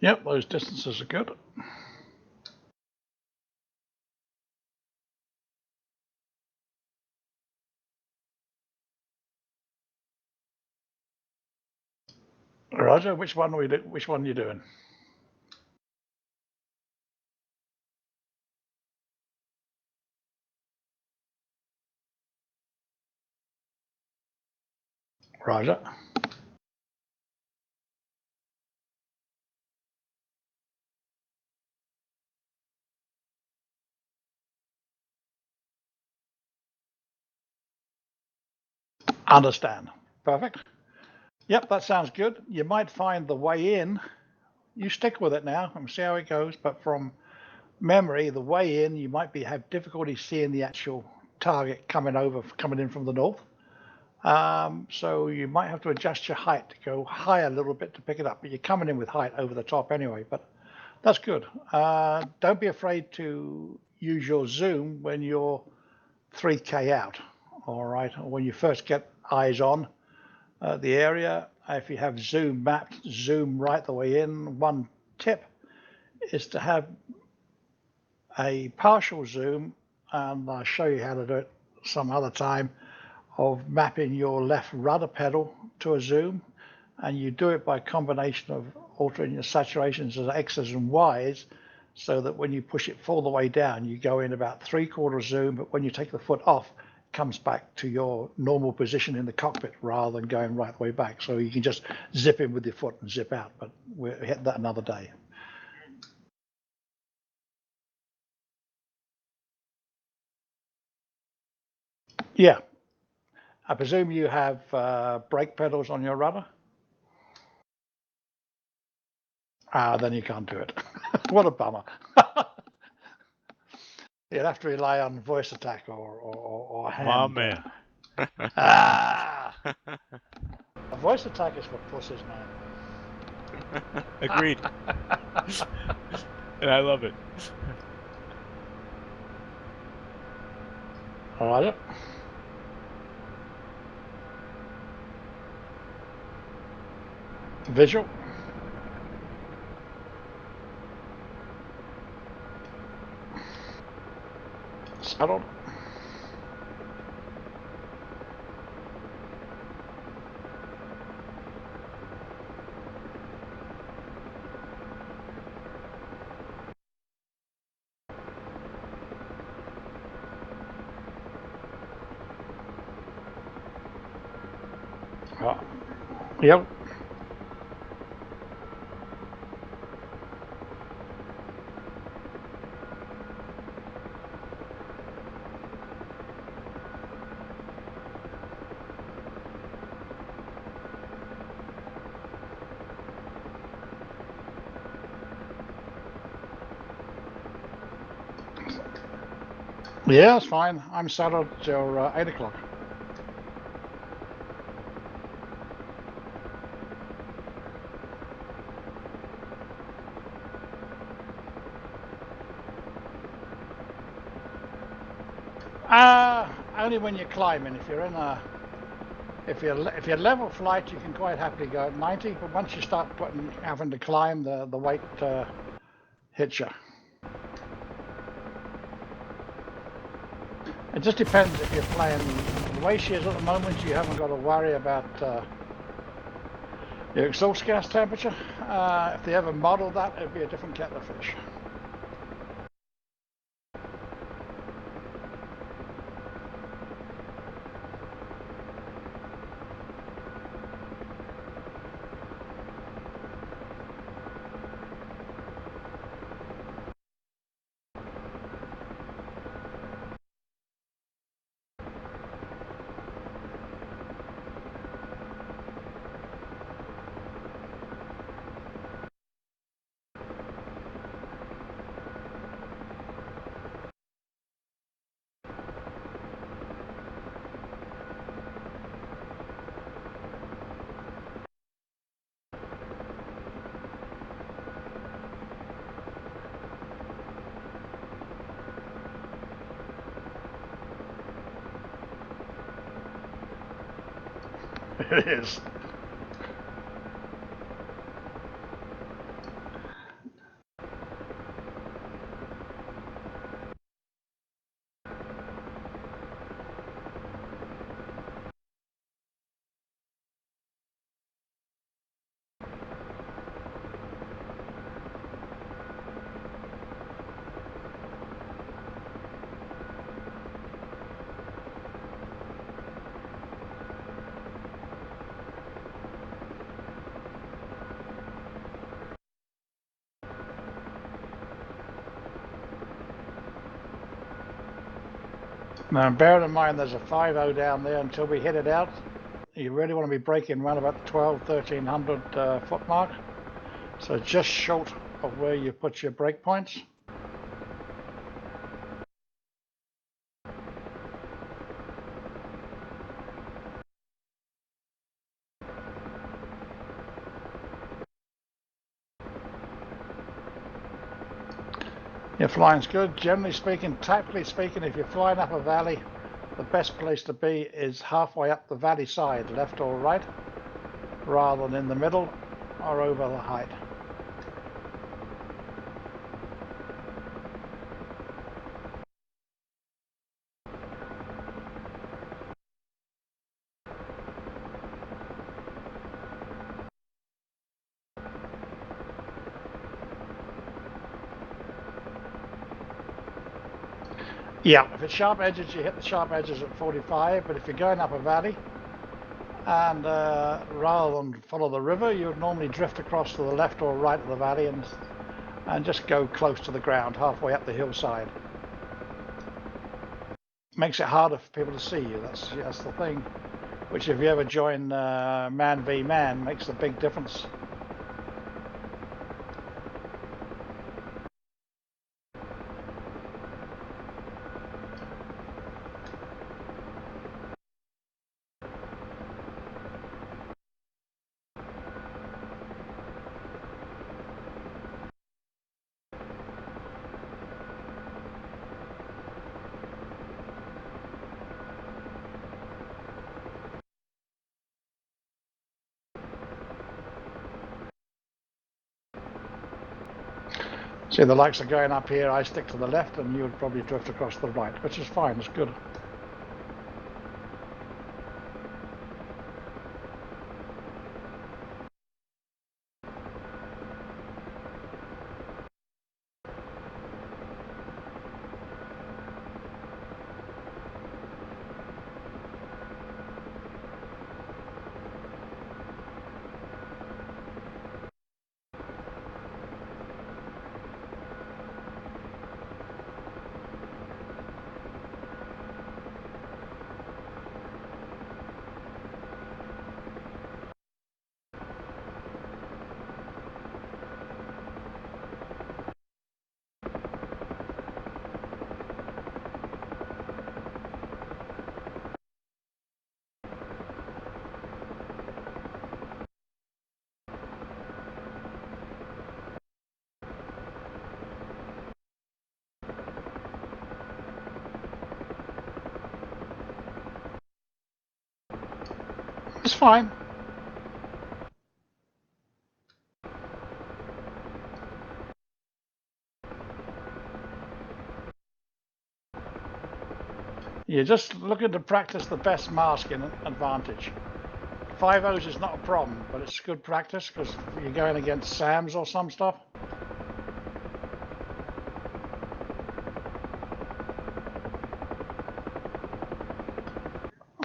Yep, those distances are good. Roger, which one are you doing? Roger. Understand. Perfect. Yep, that sounds good. You might find the way in, you stick with it now and see how it goes, but from memory, the way in, you might have difficulty seeing the actual target coming in from the north. So you might have to adjust your height to go high a little bit to pick it up, but you're coming in with height over the top anyway, but that's good. Don't be afraid to use your zoom when you're 3K out, all right? Or when you first get eyes on the area, if you have zoom mapped, zoom right the way in. One tip is to have a partial zoom, and I'll show you how to do it some other time, of mapping your left rudder pedal to a zoom, and you do it by combination of altering your saturations as X's and Y's, so that when you push it full the way down, you go in about 3/4 zoom, but when you take the foot off, it comes back to your normal position in the cockpit rather than going right the way back. So you can just zip in with your foot and zip out, but we'll hit that another day. Yeah. I presume you have brake pedals on your rudder? Then you can't do it. What a bummer. You'd have to rely on voice attack or hand. My man. A voice attack is for pussies, man. Agreed. And I love it. All right. Visual. Settled. Yep. Yeah, it's fine. I'm settled till 8 o'clock. Only when you're climbing. If you're in a, if you're level flight, you can quite happily go at 90. But once you start having to climb, the weight hits you. It just depends if you're flying. The way she is at the moment, you haven't got to worry about your exhaust gas temperature. If they ever modeled that, it'd be a different kettle of fish. It is. Now, bearing in mind there's a 5.0 down there until we hit it out, you really want to be braking around about the 1300 foot mark. So just short of where you put your brake points. Your flying's good. Generally speaking, tactically speaking, if you're flying up a valley, the best place to be is halfway up the valley side, left or right, rather than in the middle or over the height. Yeah, if it's sharp edges, you hit the sharp edges at 45, but if you're going up a valley, and rather than follow the river, you would normally drift across to the left or right of the valley and just go close to the ground, halfway up the hillside. Makes it harder for people to see you, that's the thing. Which if you ever join man v man, makes a big difference. See, the likes of going up here, I stick to the left and you would probably drift across the right, which is fine, it's good. It's fine. You're just looking to practice the best masking advantage. 5-0s is not a problem, but it's good practice because you're going against SAMs or some stuff.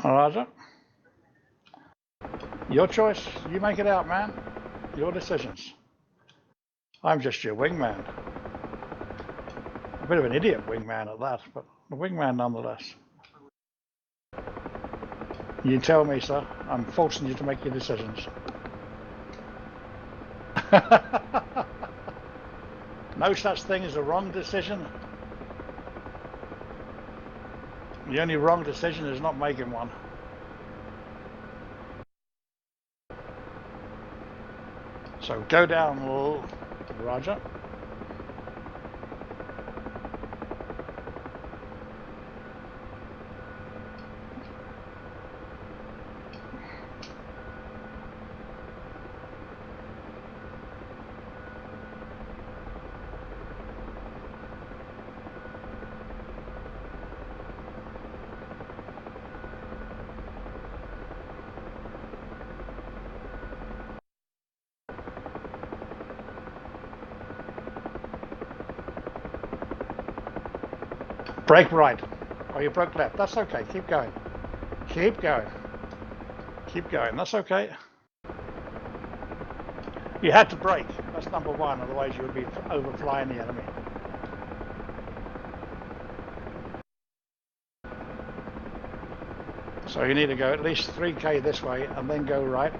Roger. Your choice. You make it out, man. Your decisions. I'm just your wingman. A bit of an idiot wingman at that, but a wingman nonetheless. You tell me, sir. I'm forcing you to make your decisions. No such thing as a wrong decision. The only wrong decision is not making one. So go down, Roger. Brake right. Oh, you broke left. That's okay. Keep going. Keep going. Keep going. That's okay. You had to brake. That's number one. Otherwise, you would be overflying the enemy. So you need to go at least 3K this way and then go right.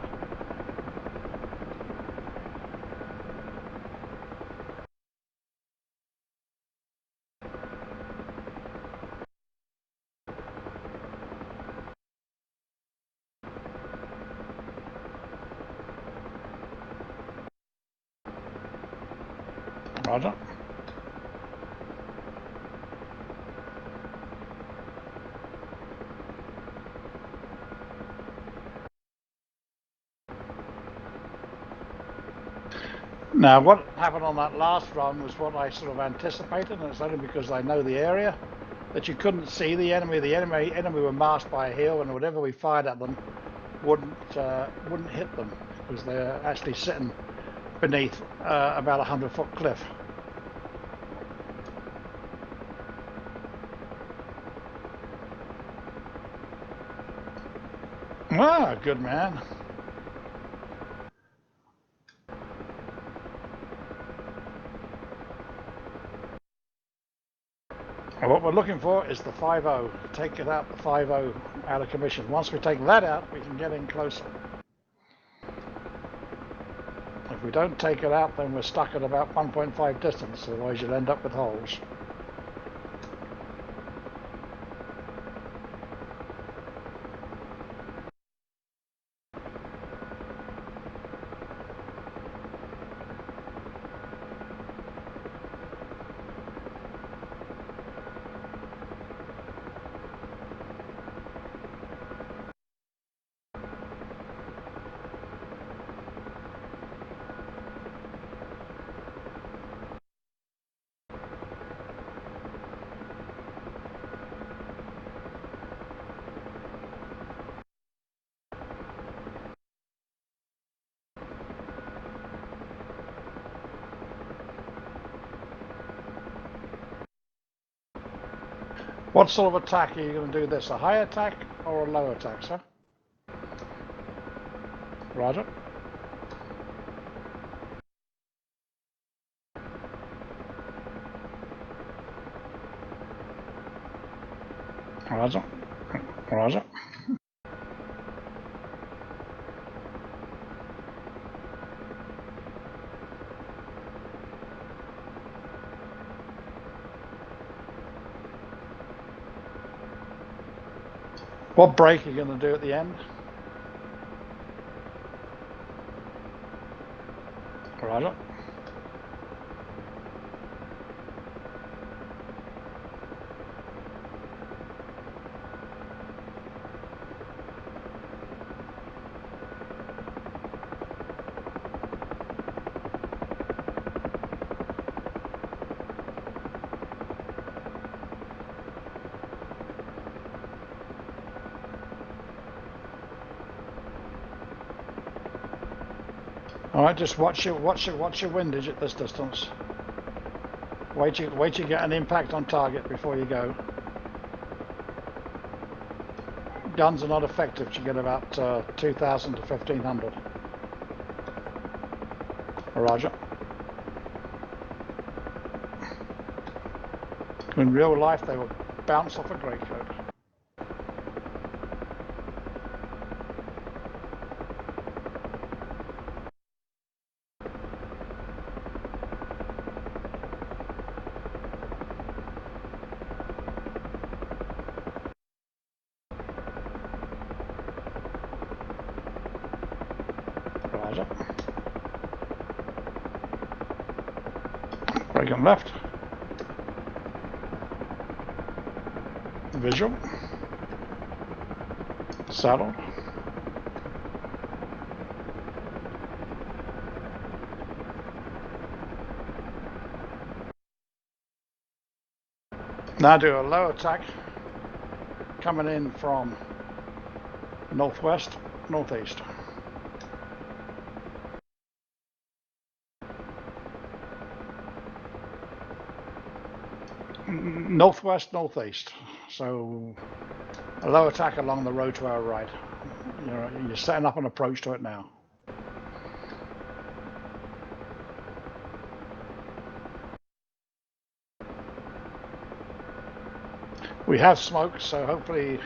Roger. Now, what happened on that last run was what I sort of anticipated, and it's only because I know the area, that you couldn't see the enemy. The enemy were masked by a hill, and whatever we fired at them wouldn't hit them because they're actually sitting beneath about 100-foot cliff. Ah, good man. And what we're looking for is the 5-0. Take it out, the 5-0 out of commission. Once we take that out, we can get in closer. If we don't take it out, then we're stuck at about 1.5 distance, otherwise you'll end up with holes. What sort of attack are you going to do this? A high attack or a low attack, sir? Roger. Roger. Roger. What brake are you going to do at the end? Roger. All right, just watch your windage at this distance. Wait till you get an impact on target before you go. Guns are not effective to get about 2,000 to 1,500. Roger. In real life, they will bounce off a greatcoat. Roger. Braking left. Visual. Saddle. Now do a low attack coming in from northwest, northeast. Northwest, northeast. So a low attack along the road to our right. You're setting up an approach to it now. We have smoke, so hopefully,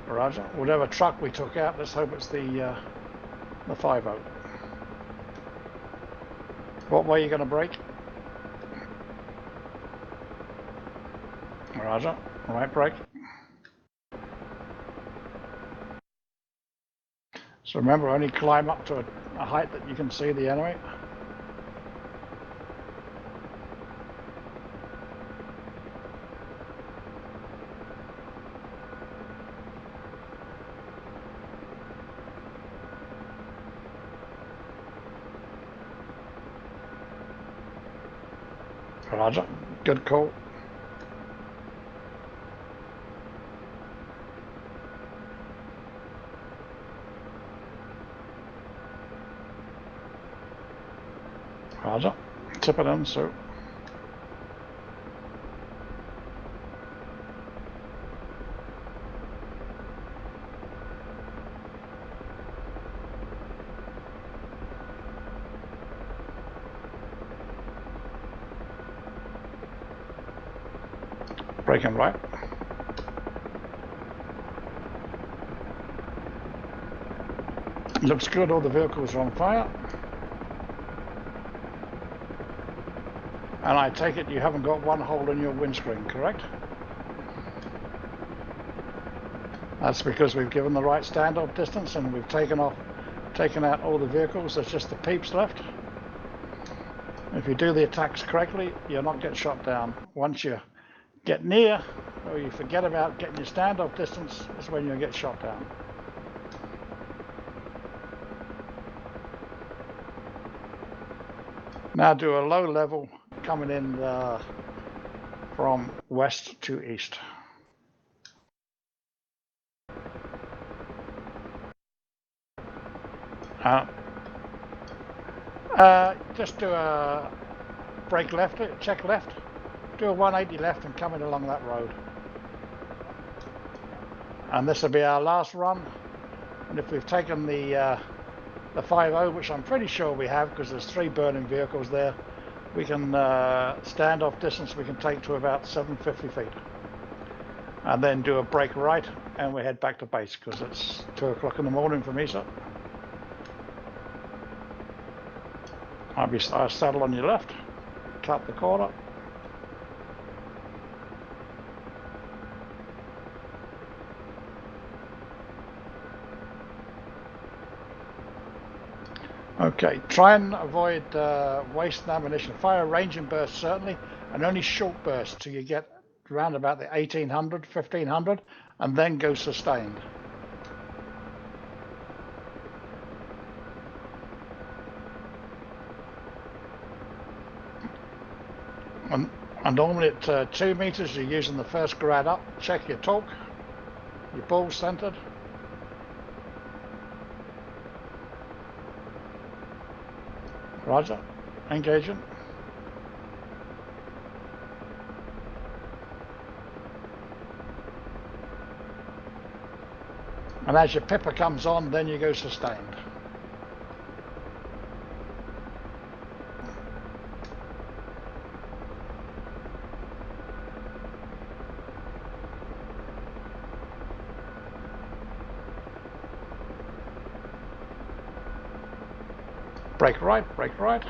Roger, whatever truck we took out, let's hope it's the 5-0. What way are you going to brake? Roger, right brake. So remember, only climb up to a height that you can see the enemy. Roger, good call. Roger, tip it in, so. Braking right. Looks good, all the vehicles are on fire. And I take it you haven't got one hole in your windscreen, correct? That's because we've given the right standoff distance and we've taken out all the vehicles. There's just the peeps left. If you do the attacks correctly, you'll not get shot down. Once you get near, or you forget about getting your standoff distance, is when you'll get shot down. Now do a low level coming in from west to east. Just do a brake left, check left, do a 180 left and come in along that road. And this will be our last run. And if we've taken the 5-0, which I'm pretty sure we have because there's 3 burning vehicles there, we can standoff distance we can take to about 750 feet. And then do a brake right and we head back to base because it's 2 o'clock in the morning for me, so. I'll saddle on your left, cut the corner. Okay, try and avoid wasting ammunition. Fire ranging bursts certainly, and only short bursts till you get around about the 1800, 1500, and then go sustained. And normally at 2 meters, you're using the first grad up. Check your torque, your ball centered. Roger. Engaging. And as your pipper comes on, then you go sustained. Brake right, brake right.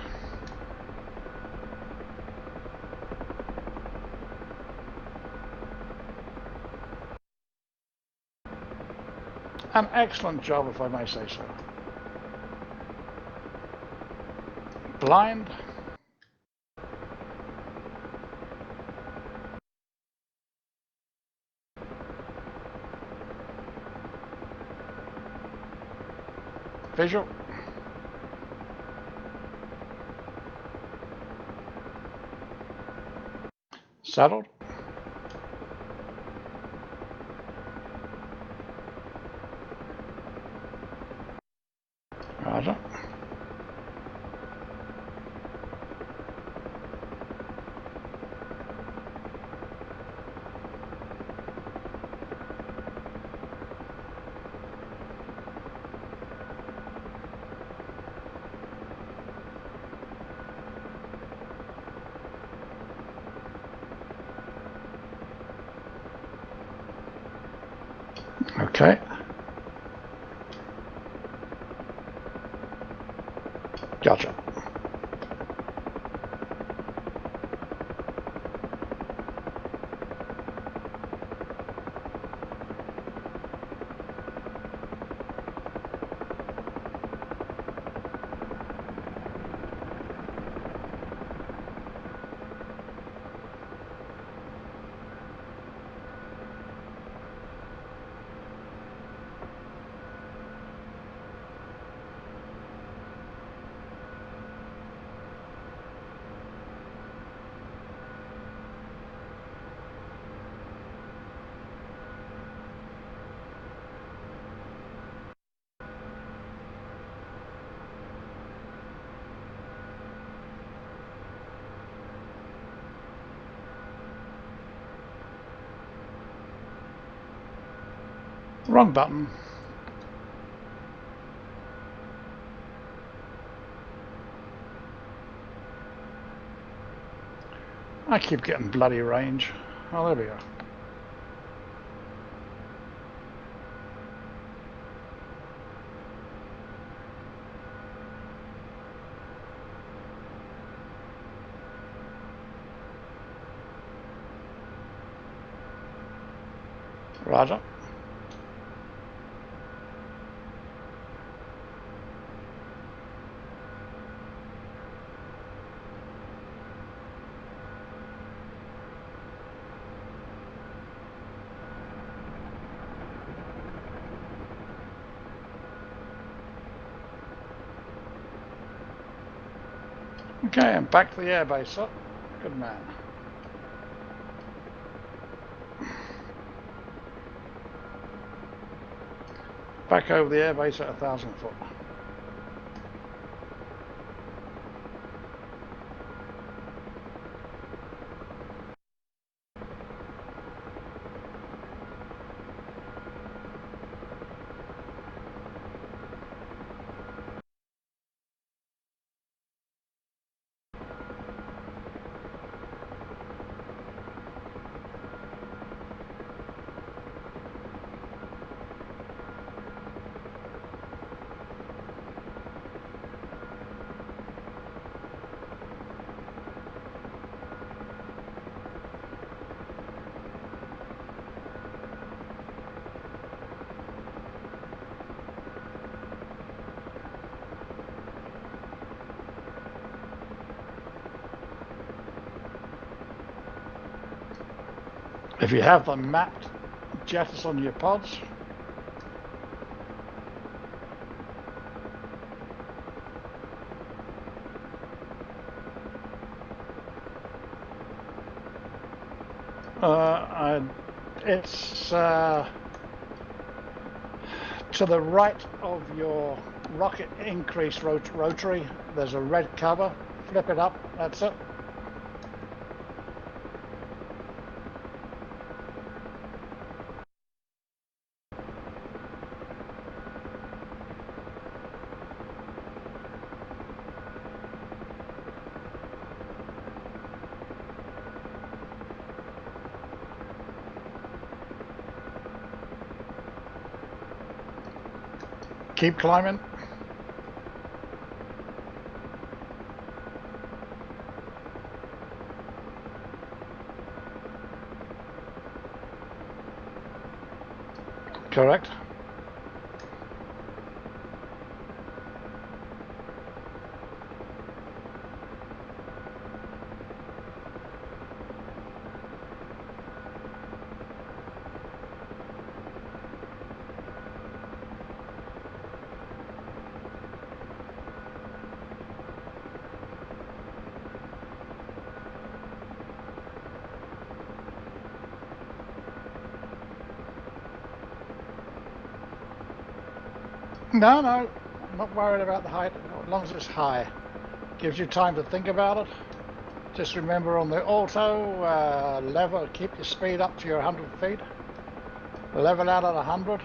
An excellent job, if I may say so. Blind. Visual. Settled. Roger. Okay. Gotcha. Wrong button. I keep getting bloody range. Oh, there we go. Roger. Okay, and back to the airbase, sir. Good man. Back over the airbase at 1,000 foot. If you have them mapped, jettison your pods. It's to the right of your rocket increase rotary. There's a red cover. Flip it up. That's it. Keep climbing. Correct. No, I'm not worried about the height, as long as it's high. Gives you time to think about it. Just remember on the auto, level, keep your speed up to your 100 feet. Level out at 100.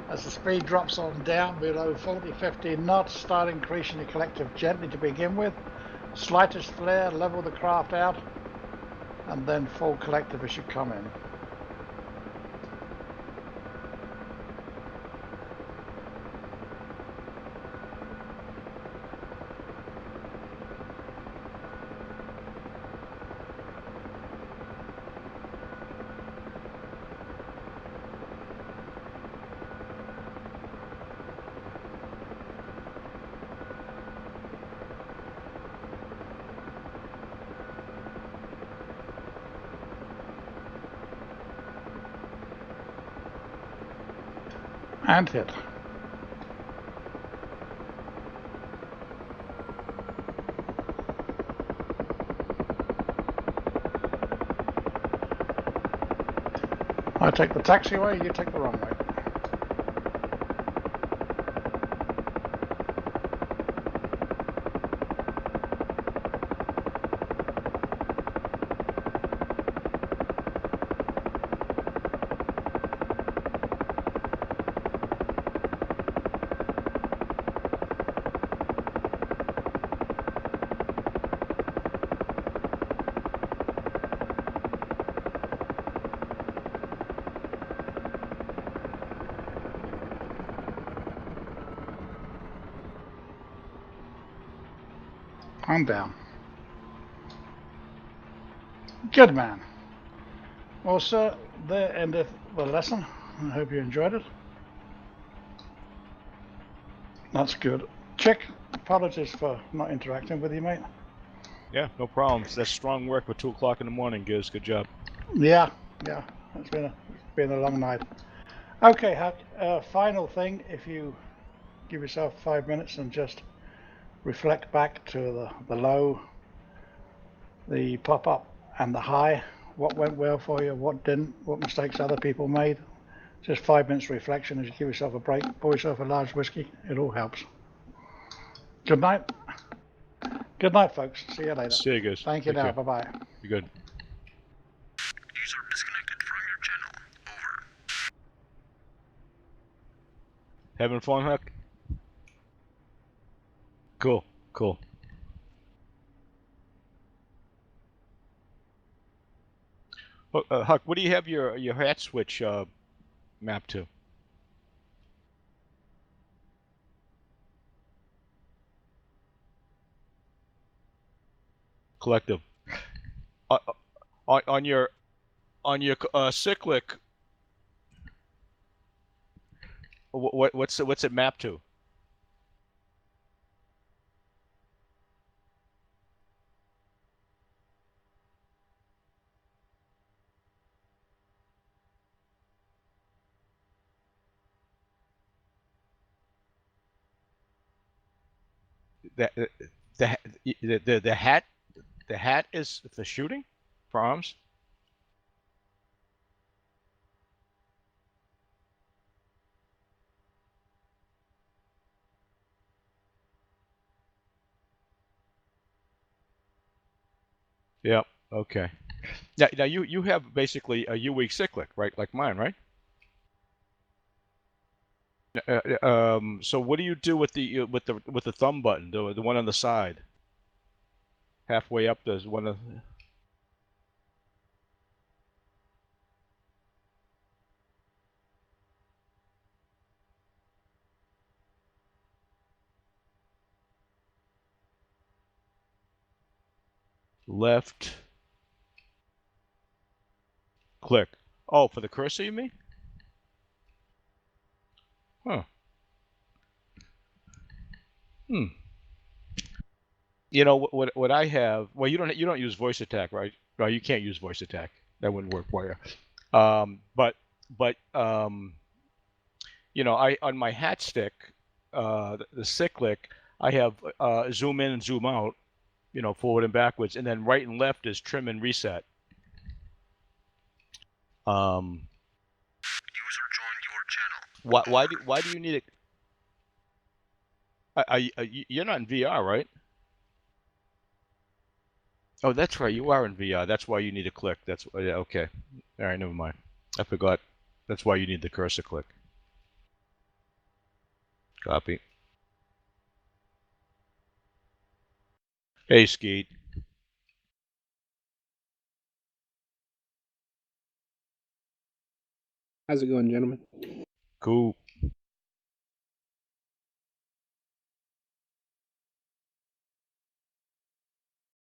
As the speed drops on down below 40, 50 knots, start increasing your collective gently to begin with. Slightest flare, level the craft out, and then full collective as you come in. And hit. I take the taxiway, you take the runway. I'm down. Good man. Well, sir, there endeth the lesson. I hope you enjoyed it. That's good. Chick, apologies for not interacting with you, mate. Yeah, no problems. That's strong work for 2 o'clock in the morning, Giz. Good job. Yeah. It's been a long night. Okay, Huck. Final thing, if you give yourself 5 minutes and just reflect back to the low, the pop-up, and the high. What went well for you? What didn't? What mistakes other people made? Just 5 minutes reflection as you give yourself a break. Pour yourself a large whiskey. It all helps. Good night. Good night, folks. See you later. See you, Giz. Thank you Take now. care. Bye-bye. You're good. User disconnected from your channel. Over. Having fun, Huck? Cool. Huck, what do you have your hat switch mapped to? Collective. On your cyclic, what's it mapped to? The hat is for shooting, for arms. Yep. Okay. Now you have basically a U-weak cyclic, right? Like mine, right? So what do you do with the thumb button, the one on the side, halfway up? There's one of left click. Oh, for the cursor, you mean? Huh. Hmm. You know what I have? Well, you don't use voice attack, right? No, you can't use voice attack. That wouldn't work for you. But you know, I on my hat stick, the cyclic, I have zoom in and zoom out, you know, forward and backwards, and then right and left is trim and reset. User joined your channel. Why do you need it? You're not in VR, right? Oh, that's right. You are in VR. That's why you need a click. That's yeah, okay. All right, never mind. I forgot. That's why you need the cursor click. Copy. Hey, Skeet. How's it going, gentlemen? Cool.